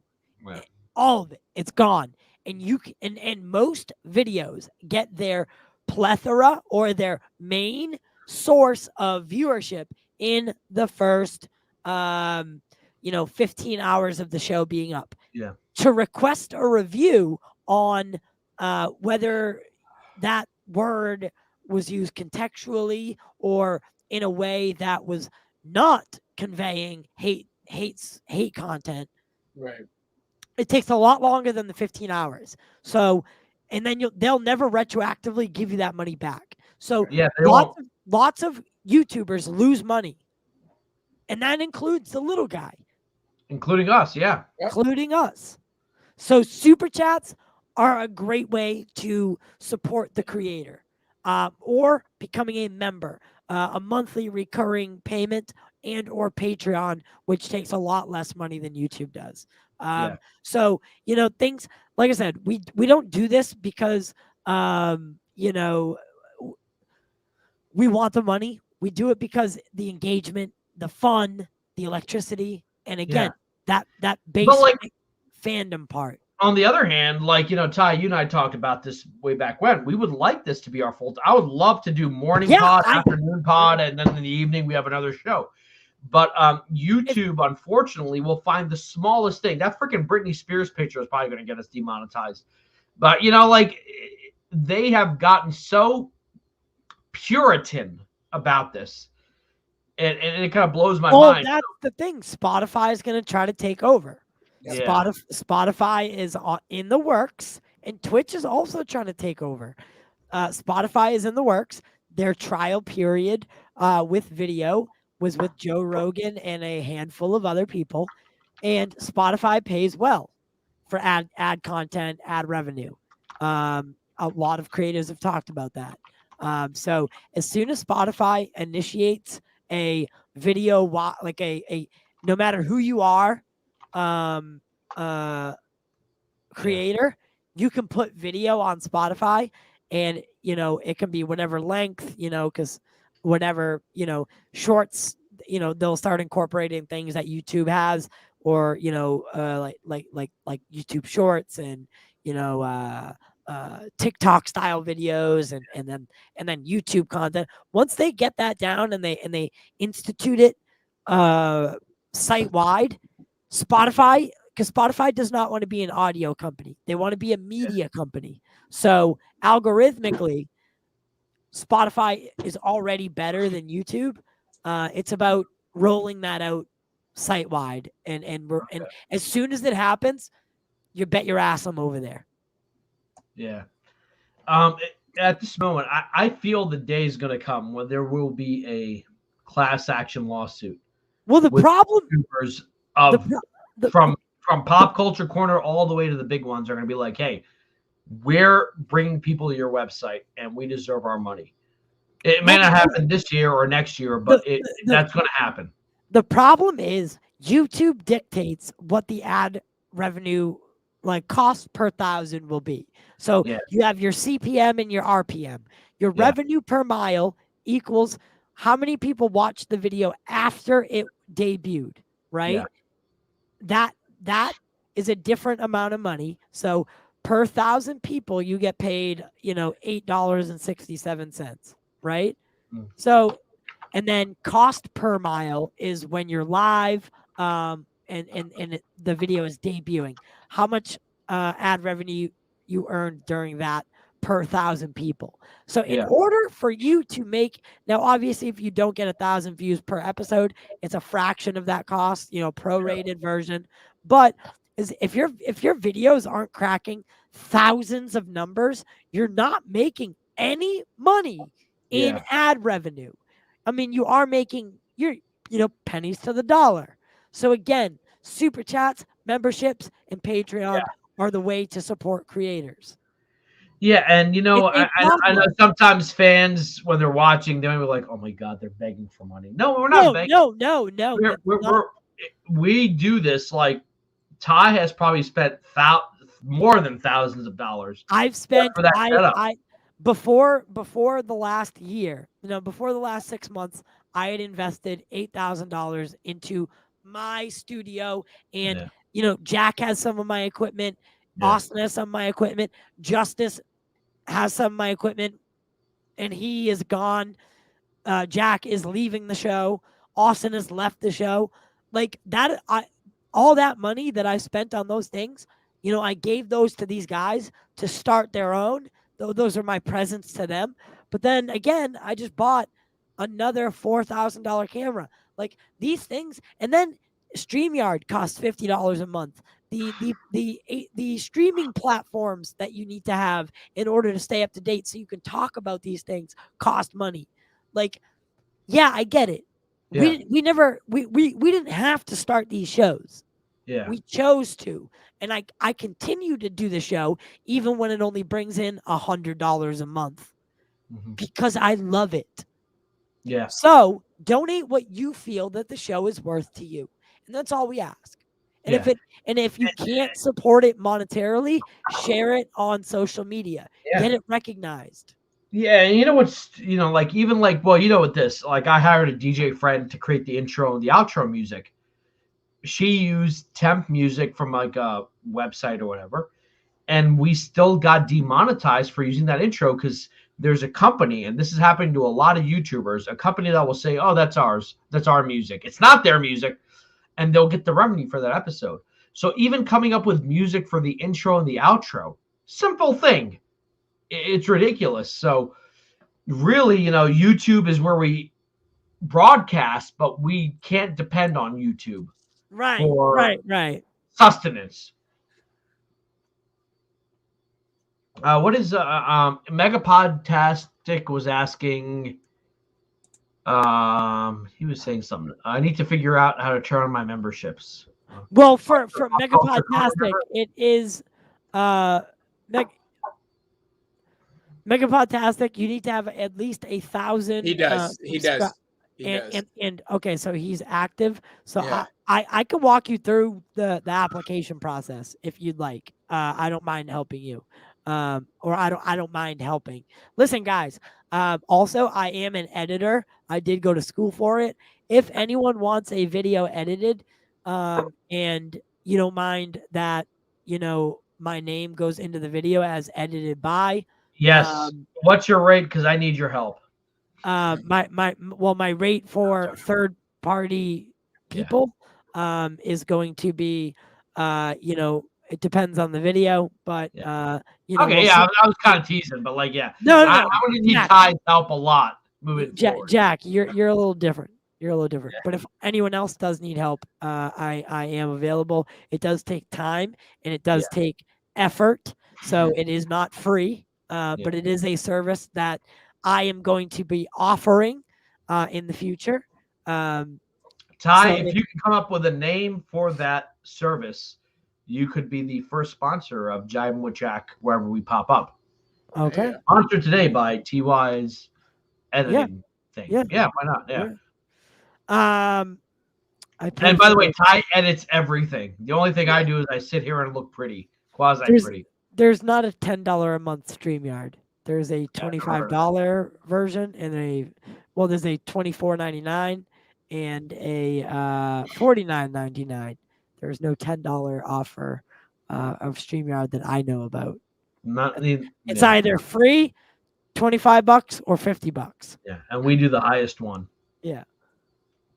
Right.
all of it. It's gone, and and most videos get their plethora or their main source of viewership in the first 15 hours of the show being up.
Yeah.
To request a review on whether that word was used contextually or in a way that was not conveying hate content,
Right.
it takes a lot longer than the 15 hours. So, and then they'll never retroactively give you that money back. So
Yeah, they won't.
lots of YouTubers lose money, and that includes the little guy,
Including us, yeah.
including us. So super chats are a great way to support the creator, or becoming a member, a monthly recurring payment, and or Patreon, which takes a lot less money than YouTube does.
Yeah.
So things like I said, we don't do this because we want the money. We do it because the engagement, the fun, the electricity, and again that basic fandom part.
On the other hand, like, Ty, you and I talked about this way back when. We would like this to be our full. I would love to do morning pod, afternoon pod, and then in the evening we have another show. But YouTube, unfortunately, will find the smallest thing. That freaking Britney Spears picture is probably going to get us demonetized. But, they have gotten so Puritan about this. And it kind of blows my mind.
That's the thing. Spotify is going to try to take over.
Yeah.
Spotify is in the works, and Twitch is also trying to take over. Spotify is in the works. Their trial period with video was with Joe Rogan and a handful of other people, and Spotify pays well for ad content, ad revenue. A lot of creators have talked about that. So as soon as Spotify initiates a video, like a no matter who you are, creator, you can put video on Spotify, and it can be whatever length, because whenever shorts, they'll start incorporating things that YouTube has, or like YouTube Shorts and TikTok style videos and then YouTube content. Once they get that down and they institute it site wide, Spotify, because Spotify does not want to be an audio company. They want to be a media company. So algorithmically, Spotify is already better than YouTube. It's about rolling that out site wide, and as soon as it happens, you bet your ass I'm over there.
Yeah. At this moment, I feel the day is going to come when there will be a class action lawsuit.
Well, the problem
of from Pop Culture Corner all the way to the big ones are going to be like, hey, we're bringing people to your website and we deserve our money. It may not happen this year or next year, but that's going to happen.
The problem is YouTube dictates what the ad revenue cost per thousand will be. So you have your CPM and your RPM. Your revenue per mile equals how many people watched the video after it debuted, right? Yeah. That is a different amount of money. So per 1,000 people, you get paid, $8.67, right? Mm. So, and then cost per mile is when you're live, and the video is debuting. How much ad revenue you earned during that per 1,000 people. So in order for you to make, now obviously if you don't get 1,000 views per episode, it's a fraction of that cost, prorated version. But if your videos aren't cracking thousands of numbers, you're not making any money in ad revenue. I mean, you are making your pennies to the dollar. So again, super chats, memberships, and Patreon are the way to support creators.
Yeah, and I know sometimes fans, when they're watching, they're like, "Oh my God, they're begging for money." No, we're not begging.
No.
we do this like Ty has probably spent more than thousands of dollars.
I've spent
for that setup.
before the last year, before the last 6 months, I had invested $8,000 into my studio, and Jack has some of my equipment, Austin has some of my equipment, Justice has some of my equipment, and he is gone. Jack is leaving the show. Austin has left the show. Like that, all that money that I spent on those things, I gave those to these guys to start their own. Those are my presents to them. But then again, I just bought another $4,000 camera. Like these things, and then StreamYard costs $50 a month. The streaming platforms that you need to have in order to stay up to date so you can talk about these things cost money. Like, yeah, I get it. Yeah. We didn't have to start these shows.
Yeah.
We chose to. And I continue to do the show even when it only brings in $100 a month because I love it.
Yeah.
So donate what you feel that the show is worth to you. And that's all we ask. And if you can't support it monetarily, share it on social media. Yeah. Get it recognized.
Yeah, and you know what's with this, like I hired a DJ friend to create the intro and the outro music. She used temp music from like a website or whatever, and we still got demonetized for using that intro because there's a company, and this is happening to a lot of YouTubers, a company that will say, "Oh, that's ours. That's our music." It's not their music, and they'll get the revenue for that episode. So even coming up with music for the intro and the outro, simple thing. It's ridiculous. So really, YouTube is where we broadcast, but we can't depend on YouTube.
Right.
Sustenance. What is Megapodtastic was asking? He was saying something. I need to figure out how to turn on my memberships.
Well, for Megapodtastic, it is Megapodtastic, you need to have at least 1,000.
He does.
And okay, so he's active. So
yeah.
I can walk you through the application process if you'd like. I don't mind helping you. Or I don't mind helping. Listen, guys. Also, I am an editor. I did go to school for it. If anyone wants a video edited, and you don't mind that, my name goes into the video as edited by.
Yes. What's your rate? Because I need your help.
My rate for third party people is going to be it depends on the video, but
okay, I was kind of teasing, but like
no,
I would need Ty's help a lot moving forward.
Jack, you're a little different. But if anyone else does need help, I am available. It does take time and it does take effort, so it is not free. But it is a service that I am going to be offering in the future.
Ty, if you can come up with a name for that service, you could be the first sponsor of Jivin With Jack wherever we pop up.
Okay.
Sponsored today by TY's editing thing. Yeah, why not? Yeah.
And
by the way, Ty edits everything. The only thing I do is I sit here and look pretty, quasi pretty.
There's not a $10 a month StreamYard. There's a $25 version and there's a $24.99 and a $49.99. There's no $10 offer of StreamYard that I know about. It's either free, $25 or $50.
Yeah, and we do the highest one.
Yeah.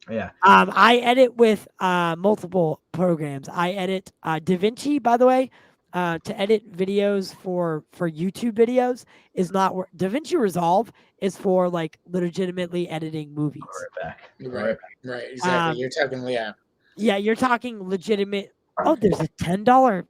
Yeah.
I edit with multiple programs. I edit DaVinci, by the way. To edit videos for YouTube videos is not where DaVinci Resolve is for like legitimately editing movies.
Right, exactly. You're talking,
yeah, you're talking legitimate. Oh, there's a $10.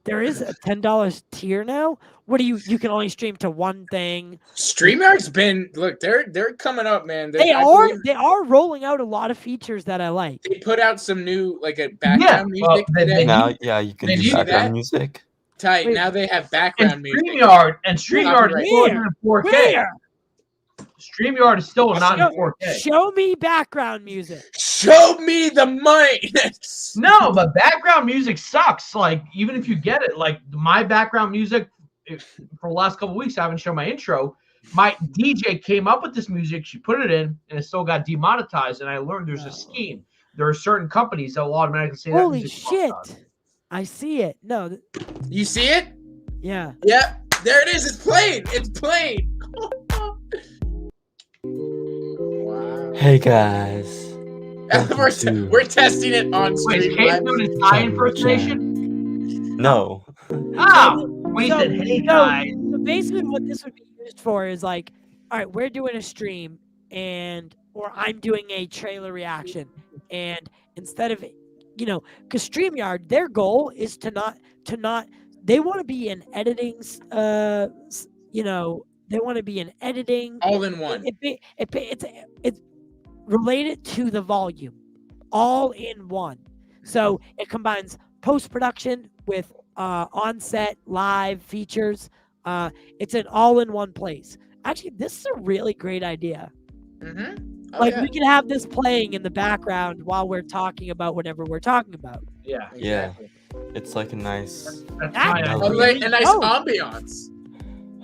There is a $10 tier now. What do you can only stream to one thing?
StreamYard's been they're coming up, man.
They are rolling out a lot of features that I like.
They put out some new a background music today.
Now, you can do background music.
Tight. Now they have background music.
StreamYard is still in 4K. StreamYard is still not in 4K.
Show me background music.
Show me the money.
No, but background music sucks. Like, even if you get it, like my background music for the last couple of weeks, I haven't shown my intro. My DJ came up with this music. She put it in, and it still got demonetized. And I learned there's a scheme. There are certain companies that will automatically say,
Holy
that
shit! I see it. No,
You see it?
yeah.
Yeah, there it is. It's playing. It's playing. Wow.
Hey guys.
We're testing it on
Wait, is
stream.
Kate
Live.
doing his Thai impersonation?
No.
Ah, when he said, hey, guys.
So basically, what this would be used for is like, all right, we're doing a stream, or I'm doing a trailer reaction, and instead of, because StreamYard, their goal is to not. They want to be in editing. They want to be in editing.
All in one.
It's related to the volume, all in one. So it combines post-production with on-set live features. It's an all-in-one place. Actually, this is a really great idea.
Mm-hmm.
We can have this playing in the background while we're talking about whatever we're talking about.
Yeah.
Yeah. It's like a nice.
That's
Ah,
my
Oh,
idea.
A nice
Oh.
ambiance.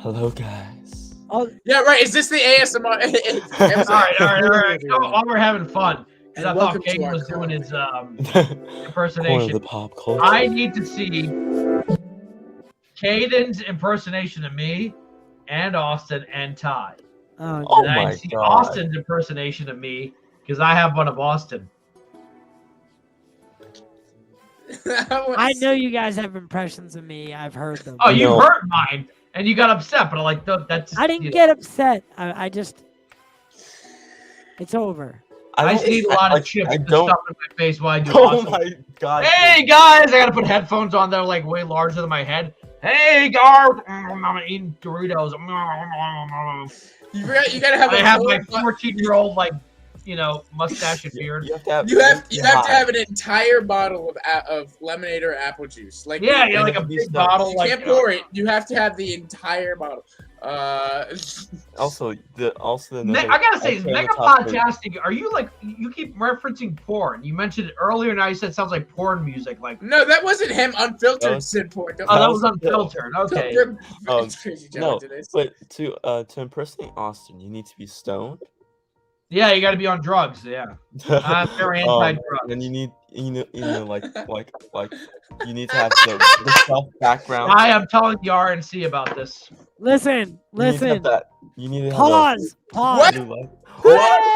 Hello, guys.
Oh,
Yeah, right. Is this the ASMR?
All right. So, while we're having fun, because
And
I
welcome
thought
to
Kate
our
was doing his
Corner of
impersonation.
the pop culture.
I need to see Caden's impersonation of me and Austin and Ty.
oh,
Oh
And I
my
see
God.
Austin's impersonation of me because I have one of Austin.
I know you guys have impressions of me. I've heard them.
Oh, you
No.
heard mine and you got upset, but I'm like, that's.
I didn't get upset. I just. It's over.
I just need a lot of chips
I
to
don't.
stuff in my face while I do
Oh
Austin.
my God.
Hey guys, I gotta put headphones on that are like way larger than my head. Hey guys, I'm eating Doritos.
You gotta have
I
a
have
whole
my
bu-
14-year-old mustache and beard.
You have to have.
You have to
hot.
have an entire bottle of lemonade or apple juice. Like
Yeah,
you,
like a
These
big
stuff.
bottle.
you
Like
can't pour it. You have to have the entire bottle.
Also, the
I gotta say,
okay,
Mega
the top three.
Podcasting. Are you like you keep referencing porn? You mentioned it earlier. Now you said it sounds like porn music. Like
No, that wasn't him. Unfiltered
That was-
Sid Port. Don't-
oh, that
that
was
was-
unfiltered. Okay.
Um,
It's crazy
no,
John to this.
But to impersonate Austin, you need to be stoned.
Yeah, you got to be on drugs. Yeah, I'm very anti-drug.
And you need like you need to have the self background.
I am telling the RNC about this.
Listen.
You need to have that. You need to have
Pause.
What?
What?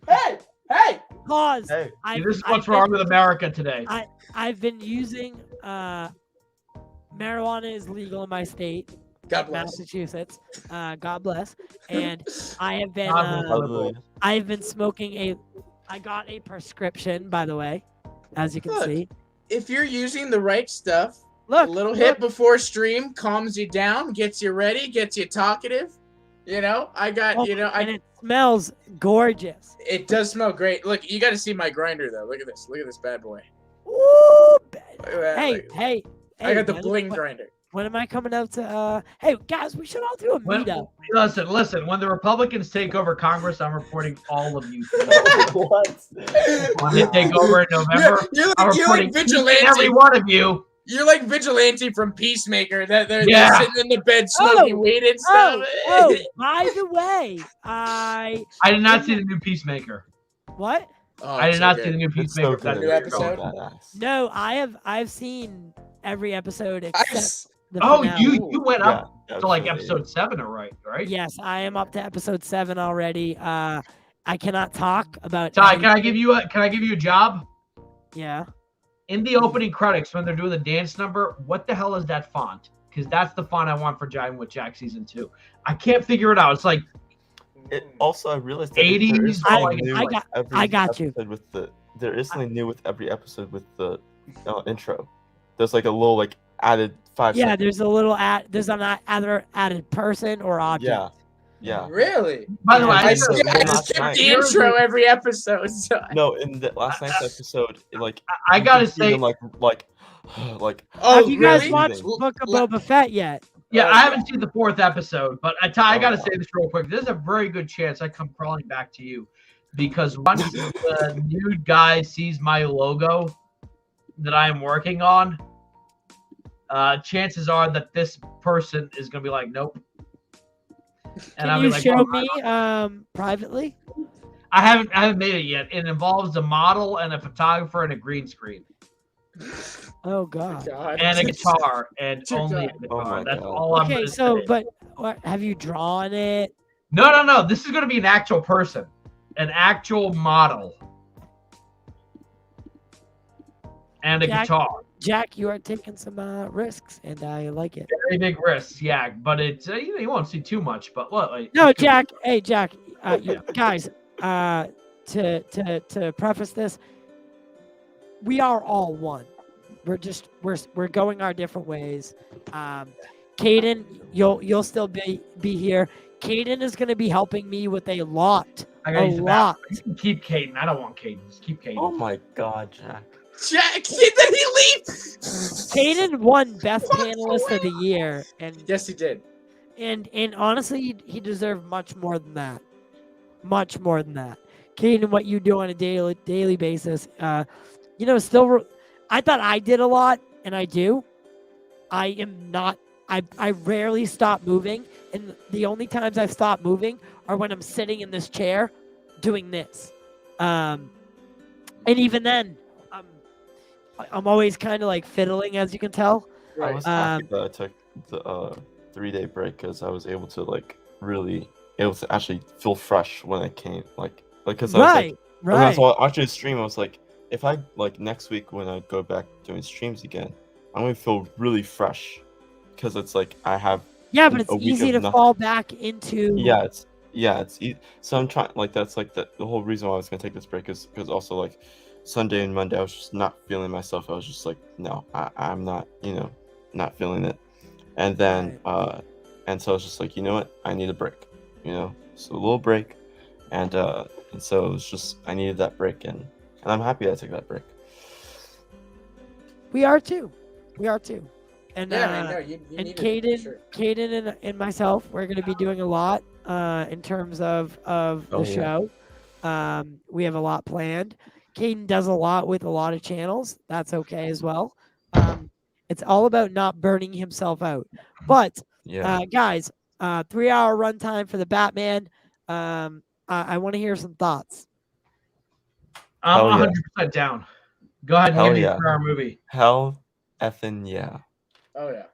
Hey!
Pause.
Hey.
I-
This is
I've
what's wrong
been-
with America today.
I've been using marijuana is legal in my state,
God bless.
Massachusetts. God bless. And I have been
God bless.
Hallelujah.
I've been smoking I got a prescription, by the way, as you can
Look.
see.
If you're using the right stuff,
Look,
a little
look.
hit before stream calms you down, gets you ready, gets you talkative. I got,
Oh, and it smells gorgeous.
it does smell great. Look, you got to see my grinder though. Look at this. Look at this bad boy.
Ooh,
Look at that.
hey,
Look at-
hey,
I got the
when-
bling
when-
grinder.
When am I coming out to? Hey, guys, we should all do a
When,
meetup.
listen. When the Republicans take over Congress, I'm reporting all of you.
What?
When they take over in November,
You're
I'm
like
reporting each and
vigilante.
every one of you.
You're like vigilante from Peacemaker. They're
Yeah.
sitting in the bed smoking
Oh,
weed and stuff.
Oh, by the way, I
I did not see the new Peacemaker.
what?
Oh,
I did
so
not
good.
see the new
It's so
Peacemaker.
good.
That's
New
what you're
episode?
going.
Badass.
No, I've seen every episode
I
except
s-
the
Oh,
finale.
you went up
Yeah,
to like
absolutely.
episode 7, right?
Yes, I am up to episode 7 already. I cannot talk about.
Ty,
any-
can I give you a job?
Yeah.
In the opening credits, when they're doing the dance number, what the hell is that font? Because that's the font I want for Jivin With Jack season 2. I can't figure it out. It's like
Also, I realized
80s.
I-
I
got you.
There is something new with every episode with the intro. There's like a little like added 5
Yeah,
seconds.
there's a little there's an other added person or object.
Yeah. Yeah.
Really?
By the way,
Yeah.
I
I
just-
skip
last
the
night.
intro every episode. So
No, in the last night's episode, like
I
you
gotta
can see
say,
them, like
oh,
Have you guys
really?
watched
Really?
Book of Boba Fett yet?
yeah,
Oh,
I haven't seen the 4th episode, but Ty, I gotta
Oh.
say this real quick. There's a very good chance I come crawling back to you. because once the nude guy sees my logo that I am working on, chances are that this person is gonna be like, nope. And
Can you show me privately?
I haven't made it yet. It involves a model and a photographer and a green screen.
Oh God.
And a guitar, and
Dear
only a
God.
guitar.
Oh my
That's
God.
all I'm
Okay,
gonna
so
say.
but what, have you drawn it?
No. This is gonna be an actual person, an actual model, and a guitar.
Jack, you are taking some risks, and I like it.
Very big risks, yeah. But it's you won't see too much. But what? Like,
No, Jack. Hey, Jack.
Yeah.
Guys. To preface this, we are all one. We're going our different ways. Caden, you'll still be here. Caden is going to be helping me with a lot.
I gotta use the
lot.
bathroom. You can keep Caden. I don't want Caden. Just keep Caden.
Oh my God, Jack.
Jack, did he leave?
Caden won Best Panelist of the Year, and
Yes, he did.
and honestly, he deserved much more than that. Much more than that. Caden, what you do on a daily basis, still, I thought I did a lot, and I do. I am not. I rarely stop moving, and the only times I've stopped moving are when I'm sitting in this chair, doing this, and even then, I'm always kind of like fiddling, as you can tell.
I was happy that I took the 3-day break because I was able to really able to actually feel fresh when I came because I was
Right.
when I was watching the stream, I was like, if I next week when I go back doing streams again, I'm gonna feel really fresh because it's like I have
but it's
a week
easy
of
to
nothing.
fall back into.
It's so I'm trying that's the whole reason why I was gonna take this break is because also Sunday and Monday I was just not feeling myself. I was just like, no, I'm not not feeling it, and then and so I was just like, you know what, I need a break, so a little break, and so it was just I needed that break, and I'm happy I took that break.
We are too. And
Yeah, I know. You
and
need
Caden,
it, for sure.
Caden and myself, we're going to be doing a lot in terms of the show. We have a lot planned. Caden does a lot with a lot of channels. That's okay as well. It's all about not burning himself out. But guys, 3-hour runtime for the Batman. I want to hear some thoughts.
I'm 100% down. Go ahead and
Hell
give me
yeah.
a 3-hour movie.
Hell effing yeah.
Oh yeah.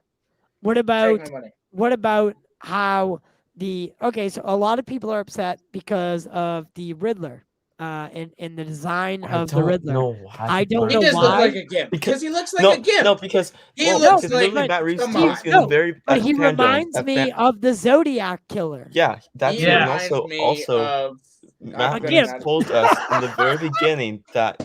What
Take
about
my money.
how so a lot of people are upset because of the Riddler and the design of the Riddler. I don't
He
know
does look
why.
like a gimp because he looks like a gimp.
No, because
He looks
because
like
literally Matt Reeves
come
told us
on.
he was very
But he
fandom
reminds
at
me of the Zodiac Killer.
Yeah, that's
He
it. And
reminds me
also
of
Matt
Again.
Reeves told us in the very beginning that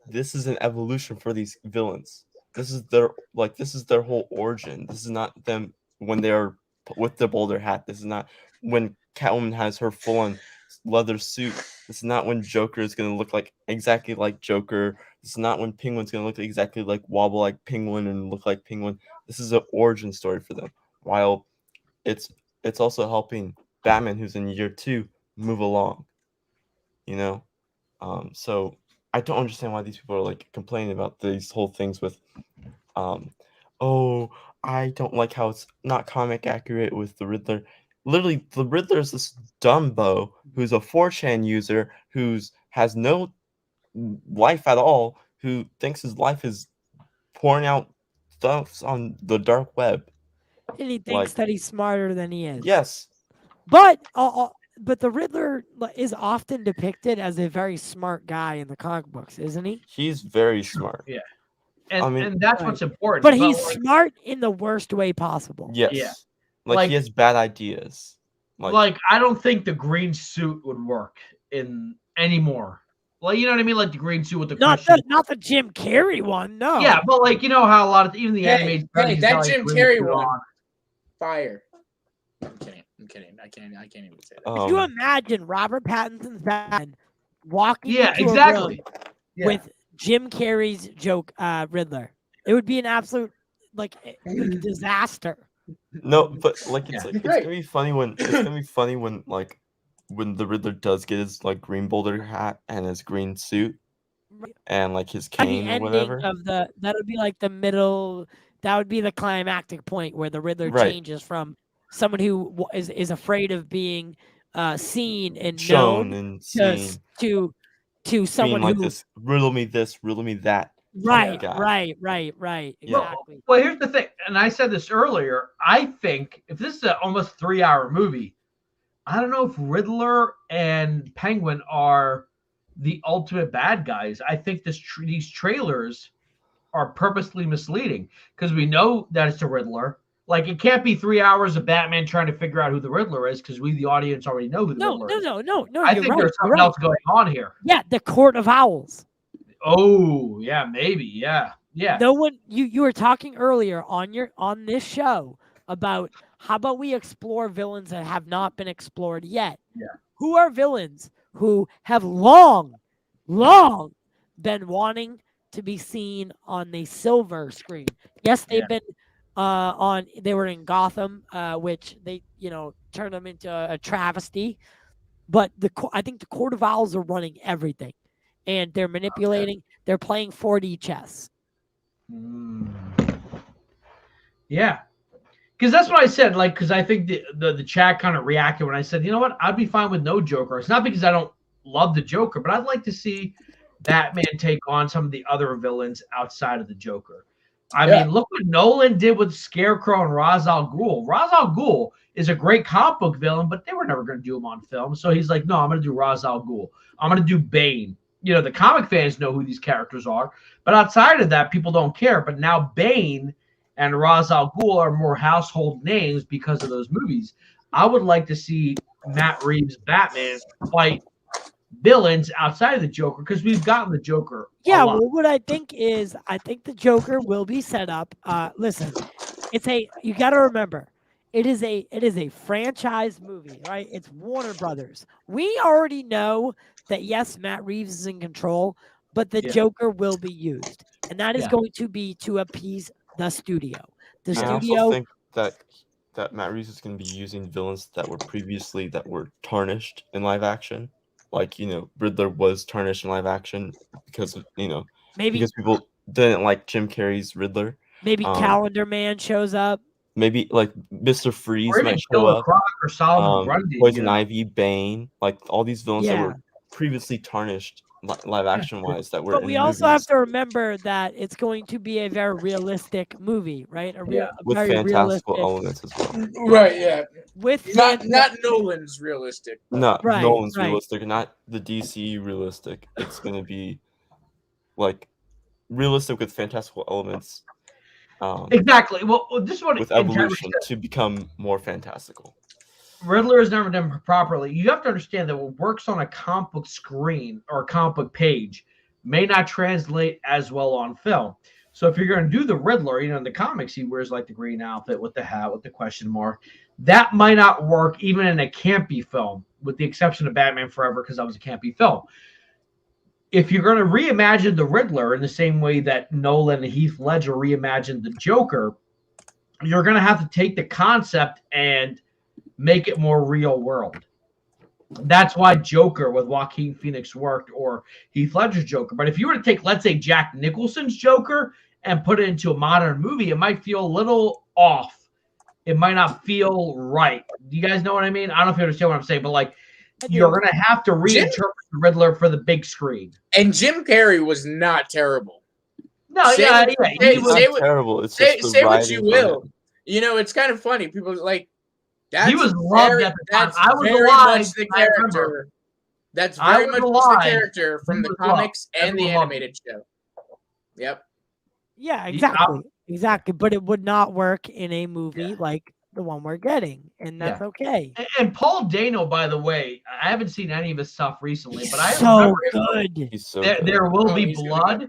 this is an evolution for these villains. This is their whole origin. This is not them when they are with the bowler hat. This is not when Catwoman has her full-on leather suit. This is not when Joker is gonna look exactly like Joker. This is not when Penguin's gonna look exactly wobble like Penguin and look like Penguin. This is an origin story for them. While it's also helping Batman, who's in year 2, move along. So I don't understand why these people are complaining about these whole things with, oh, I don't like how it's not comic accurate with the Riddler. Literally, the Riddler is this Dumbo who's a 4chan user who has no life at all, who thinks his life is pouring out stuff on the dark web.
And he thinks that he's smarter than he is.
Yes.
But the Riddler is often depicted as a very smart guy in the comic books, isn't he?
He's very smart.
Yeah. And that's what's important.
But he's smart in the worst way possible.
Yes.
Yeah.
He has bad ideas.
I don't think the green suit would work in anymore. You know what I mean? Like the green suit with the
not the Jim Carrey one, no.
Yeah, but how a lot of even the animated
that Jim Carrey one. Fire. I'm kidding. I can't even say that.
Can you imagine Robert Pattinson's Batman walking into
exactly.
a room with Jim Carrey's joke Riddler? It would be an absolute disaster.
No, but it's gonna be funny when when the Riddler does get his like green bowler hat and his green suit
Right.
and like his
At the
cane or
ending
whatever.
of that would be like the middle. That would be the climactic point where the Riddler
Right.
changes from someone who is afraid of being seen and
Shown
known
and
to
seen.
to
Being
someone
like
who
this, riddle me this, riddle me that.
right,
guy.
right,
Yeah.
exactly.
Well, here's the thing, and I said this earlier. I think if this is an almost 3-hour movie, I don't know if Riddler and Penguin are the ultimate bad guys. I think these trailers are purposely misleading because we know that it's the Riddler. Like, it can't be 3 hours of Batman trying to figure out who the Riddler is because we, the audience, already know who the Riddler is.
No.
I
You're
think
right.
there's
You're
something
right.
else going on here.
Yeah, the Court of Owls.
Oh, yeah, maybe. Yeah.
No one. You were talking earlier on this show about how about we explore villains that have not been explored yet.
Yeah.
Who are villains who have long been wanting to be seen on the silver screen? Yes, they've been they were in Gotham, which they turned them into a travesty. But I think the Court of Owls are running everything, and they're manipulating. They're playing 4D chess.
Yeah. Because that's what I said. Like, because I think the chat kind of reacted when I said, you know what, I'd be fine with no Joker. It's not because I don't love the Joker, but I'd like to see Batman take on some of the other villains outside of the Joker. I mean, look what Nolan did with Scarecrow and Ra's al Ghul. Ra's al Ghul is a great comic book villain, but they were never going to do him on film. So he's like, no, I'm going to do Ra's al Ghul. I'm going to do Bane. You know, the comic fans know who these characters are, but outside of that, people don't care. But now Bane and Ra's al Ghul are more household names because of those movies. I would like to see Matt Reeves' Batman fight villains outside of the Joker because we've gotten the Joker.
Yeah, well, what I think is, I think the Joker will be set up. Listen, you got to remember, it is a franchise movie, right? It's Warner Brothers. We already know that yes, Matt Reeves is in control, but the Joker will be used, and that is going to be to appease the studio.
I also think that Matt Reeves is going to be using villains that were tarnished in live action. Like, Riddler was tarnished in live action because of, because people didn't like Jim Carrey's Riddler.
Maybe Calendar Man shows up.
Maybe like Mr. Freeze might show
Killer
up.
Croc or Solomon Grundy,
Poison Ivy, Bane, like all these villains that were
Yeah.
previously tarnished live action wise that were.
But
in
we
the
also
movies
have to remember that it's going to be a very realistic movie, right?
with
very
fantastical
realistic,
elements as well.
Right, yeah.
with
Not Nolan's realistic.
Not
Right,
Nolan's
right.
realistic, not the DC realistic. It's gonna be like realistic with fantastical elements.
Exactly. Well, this is what
with evolution to become more fantastical.
Riddler is never done properly. You have to understand that what works on a comic book screen or a comic book page may not translate as well on film. So if you're going to do the Riddler, in the comics, he wears like the green outfit with the hat with the question mark. That might not work even in a campy film, with the exception of Batman Forever, because that was a campy film. If you're going to reimagine the Riddler in the same way that Nolan and Heath Ledger reimagined the Joker, you're going to have to take the concept and make it more real world. That's why Joker with Joaquin Phoenix worked, or Heath Ledger's Joker. But if you were to take, let's say, Jack Nicholson's Joker and put it into a modern movie, it might feel a little off. It might not feel right. Do you guys know what I mean? I don't know if you understand what I'm saying, but like, you're going to have to reinterpret the Riddler for the big screen.
And Jim Carrey was not terrible.
No,
Say
terrible. It's
say
just
what you will. It's kind of funny. People like,
he was loved at the time.
That's
I was
very
alive,
much the
I remember.
character. That's very much the character from the comics and the animated show. Yep.
Yeah, exactly. But it would not work in a movie like the one we're getting, and that's okay.
And Paul Dano, by the way, I haven't seen any of his stuff recently, but I
so
remember
good.
He's so good.
There Will Be Blood.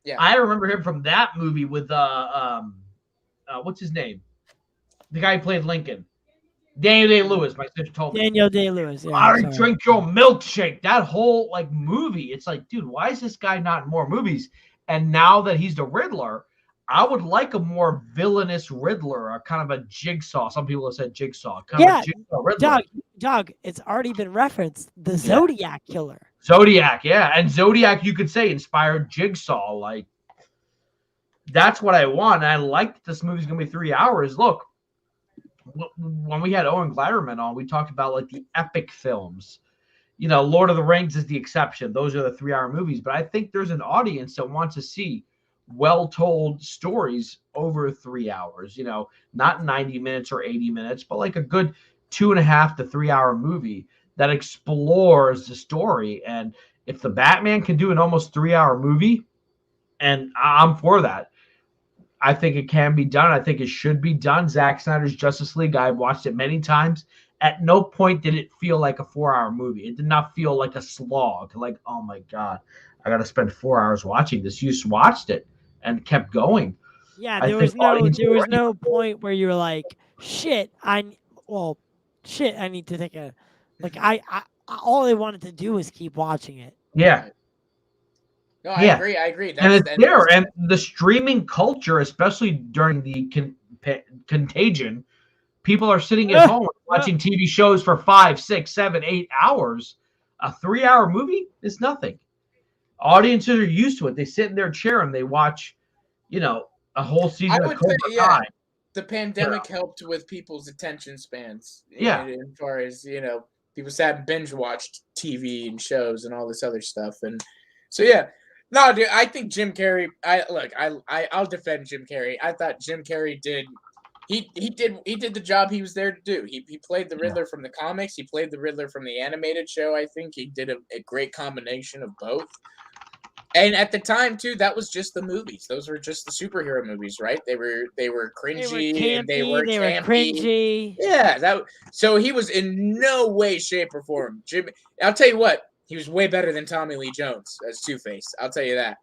Yeah,
I remember him from that movie with what's his name? The guy who played Lincoln. Daniel Day-Lewis. My sister told me.
Daniel Day-Lewis. Yeah,
I drink your milkshake. That whole movie. It's like, dude, why is this guy not in more movies? And now that he's the Riddler, I would like a more villainous Riddler, a kind of a Jigsaw. Some people have said Jigsaw. Kind of a Jigsaw Riddler.
Doug, it's already been referenced. The Zodiac Killer.
Zodiac, yeah. And Zodiac, you could say, inspired Jigsaw. Like, that's what I want. And I like that this movie's going to be 3 hours. Look, when we had Owen Glatterman on, we talked about, like, the epic films. You know, Lord of the Rings is the exception. Those are the 3-hour movies. But I think there's an audience that wants to see well-told stories over 3 hours. You know, not 90 minutes or 80 minutes, but like a good 2.5 to 3 hour movie that explores the story. And if the Batman can do an almost 3-hour movie, and I'm for that, I think it can be done. I think it should be done. Zack Snyder's Justice League, I've watched it many times. At no point did it feel like a 4-hour movie. It did not feel like a slog. Like, oh my God, I got to spend 4 hours watching this. You just watched it and kept going.
Yeah, there was no point where you were like, shit, I need to take a, like, I all I wanted to do was keep watching it.
Yeah.
No, I agree.
And it's there. And the streaming culture, especially during the contagion, people are sitting at home watching TV shows for 5, 6, 7, 8 hours. A 3-hour movie is nothing. Audiences are used to it. They sit in their chair and they watch, you know, a whole season of Cobra Kai.
The pandemic helped with people's attention spans.
Yeah.
As far as, you know, people sat and binge watched TV and shows and all this other stuff. And so, yeah. No, dude, I think Jim Carrey, I'll defend Jim Carrey. I thought Jim Carrey did the job he was there to do. He played the Riddler from the comics. He played the Riddler from the animated show. I think he did a great combination of both. And at the time too, that was just the movies. Those were just the superhero movies, right? They were cringy, they were cringy. Yeah, so he was in no way, shape, or form. Jim, I'll tell you what, he was way better than Tommy Lee Jones as Two-Face. I'll tell you that.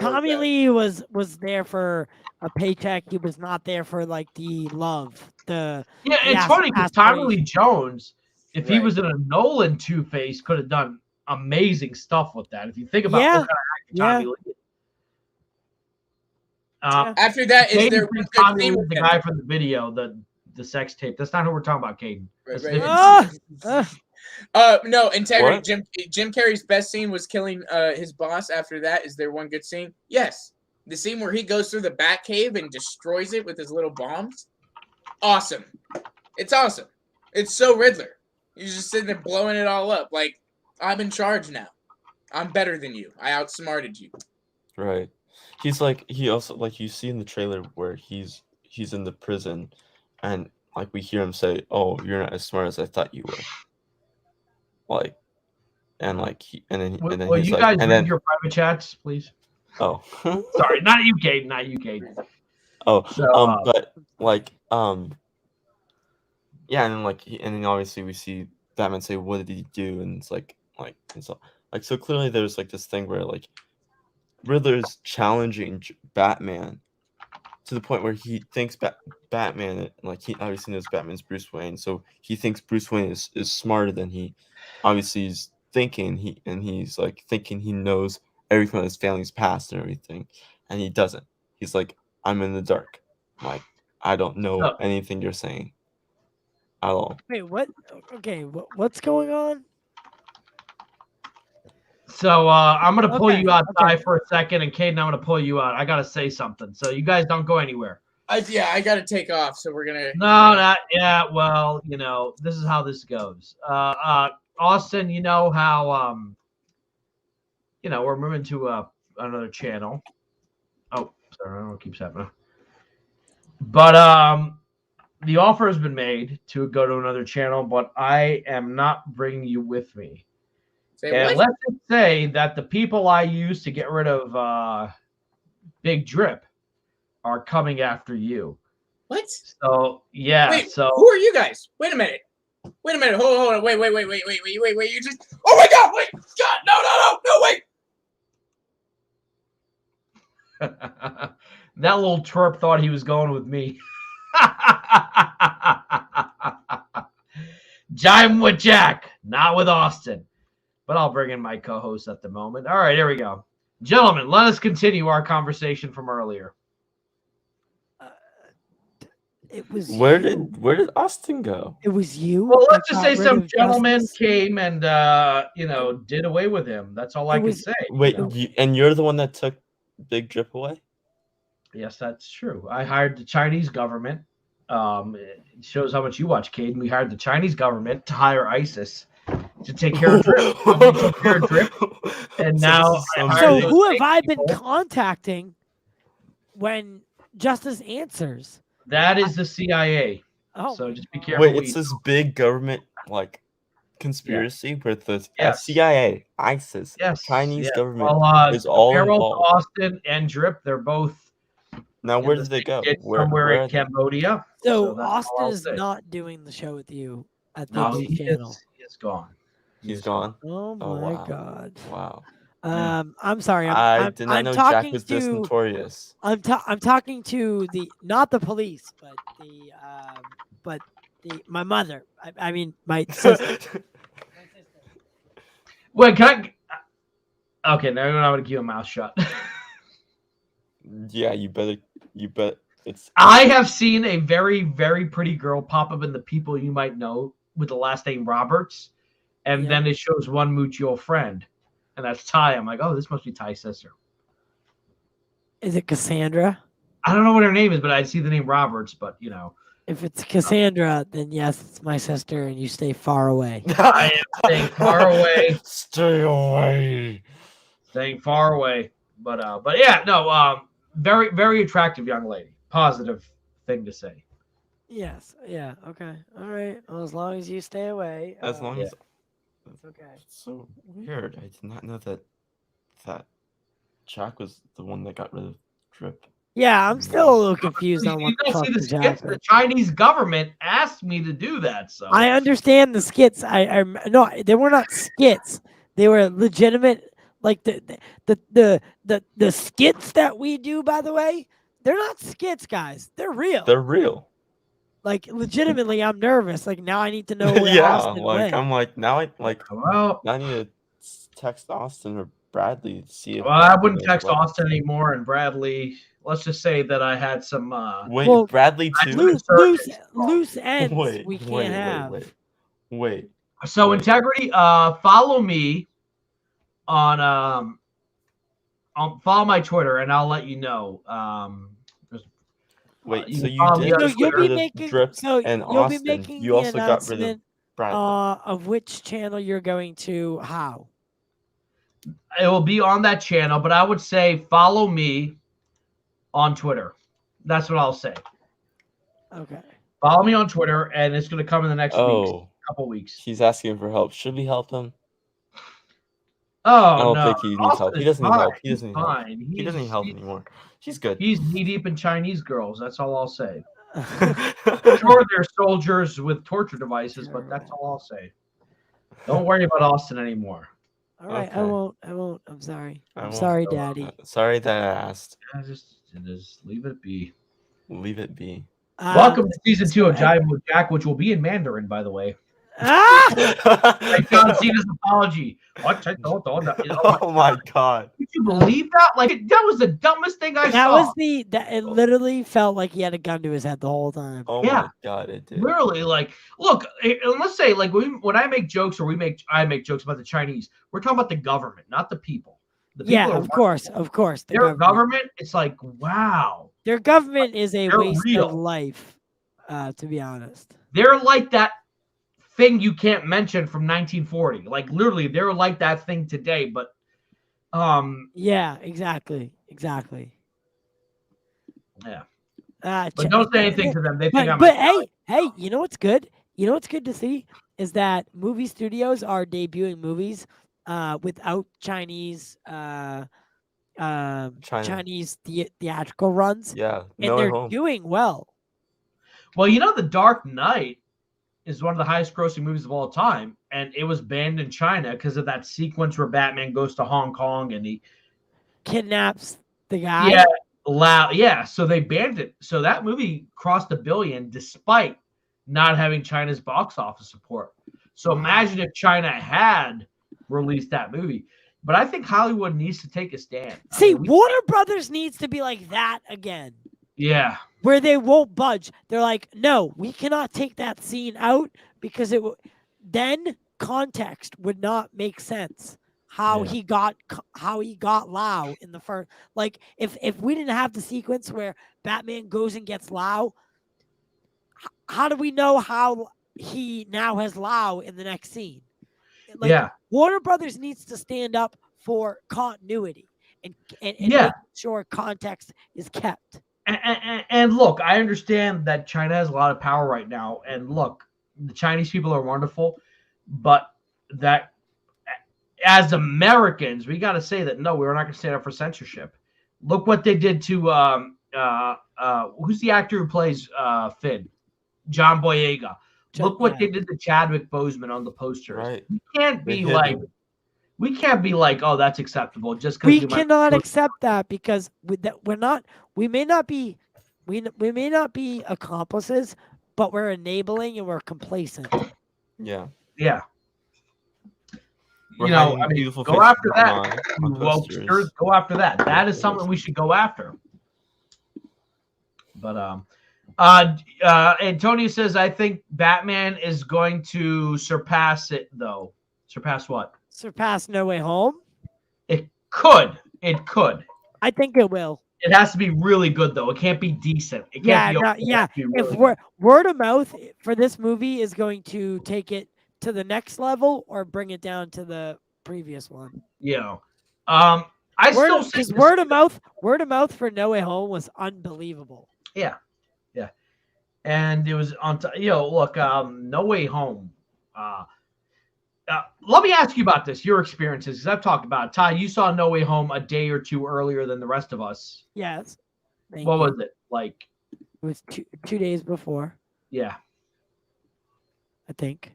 Tommy Lee was there for a paycheck. He was not there for like the love.
It's funny because Tommy Lee Jones, if he was in a Nolan Two-Face, could have done amazing stuff with that. If you think about what kind of actor Tommy Lee is.
After that, is there
Tommy Lee, the guy from the video, the sex tape? That's not who we're talking about, Caden.
No, integrity. Jim Carrey's best scene was killing his boss. After that, is there one good scene? Yes, the scene where he goes through the Batcave and destroys it with his little bombs. Awesome. It's awesome. It's so Riddler. He's just sitting there blowing it all up. Like, I'm in charge now. I'm better than you. I outsmarted you.
Right. He's like, he also, like, you see in the trailer where he's in the prison, and like we hear him say, "Oh, you're not as smart as I thought you were." Like, and like
Will you guys read your private chats, please?
Oh,
sorry, not you, Caden. Not you, Caden.
Oh, so, but like, yeah, and then and then obviously we see Batman say, "What did he do?" And it's like, and so so clearly there's like this thing where like Riddler's challenging Batman to the point where he thinks Batman, like, he obviously knows Batman's Bruce Wayne, so he thinks Bruce Wayne is smarter than he obviously is thinking. He's like thinking he knows everything from his family's past and everything, and he doesn't. He's like, "I'm in the dark. Like, I don't know anything you're saying at all."
Wait, what? Okay, what's going on?
So I'm going to pull you outside for a second, and Caden, I'm going to pull you out. I got to say something. So you guys don't go anywhere.
I got to take off, so we're going to...
Well, you know, this is how this goes. Austin, you know how, you know, we're moving to another channel. Oh, sorry, I don't know what keeps happening. But the offer has been made to go to another channel, but I am not bringing you with me. And let's just say that the people I use to get rid of Big Drip are coming after you.
What?
So, yeah.
Wait, who are you guys? Wait a minute. Hold on. Wait. You just... Oh, my God. Wait. God, no, wait.
That little twerp thought he was going with me. Jivin With Jack, not with Austin. But I'll bring in my co-host at the moment. All right, here we go. Gentlemen, let us continue our conversation from earlier.
It was
Where
you.
did Austin go?
It was you.
Well,
that
let's just
got
say
rid
some
of
gentleman
Justice.
came and did away with him. That's all I can
was-
say.
Wait,
you know?
and you're the one that took Big Drip away?
Yes, that's true. I hired the Chinese government. It shows how much you watch, Caden. We hired the Chinese government to hire ISIS to take care of Drip. Somebody took care of Drip, and
So
now
this is
I
some
hired
So
those
who have
same
I been
people.
contacting when Justice answers?
That is the CIA.
Oh,
So
my
just be
God.
careful.
Wait, it's this big government like conspiracy with the
Yes.
CIA, ISIS,
Yes,
Chinese
yeah.
government
Well,
is all
Harold,
involved.
Austin, and Drip, they're both
Now
in
where
the
did they
same
go?
ditch
Where
somewhere
are
in
they?
Cambodia.
So
that's all
Austin
I'll
is
say.
not doing the show with you at the
No,
new
he
channel.
is gone.
He's gone.
Oh my
Oh, wow.
God.
Wow.
I'm sorry.
I did not
I'm
know Jack
talking
was this
to.
notorious.
I'm talking to not the police, but my mother. I mean my sister.
Wait, can I? Okay, now I'm gonna keep my mouth shut.
Yeah, you bet. It's
I have seen a very, very pretty girl pop up in the People You Might Know with the last name Roberts, and
Yeah.
then it shows one mutual friend, and that's Ty. I'm like, oh, this must be Ty's sister.
Is it Cassandra?
I don't know what her name is, but I see the name Roberts. But
If it's Cassandra, then yes, it's my sister, and you stay far away.
I am staying far away.
Stay away.
Staying far away. But yeah, no, very, very attractive young lady. Positive thing to say.
Yes. Yeah. Okay. All right. Well, as long as you stay away.
As long as
it's okay.
it's so weird. I did not know that Jack was the one that got rid of Drip.
Yeah, I'm still a little confused on
You
what the
don't
fuck
see the
is
skits.
happening.
The Chinese government asked me to do that. So
I understand the skits. No, they were not skits. They were legitimate. Like the skits that we do. By the way, they're not skits, guys. They're real.
They're real.
Like legitimately, I'm nervous. Like now, I need to know where
Yeah,
Austin went.
I'm like now I
well,
need to text Austin or Bradley to see if.
I wouldn't
knows
text
what-
Austin anymore. And Bradley, let's just say that I had some.
Wait,
Well,
Bradley
I
too.
lose-
Loose ends.
Wait,
we can't
wait,
have.
wait.
So
Wait.
Integrity, follow me on follow my Twitter, and I'll let you know.
Wait,
you
so
can
you
follow me
did
on
So
get
you'll
Twitter.
be
rid of
making.
Drip
So
and
you'll be
Austin.
making
You
the
also got rid of
announcement
Bradley.
of which channel you're going to. How?
It will be on that channel, but I would say follow me on Twitter. That's what I'll say.
Okay.
Follow me on Twitter, and it's going to come in the next couple weeks.
He's asking for help. Should we help him?
Oh,
I don't
no.
think he needs
Austin
help. He
is
doesn't need help.
fine.
He doesn't need help.
Fine.
He doesn't need help anymore. He's good.
He's knee deep in Chinese girls. That's all I'll say.
All
Sure, they're soldiers with torture devices, but that's all I'll say. Don't worry about Austin anymore.
All right.
Okay.
I won't. I'm sorry.
I
I'm
won't.
sorry, Daddy.
Sorry that I asked.
Just leave it be.
Leave it be.
Welcome to season 2 of Jivin With Jack, which will be in Mandarin, by the way.
Ah!
Like John Cena's apology.
Oh my god.
Did you believe that? Like that was the dumbest thing I
That
saw.
was it literally felt like he had a gun to his head the whole time.
Oh
Yeah.
my god, it did.
Literally, like, look, and let's say, like, when I make jokes or I make jokes about the Chinese, we're talking about the government, not the people. The people
Yeah,
are
of course. The
Their government, it's like, wow.
Their government is a
They're
waste
real.
of life, to be honest.
They're like that thing you can't mention from 1940. Like, literally, they're like that thing today, but
Yeah, exactly.
yeah.
But
Don't say anything to them. They think I'm
But hey, you know what's good? You know what's good to see is that movie studios are debuting movies without Chinese Chinese theatrical runs.
Yeah,
And
No Way
they're
Home.
doing well.
Well, The Dark Knight is one of the highest grossing movies of all time, and it was banned in China because of that sequence where Batman goes to Hong Kong and he
Kidnaps the guy.
Yeah, so they banned it. So that movie crossed $1 billion despite not having China's box office support. So imagine if China had released that movie. But I think Hollywood needs to take a stand.
See, Warner Brothers needs to be like that again.
Yeah.
where they won't budge. They're like, no, we cannot take that scene out because then context would not make sense. How
Yeah.
he got Lau in the first, like if we didn't have the sequence where Batman goes and gets Lau, how do we know how he now has Lau in the next scene? Like
Yeah.
Warner Brothers needs to stand up for continuity and
Yeah.
make sure context is kept.
And look, I understand that China has a lot of power right now. And look, the Chinese people are wonderful, but that as Americans, we got to say that no, we're not going to stand up for censorship. Look what they did to who's the actor who plays Finn? John Boyega. Look what they did to Chadwick Boseman on the posters.
Right.
We can't be like, oh, that's acceptable just because
We cannot accept that because we may not be accomplices, but we're enabling and we're complacent.
Yeah.
Yeah.
We're
You know,
hiding
I mean,
beautiful
go
faces
after that.
on
You
posters.
wokesters, go after that. That is something we should go after. But Antonio says, I think Batman is going to surpass it, though. Surpass what?
Surpass No Way Home?
It could. It could.
I think it will.
It has to be really good, though. It can't be decent. It can't be okay. It has to be really
If word of mouth for this movie is going to take it to the next level or bring it down to the previous one.
You know, because
word of mouth for No Way Home was unbelievable.
Yeah. And it was on. Look, No Way Home. Let me ask you about this. Your experiences, because I've talked about it. Ty, you saw No Way Home a day or two earlier than the rest of us.
Yes.
What was it like?
It was 2 days before.
Yeah.
I think.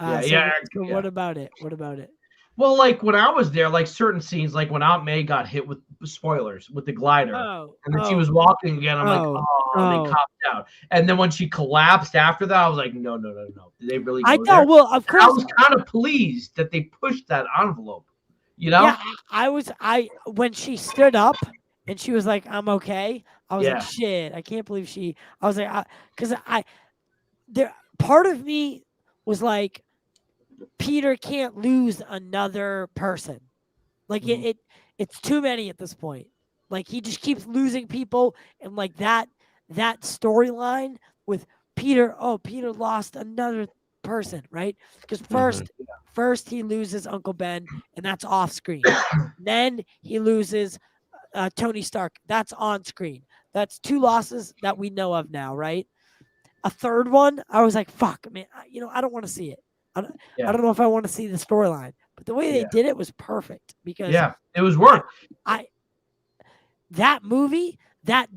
Yeah.
What about it? What about it?
Well, like when I was there, like certain scenes, like when Aunt May got hit with spoilers with the glider, and then she was walking again. I'm like, they copped out. And then when she collapsed after that, I was like, no. Did they really?
I know. Well, of course.
I was kind of pleased that they pushed that envelope. You know?
Yeah, I when she stood up and she was like, "I'm okay." I was like, "Shit!" I can't believe she. I was like, because part of me was like, Peter can't lose another person. Like it's too many at this point. Like he just keeps losing people, and like that storyline with Peter. Oh, Peter lost another person, right? Because first he loses Uncle Ben, and that's off screen. Then he loses Tony Stark. That's on screen. That's 2 losses that we know of now, right? A third one, I was like, "Fuck, man! I don't want to see it. I don't know if I want to see the storyline." But the way they did it was perfect because
it was work.
That movie, that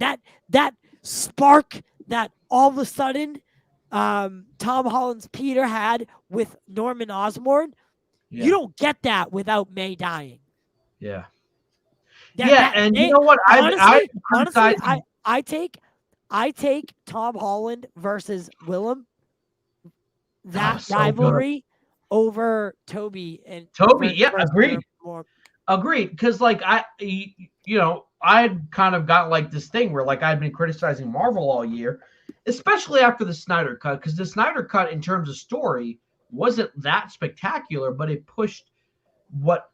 spark that all of a sudden Tom Holland's Peter had with Norman Osborn, you don't get that without May dying.
Yeah. And you know what?
Honestly, I take Tom Holland versus Willem, that rivalry over Toby and
agreed. Agreed, because like I had kind of got like this thing where like I'd been criticizing Marvel all year, especially after the Snyder cut, because the Snyder cut in terms of story wasn't that spectacular, but it pushed what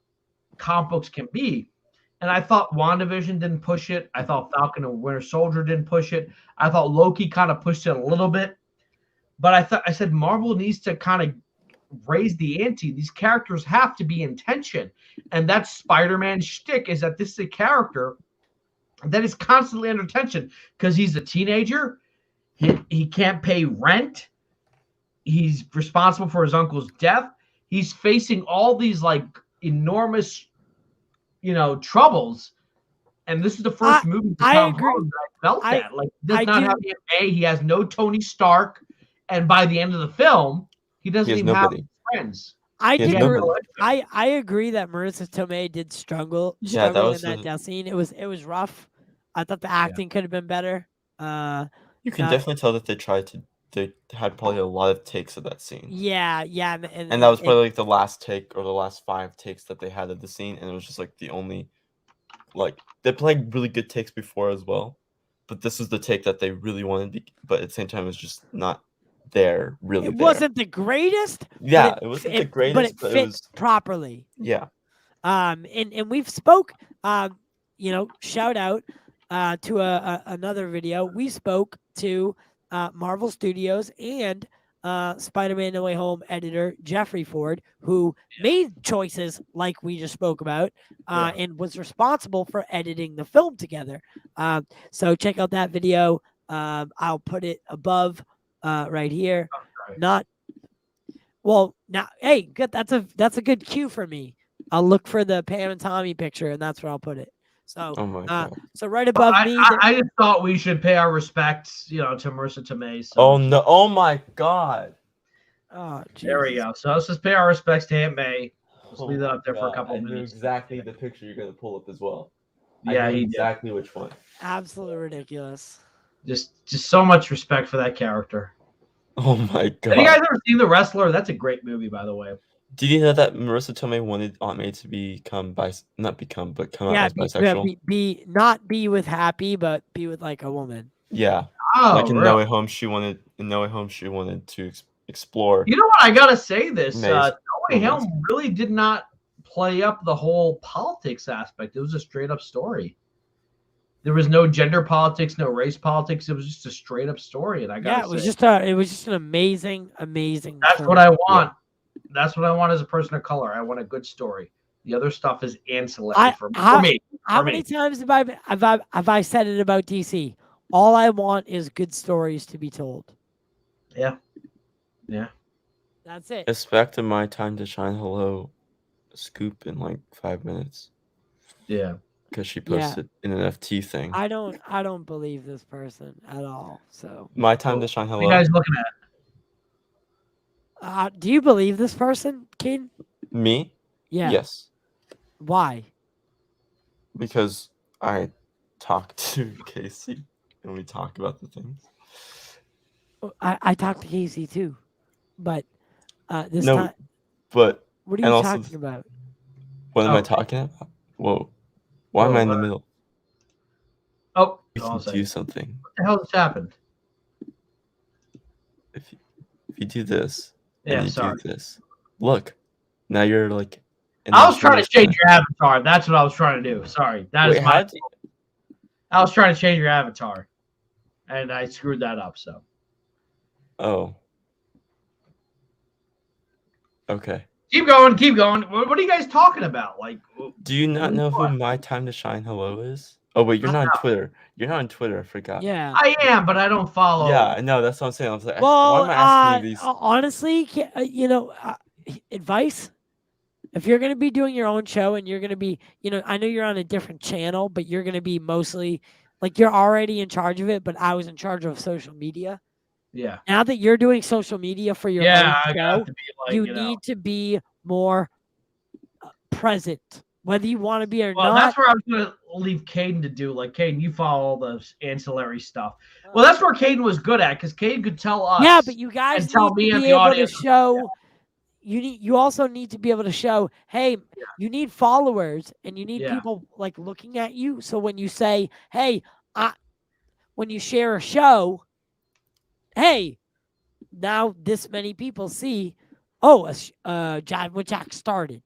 comic books can be. And I thought WandaVision didn't push it. I thought Falcon and Winter Soldier didn't push it. I thought Loki kind of pushed it a little bit. But I said Marvel needs to kind of raise the ante. These characters have to be in tension. And that's Spider-Man's shtick, is that this is a character that is constantly under tension because he's a teenager. He can't pay rent. He's responsible for his uncle's death. He's facing all these like enormous troubles, and this is the first movie for Tom Holland that I felt that. Like, does not have May. He has no Tony Stark, and by the end of the film, he doesn't even have friends.
I agree that Marissa Tomei did struggle in that death scene. It was rough. I thought the acting could have been better.
You can definitely tell that they had probably a lot of takes of that scene.
Yeah,
and that was probably like the last take or the last 5 takes that they had of the scene, and it was just like the only, like they played really good takes before as well, but this was the take that they really wanted, but at the same time, it was just not there really.
It wasn't the greatest.
Yeah, it wasn't the greatest,
but it fit properly.
Yeah.
And we've spoke. Shout out to another video. We spoke to Marvel Studios and Spider-Man No Way Home editor Jeffrey Ford, who made choices like we just spoke about, and was responsible for editing the film together. So check out that video. I'll put it above right here. Not well now. Hey, good. That's a good cue for me. I'll look for the Pam and Tommy picture, and that's where I'll put it. So, so right above me.
I just thought we should pay our respects, to Marissa Tomei. So.
Oh no! Oh my God!
Oh, Jesus.
There we go. So let's just pay our respects to Aunt May. Let's leave that up there for a couple of minutes.
Exactly the picture you're gonna pull up as well.
Yeah,
exactly which one.
Absolutely ridiculous.
Just so much respect for that character.
Oh my God!
Have you guys ever seen The Wrestler? That's a great movie, by the way.
Did you know that Marissa Tomei wanted Aunt May to come out as bisexual?
Be with Happy, but be with like a woman.
Yeah.
Oh,
like in
really?
No Way Home, she wanted to explore.
You know what? I gotta say this. No Way
May's.
Home really did not play up the whole politics aspect. It was a straight up story. There was no gender politics, no race politics. It was just a straight up story, and it was just
an amazing.
That's what I want. Yeah. That's what I want as a person of color. I want a good story. The other stuff is ancillary for me.
How many times have I said it about DC? All I want is good stories to be told.
Yeah. Yeah.
That's it.
Expect My Time to Shine Hello scoop in like 5 minutes.
Yeah.
Because she posted an NFT thing.
I don't believe this person at all. So
My Time to Shine Hello.
What are you guys looking at?
Do you believe this person, Caden?
Me?
Yeah.
Yes.
Why?
Because I talked to Casey and we talk about the things.
I talked to Casey too, but this
no,
time.
But
what are you talking about?
What am I talking about? Whoa! Why am I in the middle?
Oh,
we can do something.
What the hell just happened?
If you do this.
Yeah,
and
sorry.
Do this. Look, now you're like.
I was trying to change your avatar. That's what I was trying to do. Sorry, I was trying to change your avatar, and I screwed that up. So.
Oh. Okay.
Keep going. Keep going. What are you guys talking about? Like.
Do you not know who My Time to Shine Hello is? Oh wait, you're not on Twitter. You're not on Twitter. I forgot.
Yeah,
I am, but I don't follow.
Yeah, I know. That's what I'm saying. I was like,
well,
why am I asking you these?
Honestly, advice. If you're going to be doing your own show and you're going to be, I know you're on a different channel, but you're going to be mostly like you're already in charge of it. But I was in charge of social media.
Yeah.
Now that you're doing social media for your own show, you need to be more present. Whether you want to be or not.
That's where I was going to leave Caden to do. Like, Caden, you follow all those ancillary stuff. Well, that's where Caden was good at because Caden could tell us.
Yeah, but you guys
need to be
able to show. You also need to be able to show. Hey, you need followers and you need people like looking at you. So when you say, "Hey," when you share a show, hey, now this many people see. Oh, Jivin With Jack started.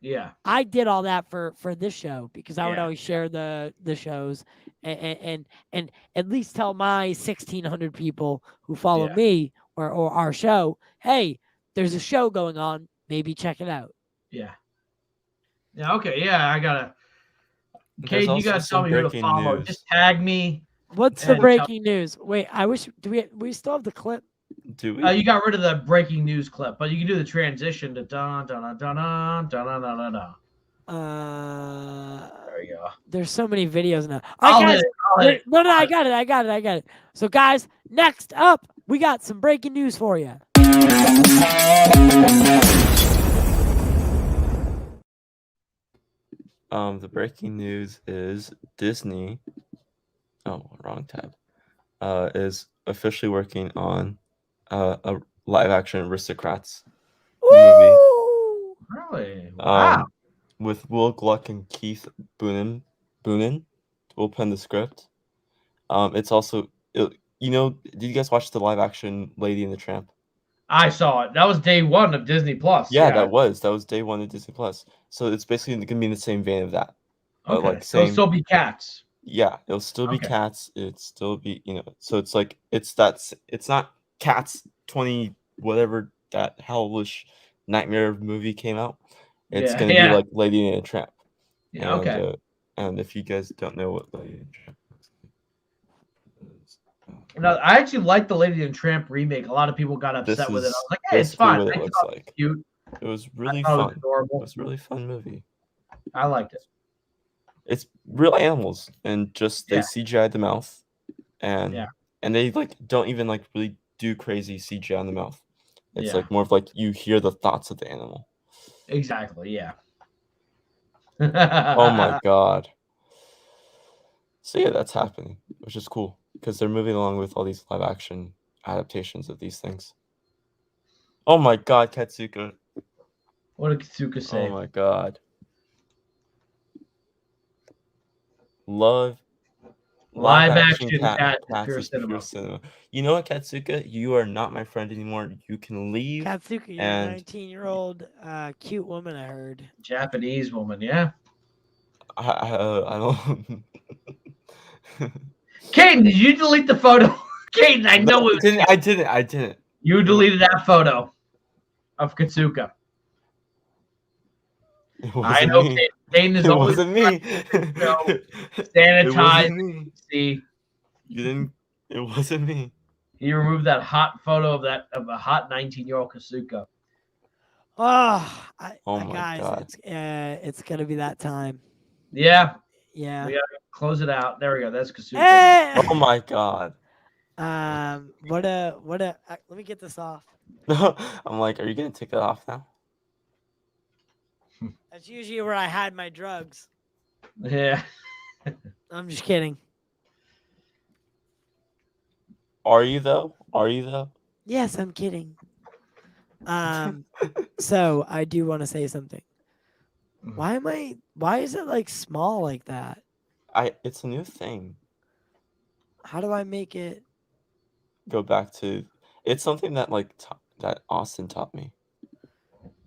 Yeah,
I did all that for this show because I would always share the shows and at least tell my 1,600 people who follow me or our show, hey, there's a show going on. Maybe check it out.
Yeah. Yeah. Okay. Yeah, I gotta. Kate, you gotta tell me who to follow. News. Just tag me.
What's the breaking news? Wait, I wish. Do we still have the clip?
Do we?
You got rid of the breaking news clip, but you can do the transition to dun dun dun dun dun dun dun dun. There you go.
There's so many videos now. All right, guys. No, I got it. So, guys, next up, we got some breaking news for you.
The breaking news is Disney. Oh, wrong tab. Is officially working on a live-action Aristocrats movie.
Really? Wow.
With Will Gluck and Keith Boonen will pen the script. It's also did you guys watch the live action Lady and the Tramp?
I saw it. That was day one of Disney Plus.
Yeah, that was day one of Disney Plus. So it's basically gonna be in the same vein of that.
Okay.
Like
So it'll
same.
still be cats.
Yeah, it'll still be
Okay.
cats. It'd still be So it's like it's not Cats 20 whatever that hellish nightmare movie came out. It's gonna be like Lady and the Tramp.
Yeah. Okay.
And if you guys don't know what Lady and the Tramp is,
No, I actually like the Lady and Tramp remake. A lot of people got upset with it. I was like, hey, it's fine.
What it
I
looks
thought it was
like.
cute.
It was really
I thought
fun.
It was adorable.
It was a really fun movie.
I liked it.
It's real animals and just they
Yeah.
CGI the mouth and
Yeah.
and they like don't even like really do crazy CGI on the mouth. It's
Yeah.
like more of like you hear the thoughts of the animal.
Exactly. Yeah.
Oh my god. So yeah, that's happening, which is cool because they're moving along with all these live action adaptations of these things. Oh my god, Katsuka.
What did Katsuka say?
Oh my god. Love
Live action
Cats
Cats
is pure cinema. You know what, Katsuka? You are not my friend anymore. You can leave.
Katsuka, you're a 19-year-old cute woman, I heard.
Japanese woman, yeah.
I don't.
Kaden, did you delete the photo? Kaden, I know it.
I didn't.
You deleted that photo of Katsuka. I know
me.
Kaden is
It
always
wasn't me.
sanitized. See,
you didn't. It wasn't me.
he removed that hot photo of a hot 19-year-old Katsuka.
Oh,
my
guys,
god!
it's gonna be that time.
Yeah.
Yeah.
We gotta close it out. There we go. That's Katsuka.
Hey!
Oh my god!
Let me get this off.
I'm like, are you gonna take it off now?
That's usually where I hide my drugs.
Yeah.
I'm just kidding.
Are you though?
Yes, I'm kidding. So I do want to say something. Why is it like small like that?
It's a new thing.
How do I make it
go back to? It's something that that Austin taught me.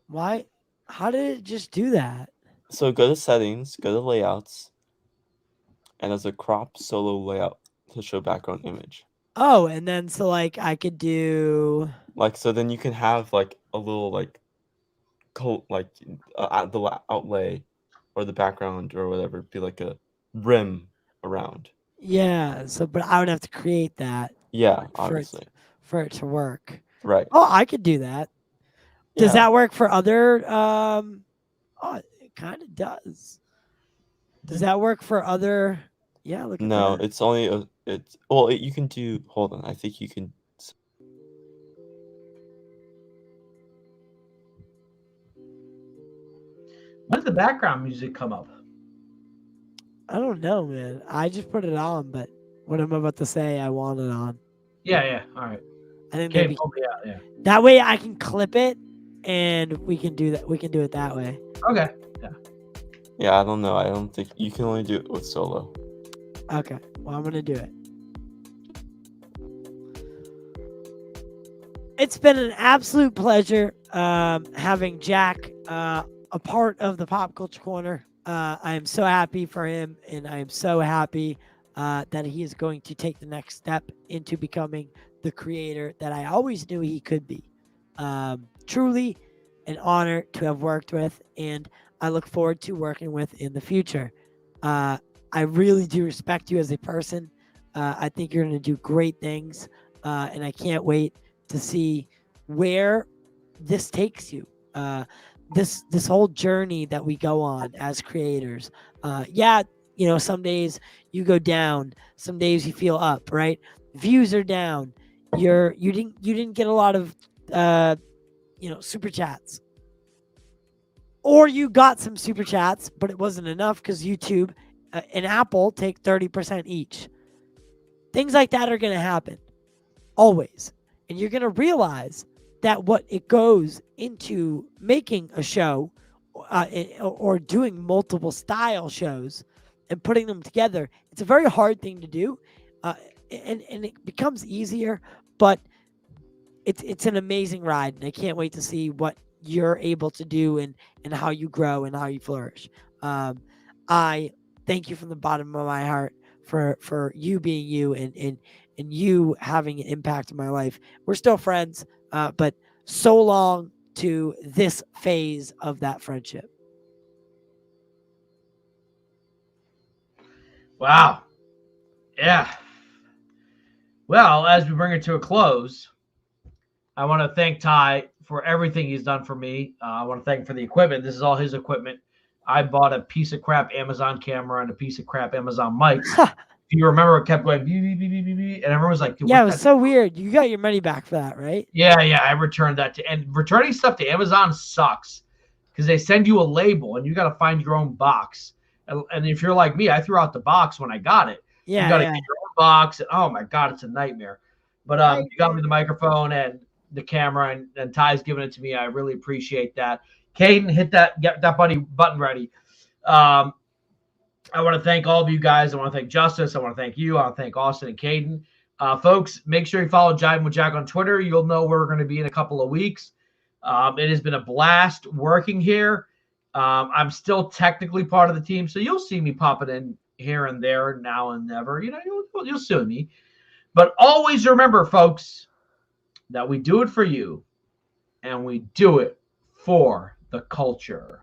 Why? How did it just do that?
So go to settings, go to layouts, and there's a crop solo layout to show background image.
Oh, and then so like I could do
so then you can have like a little the outlay or the background or whatever be like a rim around.
Yeah, so but I would have to create that.
Yeah, obviously.
For it to work.
Right.
Oh, I could do that. Does that work for other oh, it kind of does. Does that work for other look at
No,
that.
it's only you can do hold on, I think you can
When did the background music come up?
I don't know, man. I just put it on, but what I'm about to say, I want it on.
Yeah. All right.
I think
Okay, yeah.
That way I can clip it, and we can do that. We can do it that way.
Okay.
Yeah, I don't know. I don't think you can only do it with solo.
Okay. Well, I'm gonna do it. It's been an absolute pleasure having Jack a part of the Pop Culture Corner. I am so happy for him, and I am so happy that he is going to take the next step into becoming the creator that I always knew he could be. Truly an honor to have worked with, and I look forward to working with in the future. I really do respect you as a person. I think you're going to do great things, and I can't wait to see where this takes you. This whole journey that we go on as creators. Some days you go down, some days you feel up, right? Views are down. You didn't get a lot of super chats. Or you got some super chats, but it wasn't enough because YouTube and Apple take 30% each. Things like that are going to happen. Always. And you're going to realize that what it goes into making a show or doing multiple style shows and putting them together, it's a very hard thing to do. and it becomes easier, but it's an amazing ride, and I can't wait to see what you're able to do and how you grow and how you flourish. I thank you from the bottom of my heart for you being you and you having an impact in my life. We're still friends, but so long to this phase of that friendship.
Wow. Yeah. Well, as we bring it to a close, I want to thank Ty for everything he's done for me. I want to thank him for the equipment. This is all his equipment. I bought a piece of crap Amazon camera and a piece of crap Amazon mic. If you remember, it kept going, beep, beep, beep, beep, beep, beep, and everyone was like,
yeah, it was so weird. You got your money back for that, right?
Yeah, I returned that. And returning stuff to Amazon sucks because they send you a label and you got to find your own box. And if you're like me, I threw out the box when I got it.
Yeah,
you got to get your own box. And, oh, my God, it's a nightmare. But you got me the microphone and the camera, and Ty's giving it to me. I really appreciate that. Caden, get that button ready. I want to thank all of you guys. I want to thank Justice. I want to thank you. I want to thank Austin and Caden. Folks, make sure you follow Jivin With Jack on Twitter. You'll know where we're going to be in a couple of weeks. It has been a blast working here. I'm still technically part of the team, so you'll see me popping in here and there, now and never. You know, you'll see me. But always remember, folks, that we do it for you, and we do it for the culture.